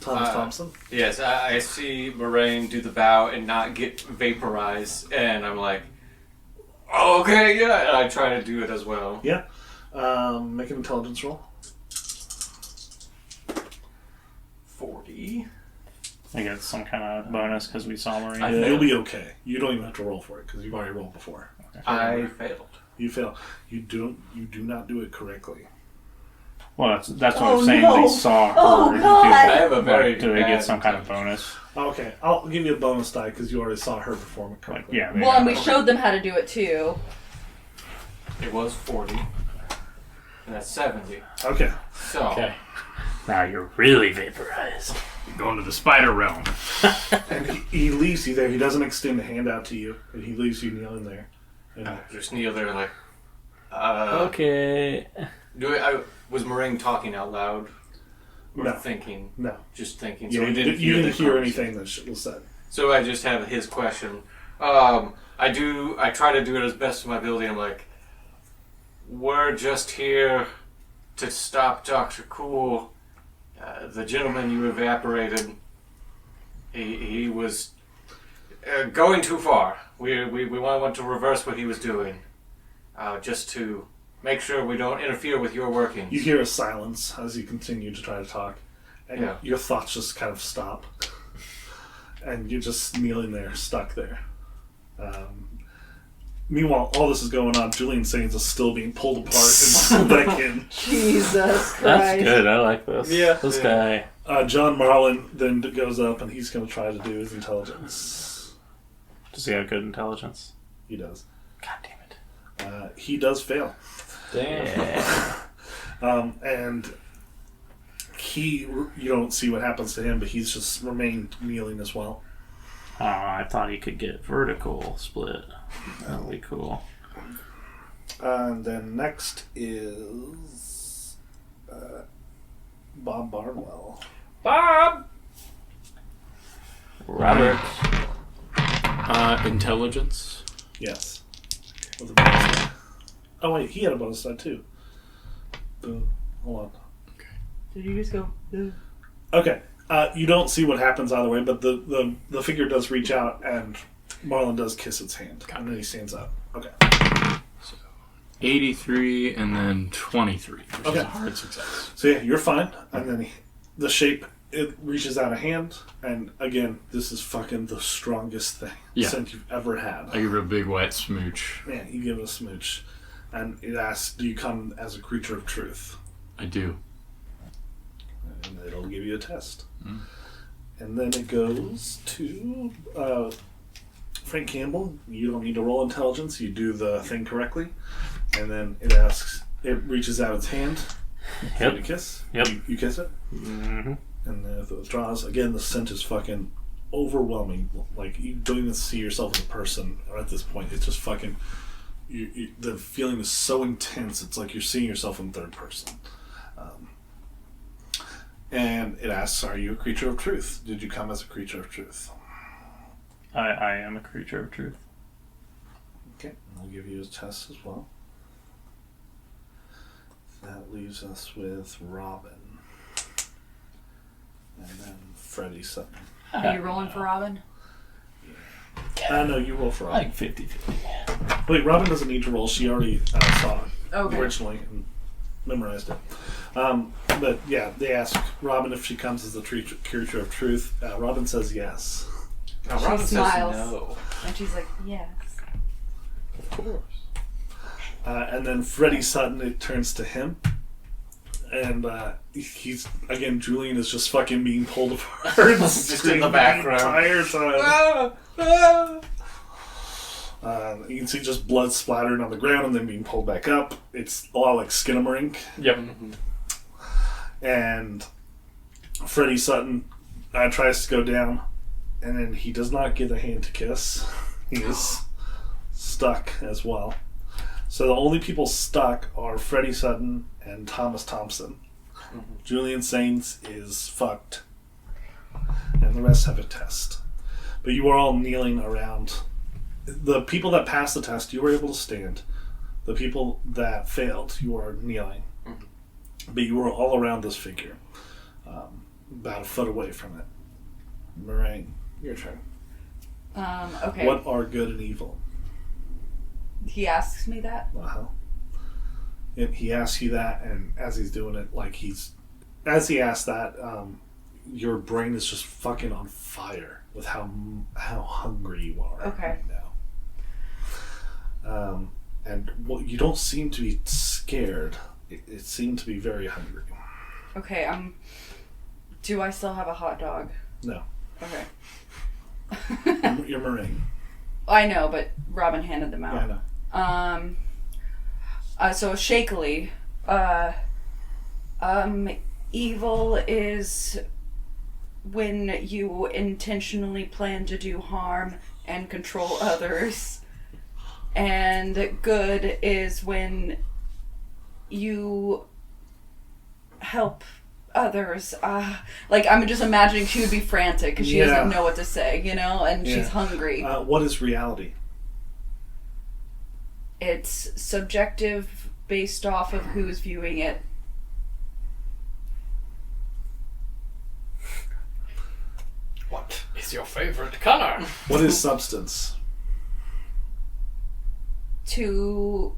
Thomas Thompson. Yes, I see Morraine do the bow and not get vaporized, and I'm like, oh, okay, yeah, and I try to do it as well. Yeah. Make an intelligence roll. 40. I get some kind of bonus because we saw Morraine. I Yeah, failed. you'll be okay. You don't even have to roll for it because you've already rolled before. I failed. You fail. You do not do it correctly. Well, that's what Oh, I'm saying. no. They saw her Oh, do God. that. I have a very Like, do they bad get some kind of intelligence. bonus? Okay, I'll give you a bonus die because you already saw her perform it Like, correctly. yeah. they Well, and we got- showed them how to do it too. It was 40. And that's 70. Okay. So, Okay. Now you're really vaporized. You're going to the spider realm. And he leaves you there. He doesn't extend a hand out to you, and he leaves you kneeling there. And I just kneel there like, Okay. was Morraine talking out loud? Or No. thinking? no, Just thinking. you So we didn't didn't hear the conversation. anything that was said. So I just have his question. I try to do it as best of my ability. I'm like, we're just here to stop Dr. Cool. The gentleman you evaporated, he was going too far. We want to reverse what he was doing, just to make sure we don't interfere with your workings. You hear a silence as you continue to try to talk, and Yeah. your thoughts just kind of stop, and you're just kneeling there, stuck there. Meanwhile, all this is going on. Julian Sains is still being pulled apart and pulled back in. Jesus Christ. That's good. I like this. Yeah. This guy. John Marlin then goes up, and he's going to try to do his intelligence. Does he have good intelligence? He does. God damn it. He does fail. Damn. Yeah. And you don't see what happens to him, but he's just remained kneeling as well. I thought he could get vertical split. That would be cool. And then next is Bob Barnwell. Bob! Robert. Intelligence. Yes. With a bonus die. Oh wait, he had a bonus die too. Boom. Hold on. Did you just go? Okay. You don't see what happens either way, but the figure does reach out and Marlon does kiss its hand. And then he stands up. Okay. 83 and then 23. Which Okay. is a hard success. So yeah, you're fine. And then the shape, it reaches out a hand, and again, this is fucking the strongest thing scent you've ever had. I give her a big wet smooch. Yeah, you give it a smooch. And it asks, do you come as a creature of truth? I do. And it'll give you a test. And then it goes to Frank Campbell. You don't need to roll intelligence. You do the thing correctly. And then it reaches out its hand for you to kiss. Yep. You kiss it. Mm-hmm. And then if it withdraws, again, the scent is fucking overwhelming. Like, you don't even see yourself as a person at this point. It's just fucking... the feeling is so intense, it's like you're seeing yourself in third person. And it asks, are you a creature of truth? Did you come as a creature of truth? I am a creature of truth. Okay, I'll give you a test as well. That leaves us with Robin. And then Freddie Sutton. Are you rolling for Robin? No, you roll for Robin. Like 50-50. Wait, Robin doesn't need to roll. She already saw it Okay. originally and memorized it. But yeah, they ask Robin if she comes as the creature of truth. Robin says yes. No, She Robin smiles. says no. And she's like, yes. Of course. And then Freddie Sutton, it turns to him. And he's, again, Julian is just fucking being pulled apart. Just in the background. The entire time. You can see just blood splattering on the ground and then being pulled back up. It's a lot like Skinamarink. Yep. And Freddie Sutton tries to go down, and then he does not get a hand to kiss. He is stuck as well. So the only people stuck are Freddie Sutton and Thomas Thompson. Julian Saints is fucked. And the rest have a test. But you are all kneeling around. The people that passed the test, you were able to stand. The people that failed, you are kneeling. But you were all around this figure. About a foot away from it. Morraine, your turn. Okay. What are good and evil? He asks me that? Uh-huh. And he asks you that, and as he's doing it, as he asks that, your brain is just fucking on fire with how hungry you are Okay. right now. And you don't seem to be scared. It seemed to be very hungry. Okay, do I still have a hot dog? No. Okay. You're Morraine. I know, but Robin handed them out. Yeah, I know. So shakily, evil is when you intentionally plan to do harm and control others, and good is when you help others. I'm just imagining she would be frantic because she doesn't know what to say, and she's hungry. What is reality? It's subjective based off of who's viewing it. What is your favorite color? What is substance? To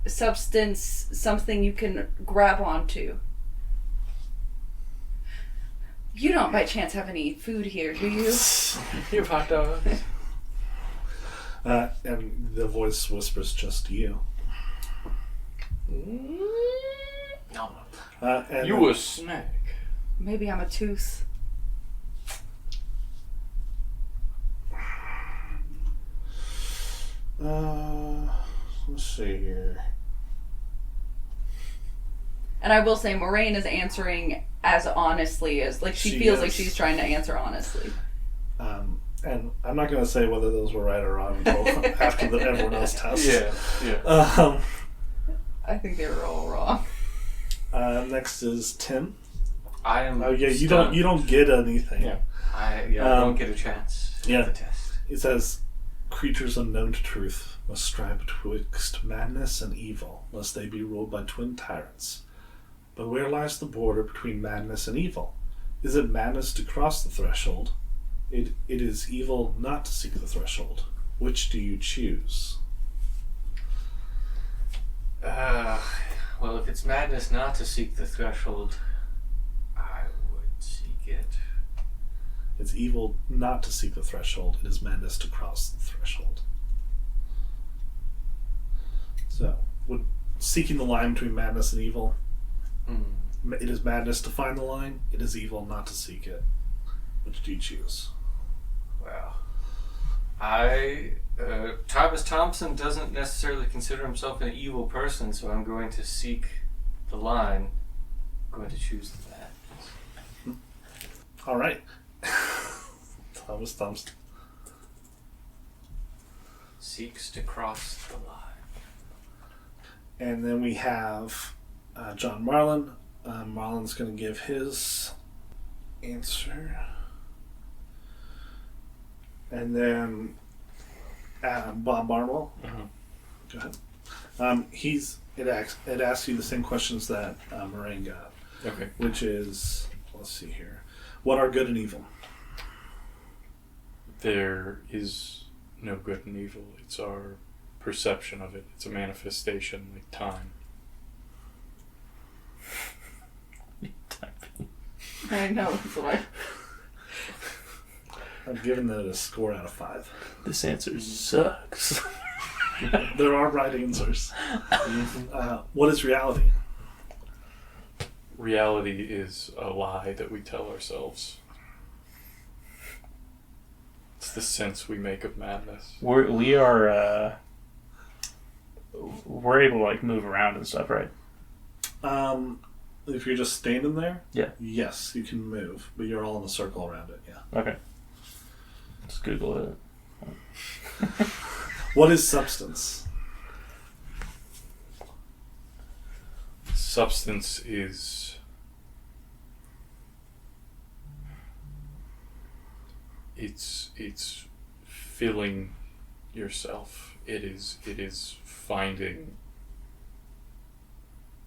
substance, something you can grab onto. You don't by chance have any food here, do you? You hot dogs. And the voice whispers just to you. No. And You a snack. Maybe I'm a tooth. Let's see here. And I will say, Morraine is answering as honestly as, like, she feels like she's trying to answer honestly. And I'm not going to say whether those were right or wrong until after everyone else tests. Yeah. I think they were all wrong. Next is Tim. I am. Oh yeah, you stunned. don't get anything. Yeah. I don't get a chance. Yeah. The test. It says, creatures unknown to truth must strive betwixt madness and evil, lest they be ruled by twin tyrants. But where lies the border between madness and evil? Is it madness to cross the threshold? It is evil not to seek the threshold. Which do you choose? Well, if it's madness not to seek the threshold, I would seek it. It's evil not to seek the threshold. It is madness to cross the threshold. So, would seeking the line between madness and evil, it is madness to find the line. It is evil not to seek it. Which do you choose? Well, Thomas Thompson doesn't necessarily consider himself an evil person, so I'm going to seek the line. I'm going to choose that. All right. Thomas Thompson Seeks to cross the line. And then we have John Marlin. Marlin's going to give his answer. And then Bob Barnwell. Go ahead. It asks you the same questions that Morraine got. Okay. Which is, let's see here. What are good and evil? There is no good and evil. It's our perception of it. It's a manifestation, like time. I know, that's what I've given that a score out of 5. This answer sucks. There are right answers. What is reality? Reality is a lie that we tell ourselves. It's the sense we make of madness. We're able to like move around and stuff, right? If you're just standing there, Yeah. yes, you can move, but you're all in a circle around it. Yeah. Okay. Let's Google it. What is substance? Substance is it's filling yourself. It is finding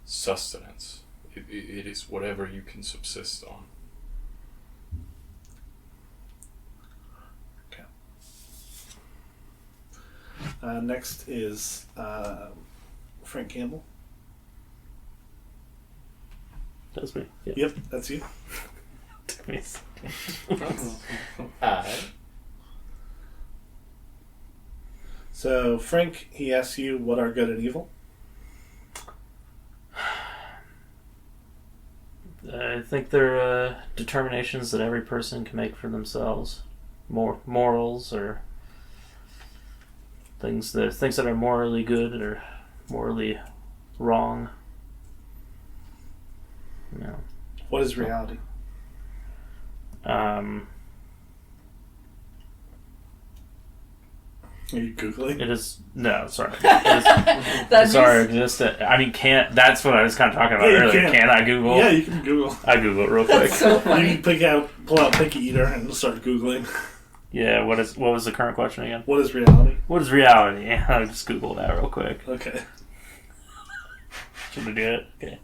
sustenance. It is whatever you can subsist on. Next is Frank Campbell. That's me. Yeah. Yep, that's you. Took me a second. So Frank, he asks you, what are good and evil? I think they're determinations that every person can make for themselves. Morals or things that are morally good or morally wrong. No. What is reality? Are you Googling? It is no, sorry. Sorry, just I mean, that's what I was kind of talking about earlier. Can I Google? Yeah, you can Google. I Google it real quick. so funny. You can pull out Picky Eater and start Googling. Yeah, what was the current question again? What is reality? What is reality? I'll just Google that real quick. Okay. Should we do it? Okay.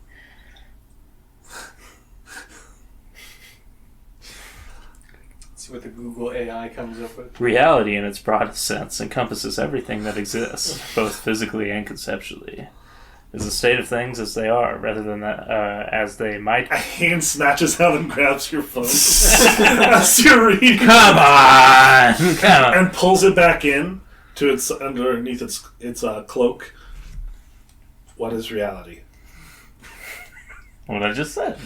See what the Google AI comes up with. Reality, in its broadest sense, encompasses everything that exists, both physically and conceptually. Is a state of things as they are, rather than as they might. A hand snatches out and grabs your phone as you're reading. Come on! And pulls it back in to its underneath its cloak. What is reality? What I just said.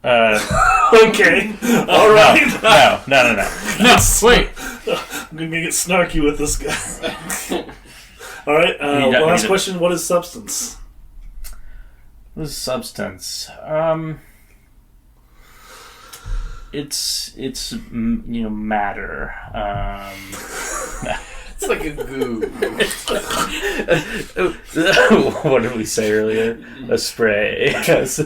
Okay. All right. No, wait. I'm gonna get snarky with this guy. All right. Last question. What is substance? This substance. It's matter. It's like a goo. What did we say earlier? A spray.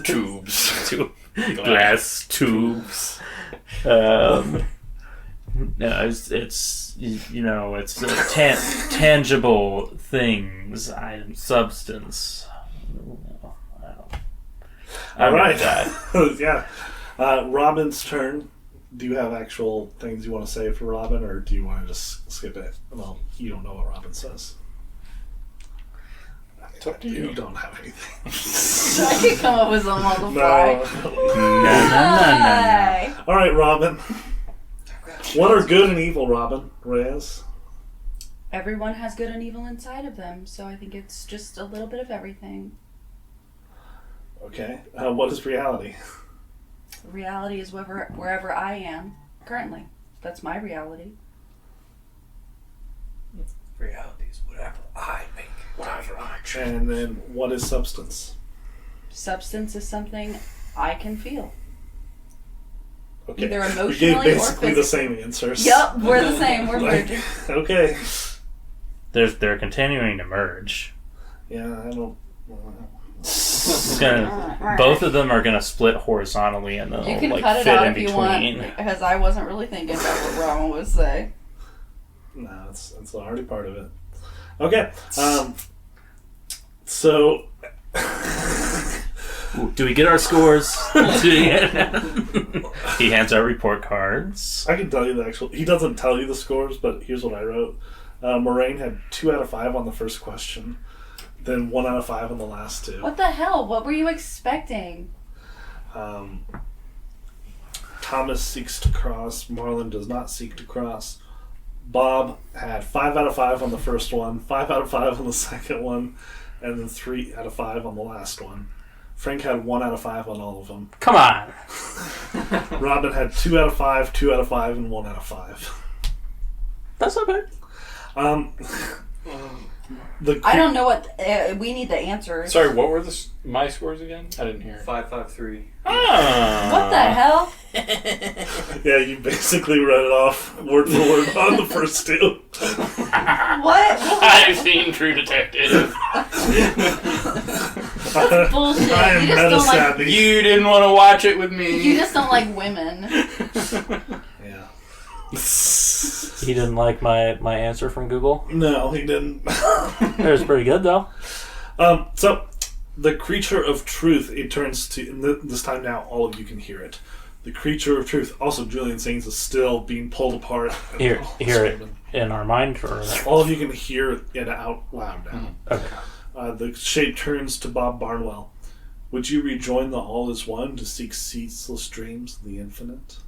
Tubes. Glass tubes. No, it's tangible things. Substance. All right. Yeah. Robin's turn. Do you have actual things you want to say for Robin, or do you want to just skip it? Well, you don't know what Robin says. It's up to you. You don't have anything. I could come up with some on the fly. No. All right, Robin. What are good and evil, Robin Reyes? Everyone has good and evil inside of them, so I think it's just a little bit of everything. Okay. What is reality? Reality is wherever I am currently. That's my reality. Reality is whatever I make. Whatever I choose. And then what is substance? Substance is something I can feel. Okay. Either We emotionally gave or basically the physically. same answers. Yep, we're the same. We're Like, merging. okay. They're continuing to merge. Yeah, I don't. Both of them are gonna split horizontally and then You can like cut it fit out in if you between. want, because I wasn't really thinking about what Robin would say. No, it's already part of it. Okay. So. Do we get our scores? He hands out report cards. I can tell you the actual. He doesn't tell you the scores, but here's what I wrote. Morraine had 2 out of 5 on the first question, then 1 out of 5 on the last 2. What the hell? What were you expecting? Thomas seeks to cross. Marlon does not seek to cross. Bob had 5 out of 5 on the first one, 5 out of 5 on the second one, and then 3 out of 5 on the last one. Frank had 1 out of 5 on all of them. Come on. Robin had 2 out of 5, 2 out of 5, and 1 out of 5. That's not bad. I don't know what we need the answers. Sorry, what were my scores again? I didn't hear. 553. Ah. What the hell? Yeah, you basically read it off word for word on the first 2. What? I've seen True Detective. That's bullshit. I am You just don't like. meta-savvy. You didn't want to watch it with me. You just don't like women. Yeah. He didn't like my answer from Google. No, he didn't. It was pretty good though. So, the creature of truth, it turns to, and this time now all of you can hear it. The creature of truth, also Julian Sings, is still being pulled apart. Hear it in our mind, or All of you can hear it out loud now. okay. The shape turns to Bob Barnwell. Would you rejoin the All is One to seek ceaseless dreams of the infinite?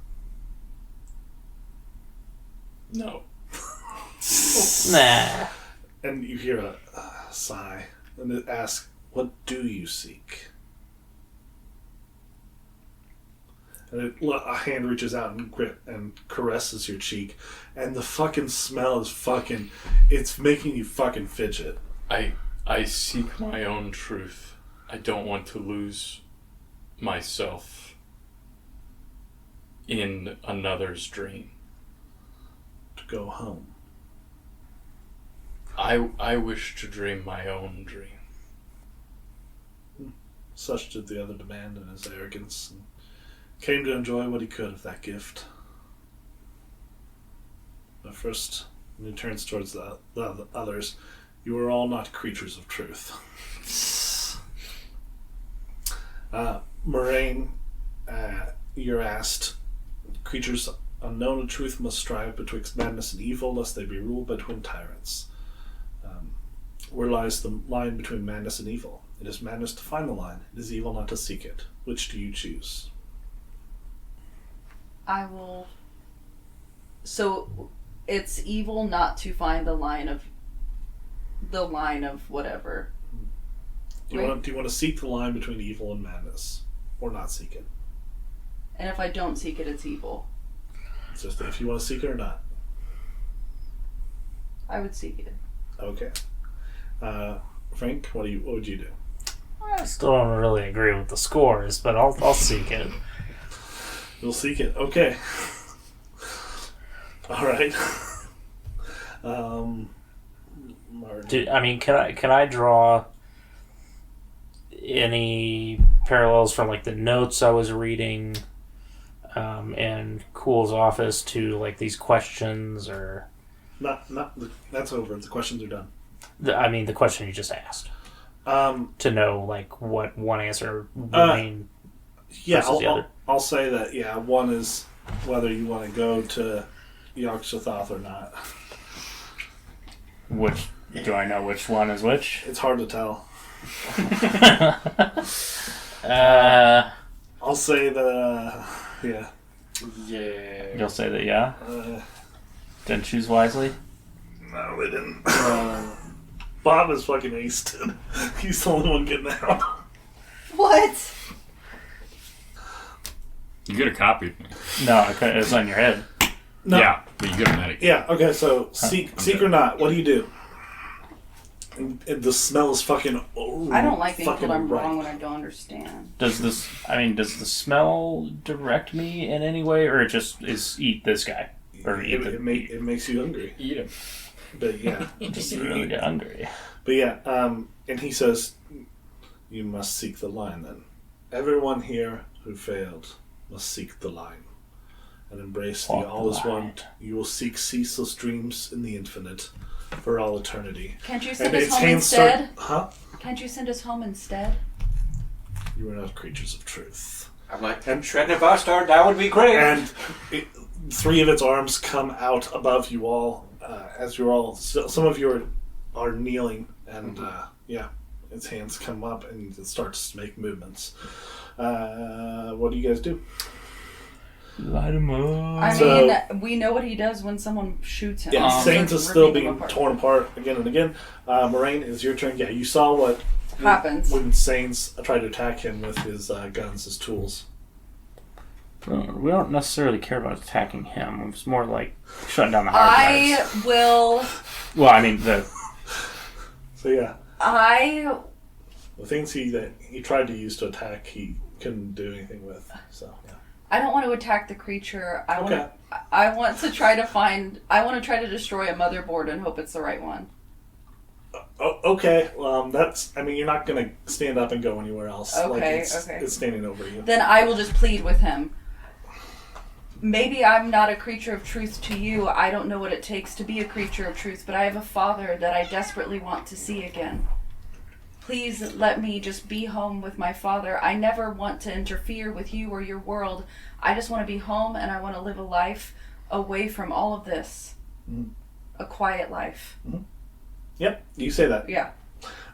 No. Nah. And you hear a sigh, and it asks, "What do you seek?" And a hand reaches out and caresses your cheek, and the fucking smell is fucking. It's making you fucking fidget. I seek my own truth. I don't want to lose myself in another's dream. To go home. I wish to dream my own dream. Such did the other demand in his arrogance, and came to enjoy what he could of that gift. But first, when he turns towards the others, you are all not creatures of truth. Morraine, you're asked, creatures unknown to truth must strive betwixt madness and evil, lest they be ruled by twin tyrants. Where lies the line between madness and evil? It is madness to find the line. It is evil not to seek it. Which do you choose? I will. So, it's evil not to find the line of whatever. Do you want to seek the line between evil and madness, or not seek it? And if I don't seek it, it's evil. It's just if you want to seek it or not. I would seek it. Okay. Frank, what would you do? I still don't really agree with the scores, but I'll seek it. You'll seek it. Okay. All right. Can I draw any parallels from like the notes I was reading in Cool's office to like these questions or? Not. That's over. The questions are done. The question you just asked. To know like what one answer would mean. Yeah, versus the other. I'll say that. Yeah, one is whether you want to go to Yog-Sothoth or not. Which do I know? Which one is which? It's hard to tell. I'll say that. Yeah. Yeah. You'll say that, yeah. Didn't choose wisely. No, they didn't. Bob is fucking aced it. He's the only one getting out. What? You get a copy. No, I couldn't. It was on your head. No. Yeah, but you get a medic. Yeah. Okay. So seek or not. What do you do? And the smell is fucking. I don't like being fucking told I'm right. wrong when I don't understand. Does the smell direct me in any way, or it just is eat this guy? Or eat It makes you hungry. Eat him. But yeah. just really get hungry. But yeah, and he says, you must seek the line then. Everyone here who failed must seek the line. And embrace the Walk the all is one. line. You will seek ceaseless dreams in the infinite for all eternity. Can't you send And us its home hands instead? Huh? Can't you send us home instead? You are not creatures of truth. I'm like, Shredden of Bastard, that would be great. And three of its arms come out above you all as you're all. Some of you are kneeling, and its hands come up and it starts to make movements. What do you guys do? Light him up. I So- mean, we know what he does when someone shoots him. Yeah, He Saints starts is still ripping them being apart. torn apart again and again. Morraine, it's your turn. Yeah, you saw what Happens. when Saints tried to attack him with his guns, his tools. We don't necessarily care about attacking him. It's more like shutting down the hard drives. I will. Well, I mean So yeah, I the things that he tried to use to attack, he couldn't do anything with. So yeah. don't want to attack the creature. I Okay. want. I want to try to find. I want to try to destroy a motherboard and hope it's the right one. Oh, okay. That's. I mean, you're not gonna stand up and go anywhere else. Okay, It's okay. It's standing over you. Then I will just plead with him. Maybe I'm not a creature of truth to you. I don't know what it takes to be a creature of truth, but I have a father that I desperately want to see again. Please let me just be home with my father. I never want to interfere with you or your world. I just want to be home and I want to live a life away from all of this. Mhm. A quiet life. Yep, you say that. Yeah.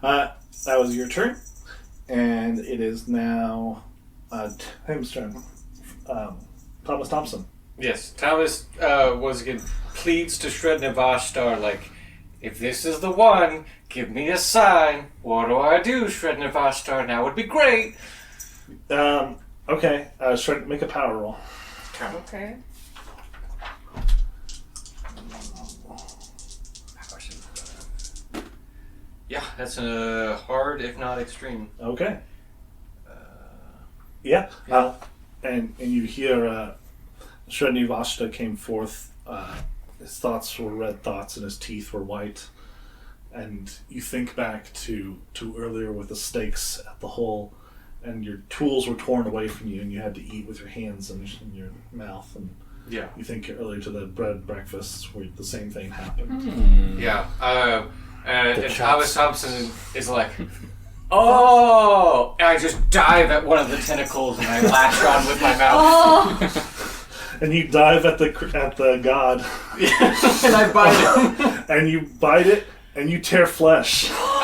That was your turn, and it is now Tim's turn. Thomas Thompson. Yes, Thomas once again pleads to Shredden of Ashtar, like, if this is the one, give me a sign. What do I do, Shredden of Ashtar? Now would be great. Okay, Shred, make a power roll. Okay. Yeah, that's a hard, if not extreme. Okay. Yeah. And you hear Shredni Vashta came forth. His thoughts were red thoughts and his teeth were white. And you think back to earlier with the stakes at the hole, and your tools were torn away from you and you had to eat with your hands and in your mouth. And Yeah. you think earlier to the bread breakfasts where the same thing happened. Yeah. And chops. Thomas Thompson is like, oh! And I just dive at one of the tentacles and I lash on with my mouth. Oh! And you dive at the god. And I bite it. And you bite it and you tear flesh. Oh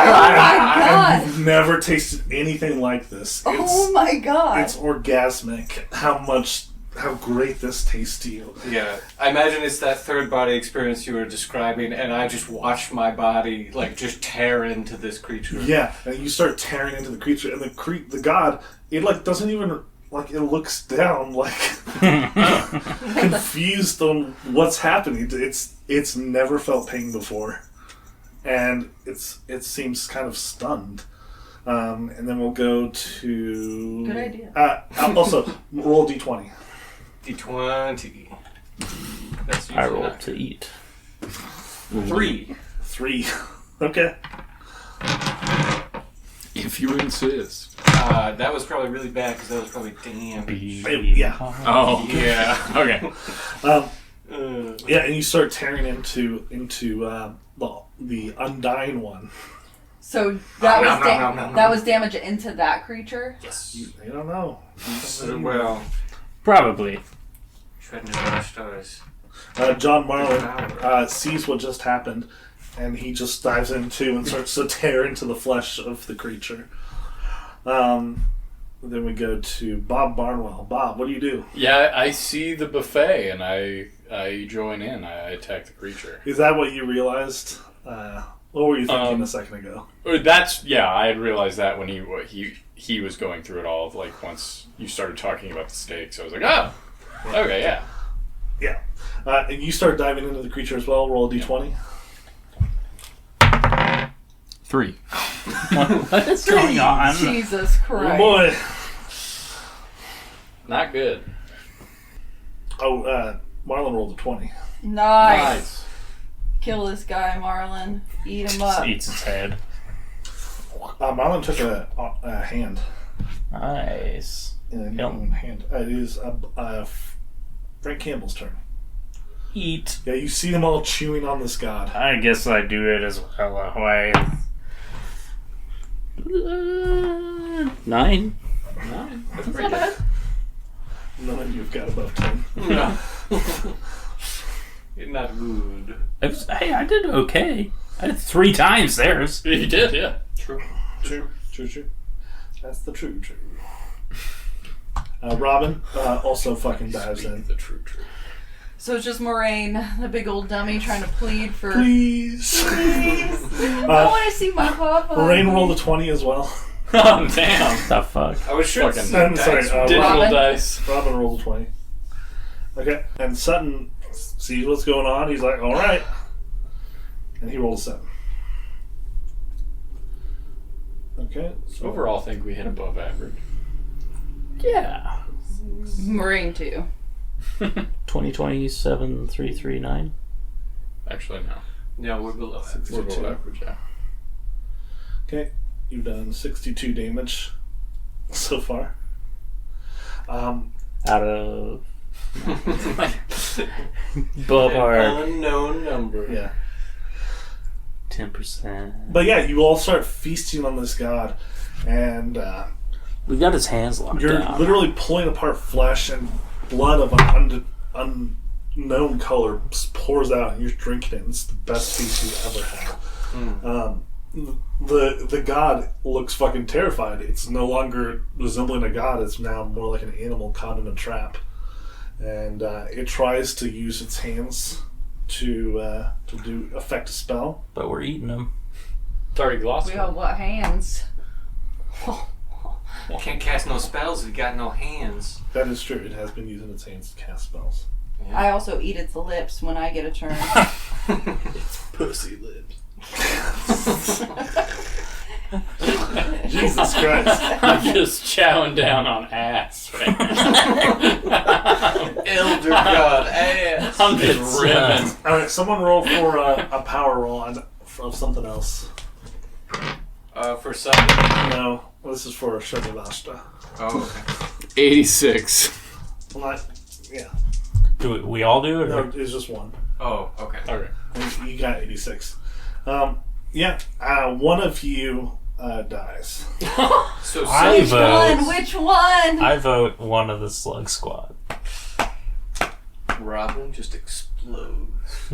my god! I've never tasted anything like this. Oh my god! It's orgasmic how great this tastes to you. Yeah, I imagine it's that third body experience you were describing, and I just watched my body like just tear into this creature. Yeah, and you start tearing into the creature, and the god, it like doesn't even like it looks down like confused on what's happening. It's never felt pain before, and it seems kind of stunned. And then we'll go to... Good idea. Also, roll D20. D20. That's I usually roll not to eat. 3. 3. Okay. If you insist. That was probably really bad because that was probably damage. Yeah. Oh. Yeah. Okay. Yeah, and you start tearing into the undying one. So that was damage into that creature? Yes. You don't know. Well, Probably. shredding the our stars. John Marlin sees what just happened, and he just dives in too and starts to tear into the flesh of the creature. Then we go to Bob Barnwell. Bob, what do you do? Yeah, I see the buffet and I join in. I attack the creature. Is that what you realized? What were you thinking a second ago? I had realized that when he was going through it all. Like once you started talking about the steaks, I was like, oh, okay, yeah. Yeah. And you start diving into the creature as well. Roll a d20. 3. What is going on? Jesus Christ. Oh boy. Not good. Oh, Marlon rolled a 20. Nice. Kill this guy, Marlon. Eat him up. Just eats his head. Marlon took a hand. Nice. Hand. It is Frank Campbell's turn. Eat. Yeah, you see them all chewing on this god. I guess I do it as well. Why? 9. That's pretty good. None of you've got above 10. No. You're not good. Hey, I did okay. I did 3 times theirs. You did, yeah. True. That's the true. Robin also fucking dives in. The true. So it's just Morraine, the big old dummy, trying to plead for... Please. I want to see my papa. Morraine rolled a 20 as well. Oh, damn. The fuck? I was sure. Fucking Sorry, digital Robin? dice. Robin rolled a 20. Okay, and Sutton sees what's going on. He's like, alright. And he rolled a 7. Okay. So Overall, I think we hit above average. Yeah. Morraine, too. 2027 339. Actually, no. No, we're below that. We're below average, yeah. Okay, you've done 62 damage so far. Out of An ballpark unknown number. Yeah. 10%. But yeah, you all start feasting on this god, and We got his hands locked you're down. literally pulling apart flesh, and blood of an unknown color pours out, and you're drinking it. It's the best feast you've ever had. The god looks fucking terrified. It's no longer resembling a god. It's now more like an animal caught in a trap, and it tries to use its hands to affect a spell. But we're eating him. Sorry, glossy. We all got hands. Can't cast no spells if you got no hands. That is true. It has been using its hands to cast spells. I also eat its lips when I get a turn. Pussy lips. Jesus Christ. I'm just chowing down on ass right now. Elder God ass. I'm just rimming. Alright, someone roll for a power roll of something else. For something. No, this is for Shadavashta. Oh, okay. 86. Well, yeah. Do we all do it? No, Or? it's just one. Oh, okay. Okay. You got 86. One of you dies. So I Which vote. one? Which one? I vote one of the Slug Squad. Robin just explodes.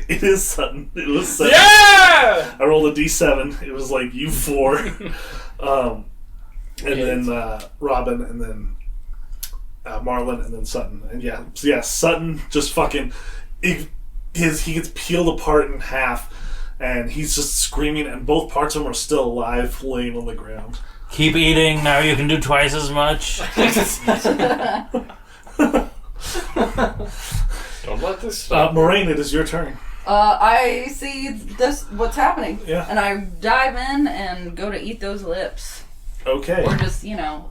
It is Sutton. It was Sutton. Yeah! I rolled a d7. It was like you 4. And then Robin, and then Marlon, and then Sutton. And yeah, Sutton just fucking... He gets peeled apart in half, and he's just screaming, and both parts of him are still alive, laying on the ground. Keep eating. Now you can do twice as much. Don't let this stop. Morraine, it is your turn. I see what's happening. Yeah. And I dive in and go to eat those lips. Okay. Or just,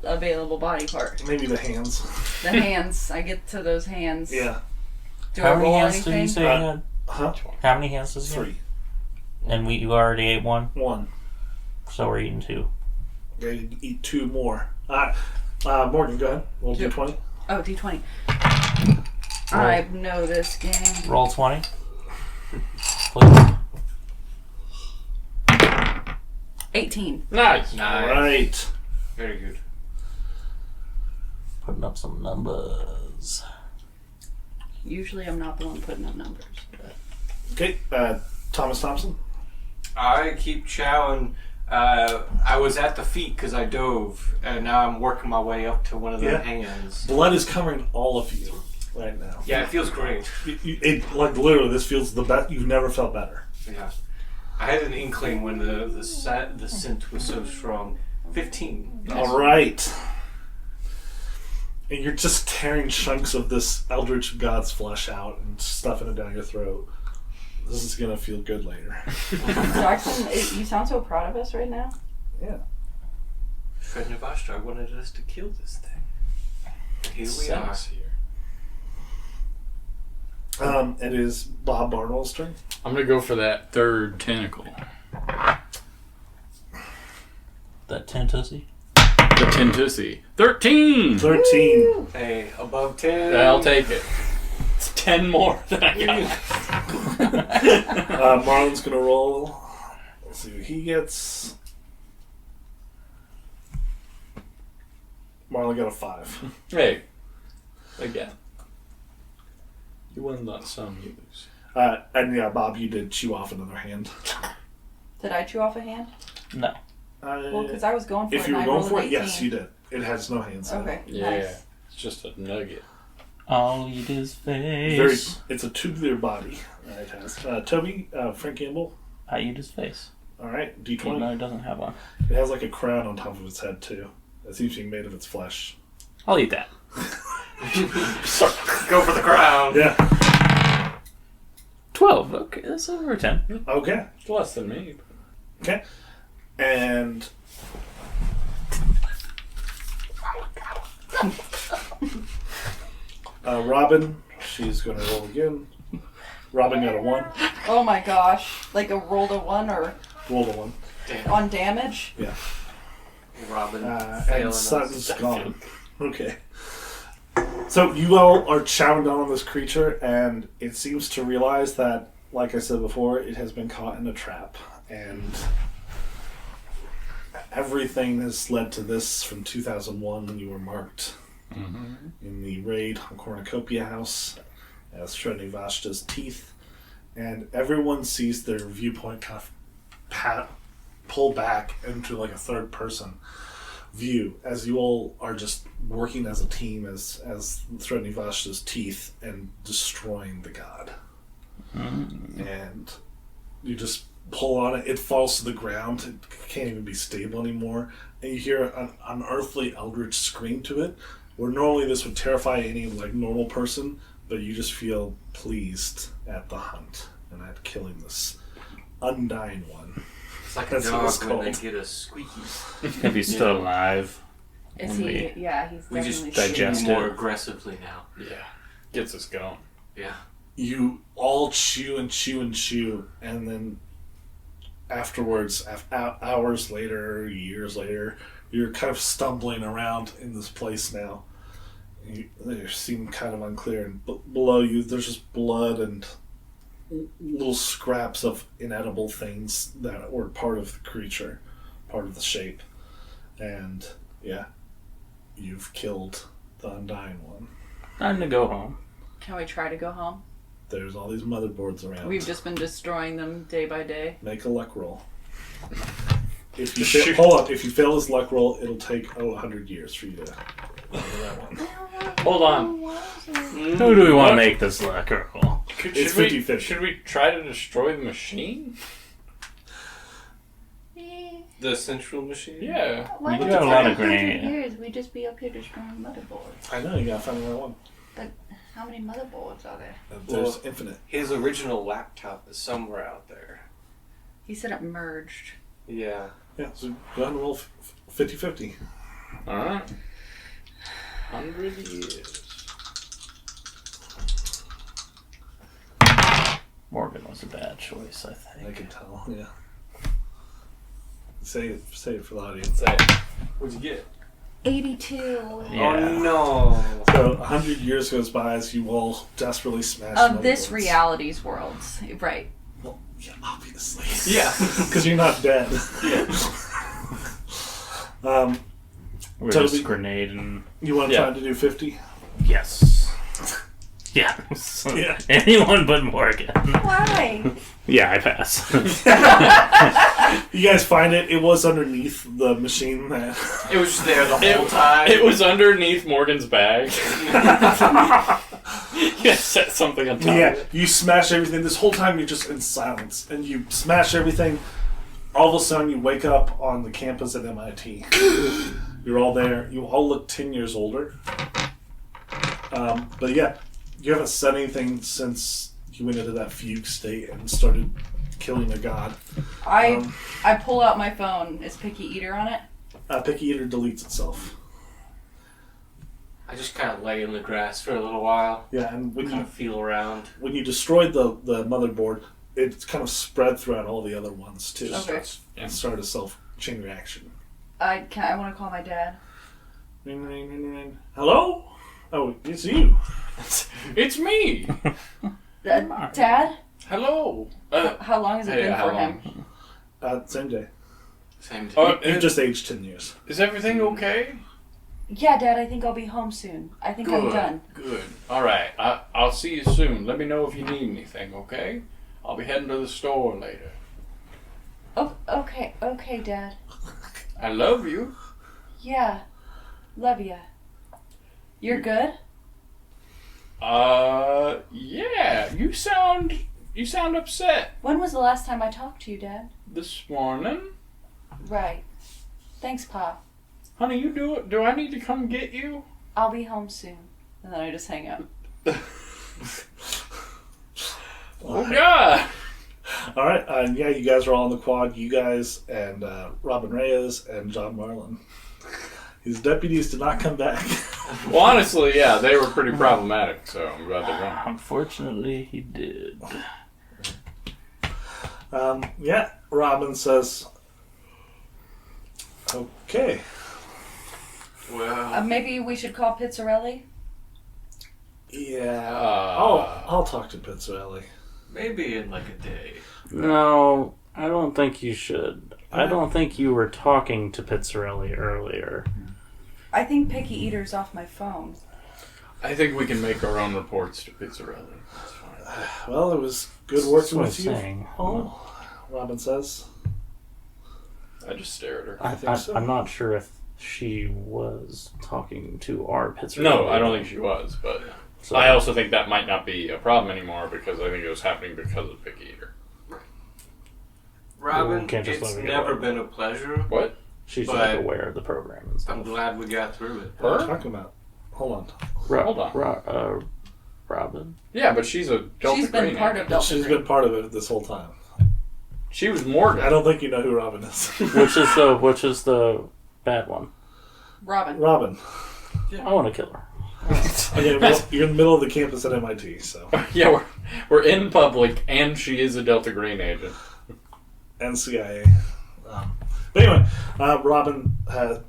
available body part. Maybe the hands. The hands. I get to those hands. Yeah. Do How I many roll hands did anything? you say you had? Huh? How many hands does he have? 3. And you already ate one, 1. so we're eating 2. Okay, eat 2 more. Morgan, go ahead. Roll 2. D20. Oh, D20. I know this game. Roll 20. Please. 18. Nice. Nice. Right. Very good. Putting up some numbers. Usually I'm not the one putting up numbers. But... Okay, Thomas Thompson. I keep chowing. I was at the feet because I dove, and now I'm working my way up to one of the Yeah. hands. Blood is covering all of you right now. Yeah, it feels great. It like literally, this feels the best. You've never felt better. Yeah. I had an inkling when the scent was so strong. 15. All right. And you're just tearing chunks of this Eldritch God's flesh out and stuffing it down your throat. This is gonna feel good later. Jackson, you sound so proud of us right now. Yeah. Fred Navastra wanted us to kill this thing. Here we are. It is Bob Barnwell's turn. I'm gonna go for that third tentacle. That tentusy. The tentusy. 13! 13. Hey, above 10. I'll take it. It's 10 more than I got. Marlon's gonna roll. Let's see what he gets. Marlon got a 5. Hey. Again. You win that some, you lose. And yeah, Bob, you did chew off another hand. Did I chew off a hand? No. Well, because I was going for it. If you were and I going rolled for an it, yes, 18. you did. It has no hands. Okay. Yeah. Nice. It's just a nugget. I'll eat his face. It's a tubular body. It has. Toby, Frank Gamble. I eat his face. All right, Even though D20. he doesn't have one. It has like a crown on top of its head too. It seems to be made of its flesh. I'll eat that. Go for the crown. Yeah. 12. Okay, that's over 10. Okay. It's less than me. Okay. And Robin, she's going to roll again. Robin got a 1. Oh my gosh. Like a roll to 1 or Rolled a 1. Damn. on damage? Yeah. Robin. And failing Sutton's us. gone. Okay. So you all are chowing down on this creature, and it seems to realize that, like I said before, it has been caught in a trap, and everything has led to this from 2001 when you were marked in the raid on Cornucopia House as Shredny Vashta's teeth, and everyone sees their viewpoint kind of pull back into like a third person view as you all are just working as a team as threatening Vashta's teeth and destroying the god. And you just pull on it, it falls to the ground, it can't even be stable anymore, and you hear an unearthly eldritch scream to it, where normally this would terrify any like normal person, but you just feel pleased at the hunt and at killing this undying one. It's like That's a what it's dog when they called. get a squeaky. If he's still alive. Is When he? Yeah, he's We just definitely digest chew more it. aggressively now. Yeah. Gets us going. Yeah. You all chew and chew and chew, and then afterwards, hours later, years later, you're kind of stumbling around in this place now. They seem kind of unclear, and below you there's just blood and little scraps of inedible things that were part of the creature, part of the shape. And yeah, you've killed the undying one. Time to go home. Can we try to go home? There's all these motherboards around. We've just been destroying them day by day. Make a luck roll. If you hold up, if you fail this luck roll, it'll take 100 years for you to that one. Hold on. Who do we want to make this luck roll? It's Should 50-50. Should we try to destroy the machine? The central machine? Yeah. Why We would do have it a lot take of 100 grenade. years? We just be up here destroying motherboards. I know, you gotta find the right one. How many motherboards are there? There's Well, infinite. His original laptop is somewhere out there. He said it merged. Yeah. Yeah, so go ahead and roll 50-50. Alright. 100 years. Morgan was a bad choice, I think. I can tell, yeah. Say it for the audience. Say, what'd you get? 82. Yeah. Oh no. So 100 years goes by as you all desperately smash Of this motherboards. reality's worlds. Right. Well, yeah, obviously. Yeah. Because you're not dead. Yeah. We're Toby- just grenading. You want to try to do 50? Yes. Yes. Yeah. Anyone but Morgan. Why? Yeah, I pass. You guys find it. It was underneath the machine that... It was just there the whole time. It was underneath Morgan's bag. You set something on top Yeah, of it. you smash everything. This whole time you're just in silence. And you smash everything. All of a sudden you wake up on the campus at MIT. You're all there. You all look 10 years older. But yeah, you haven't said anything since you went into that fugue state and started killing a god. I pull out my phone. Is Picky Eater on it? Picky Eater deletes itself. I just kind of lay in the grass for a little while. Yeah, and Kind of feel around. when you destroyed the motherboard, it kind of spread throughout all the other ones too. Okay. And started a self-chain reaction. I want to call my dad. Ring, ring, ring, ring. Hello? Oh, it's you. It's me. Dad? Hello. How long has it been how for long? him? Same day. Same time. You've just aged 10 years. Is everything okay? Yeah, Dad, I think I'll be home soon. I think I'm done. Good. All right. I'll see you soon. Let me know if you need anything, okay? I'll be heading to the store later. Oh, okay, Dad. I love you. Yeah, love ya. You're good? Yeah. You sound upset. When was the last time I talked to you, Dad? This morning. Right. Thanks, Pop. Honey, you do it. Do I need to come get you? I'll be home soon. And then I just hang up. Oh, God. All right. Yeah, you guys are all on the quad. You guys and Robin Reyes and John Marlin. His deputies did not come back. Well, honestly, yeah, they were pretty problematic, so I'm glad they're gone. Unfortunately, he did. Yeah, Robin says, okay. Well, Maybe we should call Pizzarelli? Yeah. Uh, I'll talk to Pizzarelli. maybe in like a day. No, I don't think you should. I don't think you were talking to Pizzarelli earlier. I think Picky Eater's off my phone. I think we can make our own reports to Pizzarelli. That's fine. Well, it was good That's working what with I'm you. saying. Oh, Robin says. I just stare at her. I think so. I'm not sure if she was talking to our Pizzarelli. No, I don't think she was, but So, I also think that might not be a problem anymore because I think it was happening because of Picky Eater. Robin, can't just it's let me get never away. been a pleasure. What? she's but- like aware of the program and stuff. I'm glad we got through it. What are you Her? talking about? Hold on. Hold on. Robin. Yeah, but she's a Delta She's been Green part agent. of Delta She's Green. been part of it this whole time. She was Morgan. I don't think you know who Robin is. Which is the bad one? Robin. Robin. I want to kill her. Okay, well, you're in the middle of the campus at MIT, so. Yeah, we're in public, and she is a Delta Green agent. And CIA. But anyway, Robin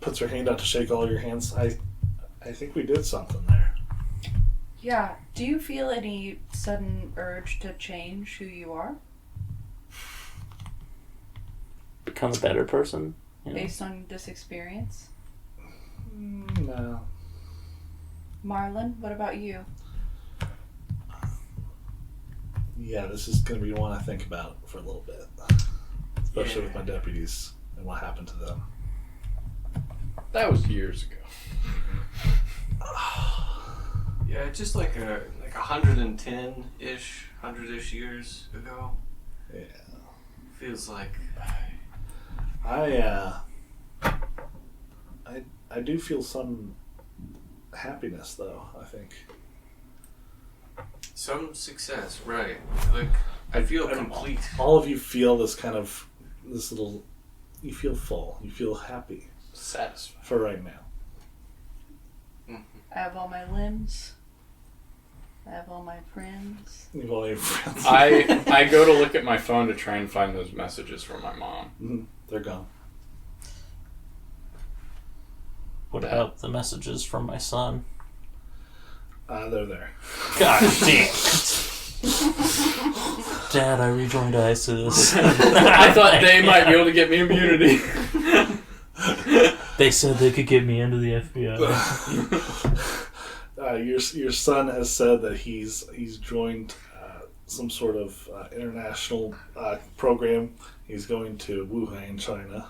puts her hand out to shake all your hands. I think we did something there. Yeah. Do you feel any sudden urge to change who you are Become a better person. You know? based on this experience? No. Marlon, what about you? Yeah, this is going to be one I think about for a little bit. Especially with my deputies and what happened to them. That was years ago. Yeah, just like 110-ish, 100-ish years ago. Yeah. Feels like I do feel some happiness, though, I think. Some success, right. Like, I feel complete. All of you feel this little, you feel full. You feel happy. Satisfied. For right now. I have all my limbs. I have all my friends. You have all your friends. I go to look at my phone to try and find those messages from my mom. Mm-hmm. They're gone. What about the messages from my son? They're there. God damn it. Dad, I rejoined ISIS. I thought they might be able to get me immunity. They said they could get me into the FBI. Your son has said that he's joined some sort of international program. He's going to Wuhan, China.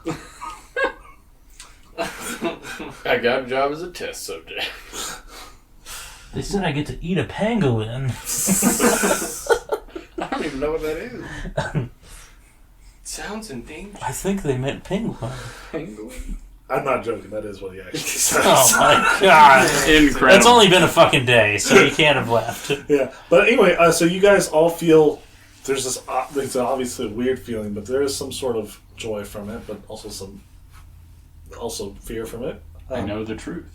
I got a job as a test subject. They said I get to eat a pangolin. I don't even know what that is. Sounds endangered. I think they meant penguin. Penguin? I'm not joking. That is what he actually says. Oh my god. Incredible. It's only been a fucking day, so you can't have left. Yeah. But anyway, so you guys all feel there's this. It's obviously a weird feeling, but there is some sort of joy from it, but also fear from it. I know the truth.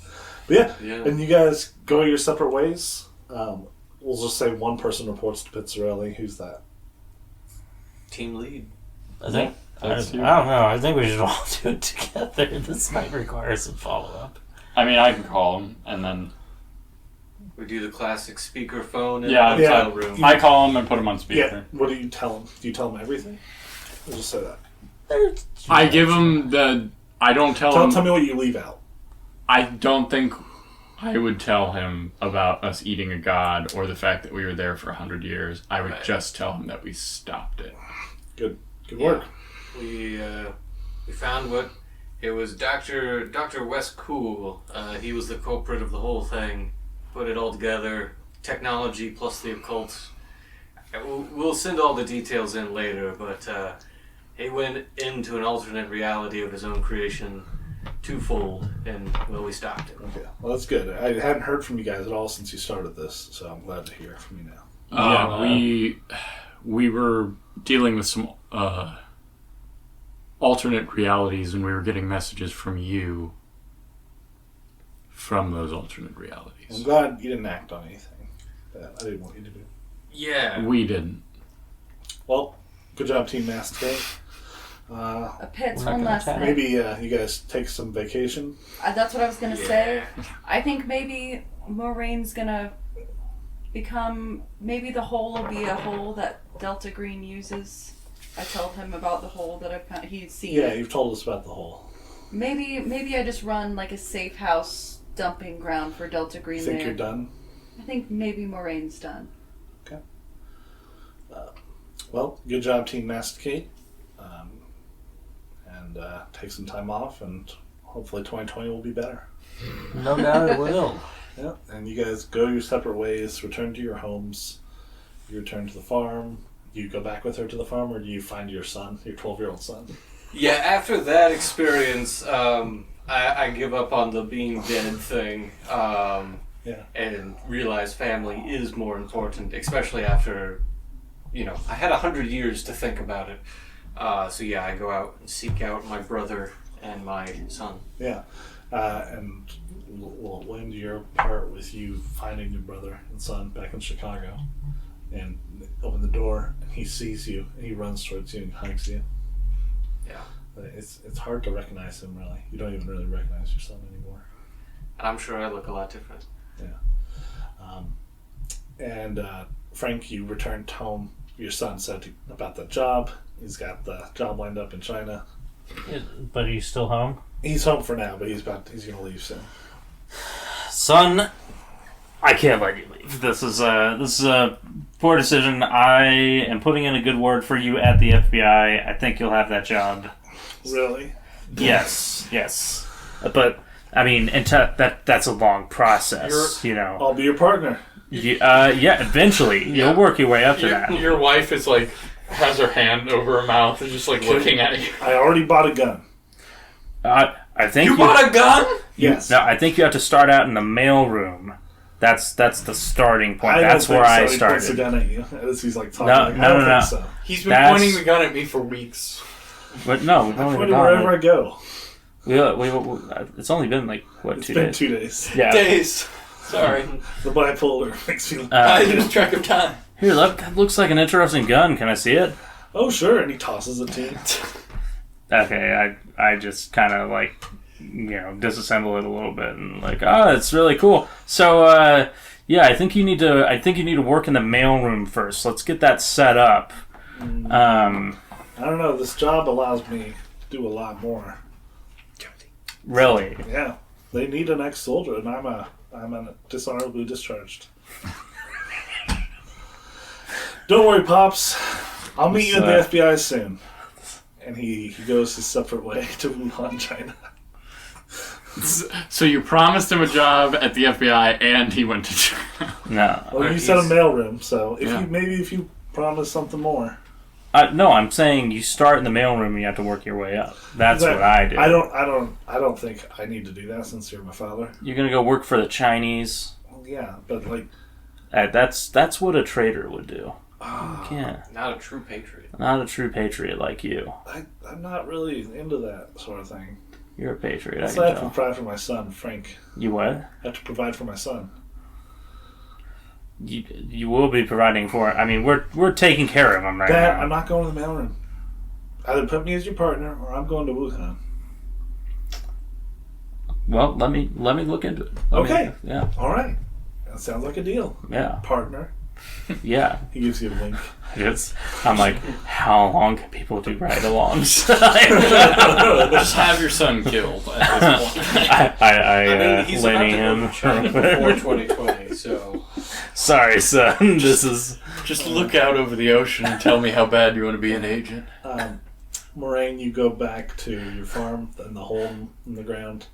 But yeah, and you guys go your separate ways. We'll just say one person reports to Pizzarelli. Who's that? Team lead. I think. I don't know. I think we should all do it together. This might require some follow-up. I mean, I can call him, and then... We do the classic speakerphone in Yeah, the hotel room. I call him and put him on speaker. Yeah. What do you tell him? Do you tell him everything? Or just say that? I give him the... I don't tell him... Tell me what you leave out. I don't think I would tell him about us eating a god or the fact that we were there for 100 years. I would just tell him that we stopped it. Good work. We found what it was. Dr. Wes Cool. He was the culprit of the whole thing. Put it all together. Technology plus the occult. We'll send all the details in later, but he went into an alternate reality of his own creation, twofold, and we stopped it. Okay, well that's good. I hadn't heard from you guys at all since you started this, so I'm glad to hear it from you now. We were dealing with some alternate realities, and we were getting messages from you from those alternate realities. I'm glad you didn't act on anything that I didn't want you to do. Yeah. We didn't. Well, good job, Team Masticate. A Pitts, one last thing. Maybe you guys take some vacation. That's what I was going to say. I think maybe Morraine's going to become... Maybe the hole will be a hole that Delta Green uses. I told him about the hole that he's seen. Yeah, you've told us about the hole. Maybe I just run like a safe house dumping ground for Delta Green. You think you're done? I think maybe Morraine's done. Okay. Well, good job, Team Masticate. And take some time off, and hopefully 2020 will be better. No doubt it will. Yeah, and you guys go your separate ways, return to your homes. You return to the farm. Do you go back with her to the farm, or do you find your son, your 12-year-old son? Yeah, after that experience, I give up on the being dead thing, and realize family is more important, especially after, I had 100 years to think about it. So yeah, I go out and seek out my brother and my son. Yeah, and we'll end your part with you finding your brother and son back in Chicago, and open the door, and he sees you, and he runs towards you and hugs you. Yeah. It's hard to recognize him, really. You don't even really recognize your son anymore. And I'm sure I look a lot different. Yeah. And Frank, you returned home. Your son said about the job. He's got the job lined up in China. But he's still home? He's home for now, but he's going to leave soon. Son, I can't let you leave. This is a poor decision. I am putting in a good word for you at the FBI. I think you'll have that job. Really? Yes. But I mean, that's a long process. I'll be your partner. Eventually you'll work your way up to that. Your wife is like has her hand over her mouth and just like looking at you. I already bought a gun. I think you bought a gun? Yes. No, I think you have to start out in the mail room. That's the starting point. I don't That's think where so. I He points the started. gun at you as he's like talking. No, like, no, I don't no, think no. so. He's been That's- pointing the gun at me for weeks. But no, we've I only point been it wherever I gone. go. It's only been like what It's 2 been days? 2 days. Yeah. Days. Sorry. The bipolar makes me. I lose track of time. Here, look. That looks like an interesting gun. Can I see it? Oh sure, and he tosses it to you. Okay, I just kind of like, disassemble it a little bit and like, oh, it's really cool. So, yeah, I think you need to work in the mailroom first. Let's get that set up. I don't know. This job allows me to do a lot more. Really? Yeah, they need an ex-soldier, and I'm dishonorably discharged. Don't worry, Pops. I'll meet you at the FBI soon. And he goes his separate way to Wuhan, China. So you promised him a job at the FBI, and he went to China. No. Well, you said a mailroom, so Yeah. if you promise something more. No, I'm saying you start in the mailroom and you have to work your way up. That's what I do. I don't think I need to do that since you're my father. You're gonna go work for the Chinese. Well, yeah, but like, That's what a traitor would do. You can't. Not a true patriot. Not a true patriot like you. I'm not really into that sort of thing. You're a patriot. I So I can have to tell. provide for my son, Frank. You what? I have to provide for my son. You will be providing for. I mean, we're taking care of him right Dad, now. I'm not going to the mailroom. Either put me as your partner, or I'm going to Wuhan. Well, let me look into it. Okay. Yeah. All right. That sounds like a deal. Yeah. Partner. Yeah. He gives you a wink. I'm like, how long can people do ride-alongs? Just have your son killed at this point. I He's about Lenny to go him. to China before 2020, so Sorry, son. This is. Just look out over the ocean and tell me how bad you want to be an agent. Morraine, you go back to your farm in the hole in the ground.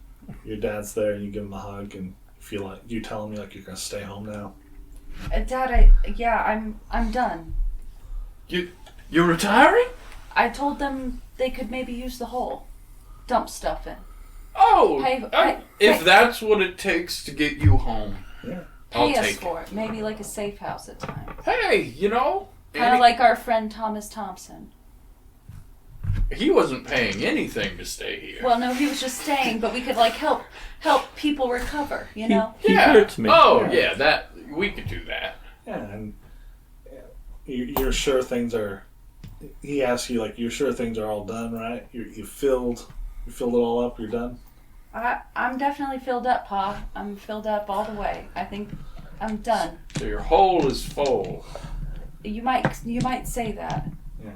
Your dad's there, and you give him a hug, and feel like you tell him like you're gonna stay home now. Dad, I'm done. You're retiring? I told them they could maybe use the hole. Dump stuff in. Oh, Pay- if that's what it takes to get you home, Yeah. I'll Pay us take it. for it. Maybe like a safe house at times. Hey, Kind of like our friend Thomas Thompson. he wasn't paying anything to stay here. Well, no, he was just staying, but we could like help people recover, you know? He yeah. hurt me. Oh, yeah, that we could do that. Yeah, and you're sure things are. He asks you like, "You're sure things are all done, right? You filled it all up. You're done." I'm definitely filled up, Pa. I'm filled up all the way. I think I'm done. So your hole is full. You might say that. Yeah.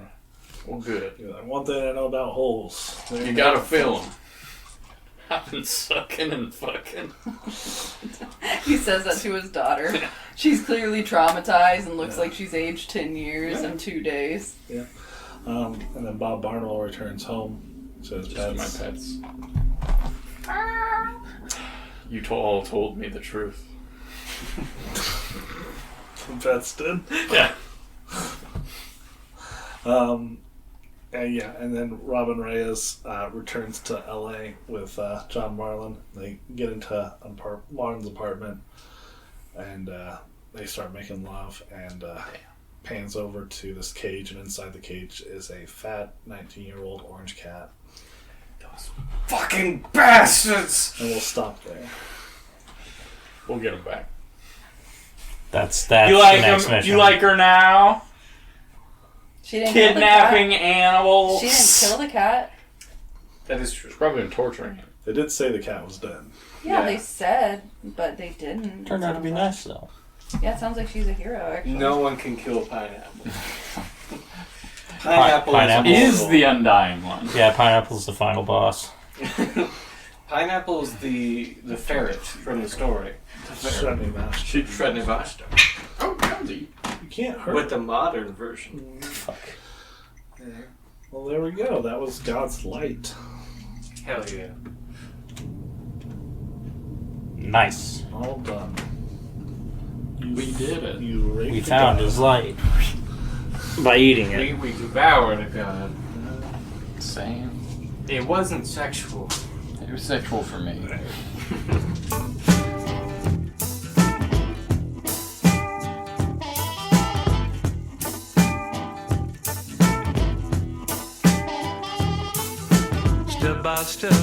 Well, good. You're like, one thing I know about holes. You gotta fill them. I've been sucking and fucking. He says that to his daughter. She's clearly traumatized and looks like she's aged 10 years and 2 days. And then Bob Barnwell returns home to his Just pets. my pets. You all told me the truth. The pets did. Yeah. And then Robin Reyes returns to L.A. with John Marlin. They get into Marlin's apartment, and they start making love, and pans over to this cage, and inside the cage is a fat 19-year-old orange cat. those fucking bastards. And we'll stop there. We'll get him back. That's You the like next him? mission. You like her now? She didn't Kidnapping kill the cat. animals. She didn't kill the cat. That is true. She's probably been torturing him. They did say the cat was dead. Yeah, Yeah. they said, but they didn't. Turned out to be nice though. Yeah, it sounds like she's a hero, actually. No one can kill a pineapple. Pineapple Pineapple. Is the undying one. Yeah, Pineapple's the final boss. Pineapple is the ferret from the story. Shredding that. Srednivashta. Oh, Gandhi. You can't hurt. With the modern version. Fuck. Well, there we go. That was God's light. Hell yeah. Nice. All done. We did it. You raped We a found god. his light by eating it. We devoured a god. Same. It wasn't sexual. It was sexual for me. step,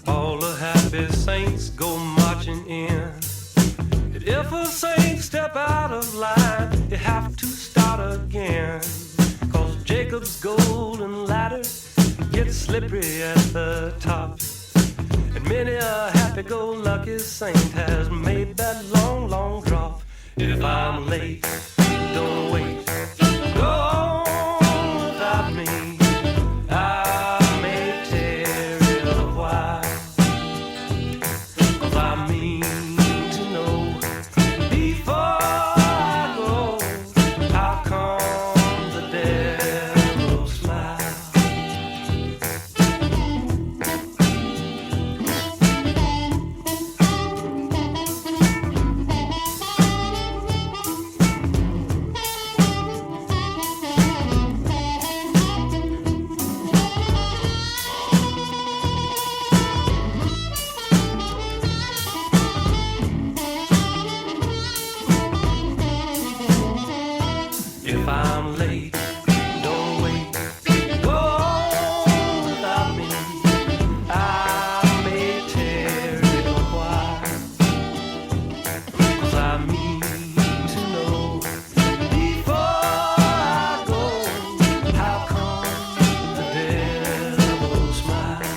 all the happy saints go marching in. And if a saint step out of line, you have to start again. 'Cause Jacob's golden ladder gets slippery at the top. And many a happy-go-lucky saint has made that long, long drop. If I'm late, don't wait. Go on without me. I may tarry a while. 'Cause I mean to know before I go, how come the devil smile? If I'm late, don't wait. Go on without me. I may tarry a while. 'Cause I mean to know before I go, how come the devil smile?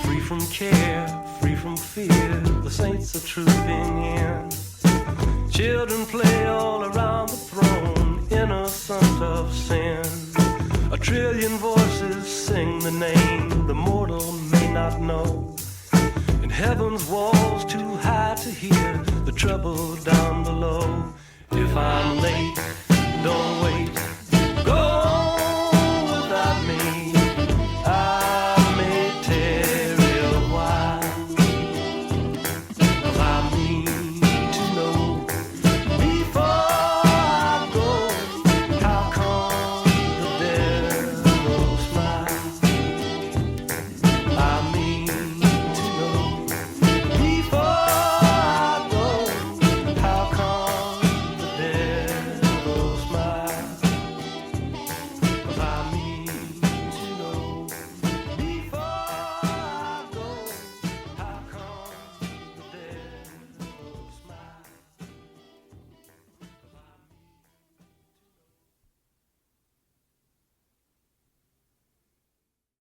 Free from care, free from fear, the saints are trooping in. Children play all around the throne, innocent of sin. A trillion voices sing the name the mortal may not know. And heaven's walls too high to hear the trouble down below. If I'm late, don't wait.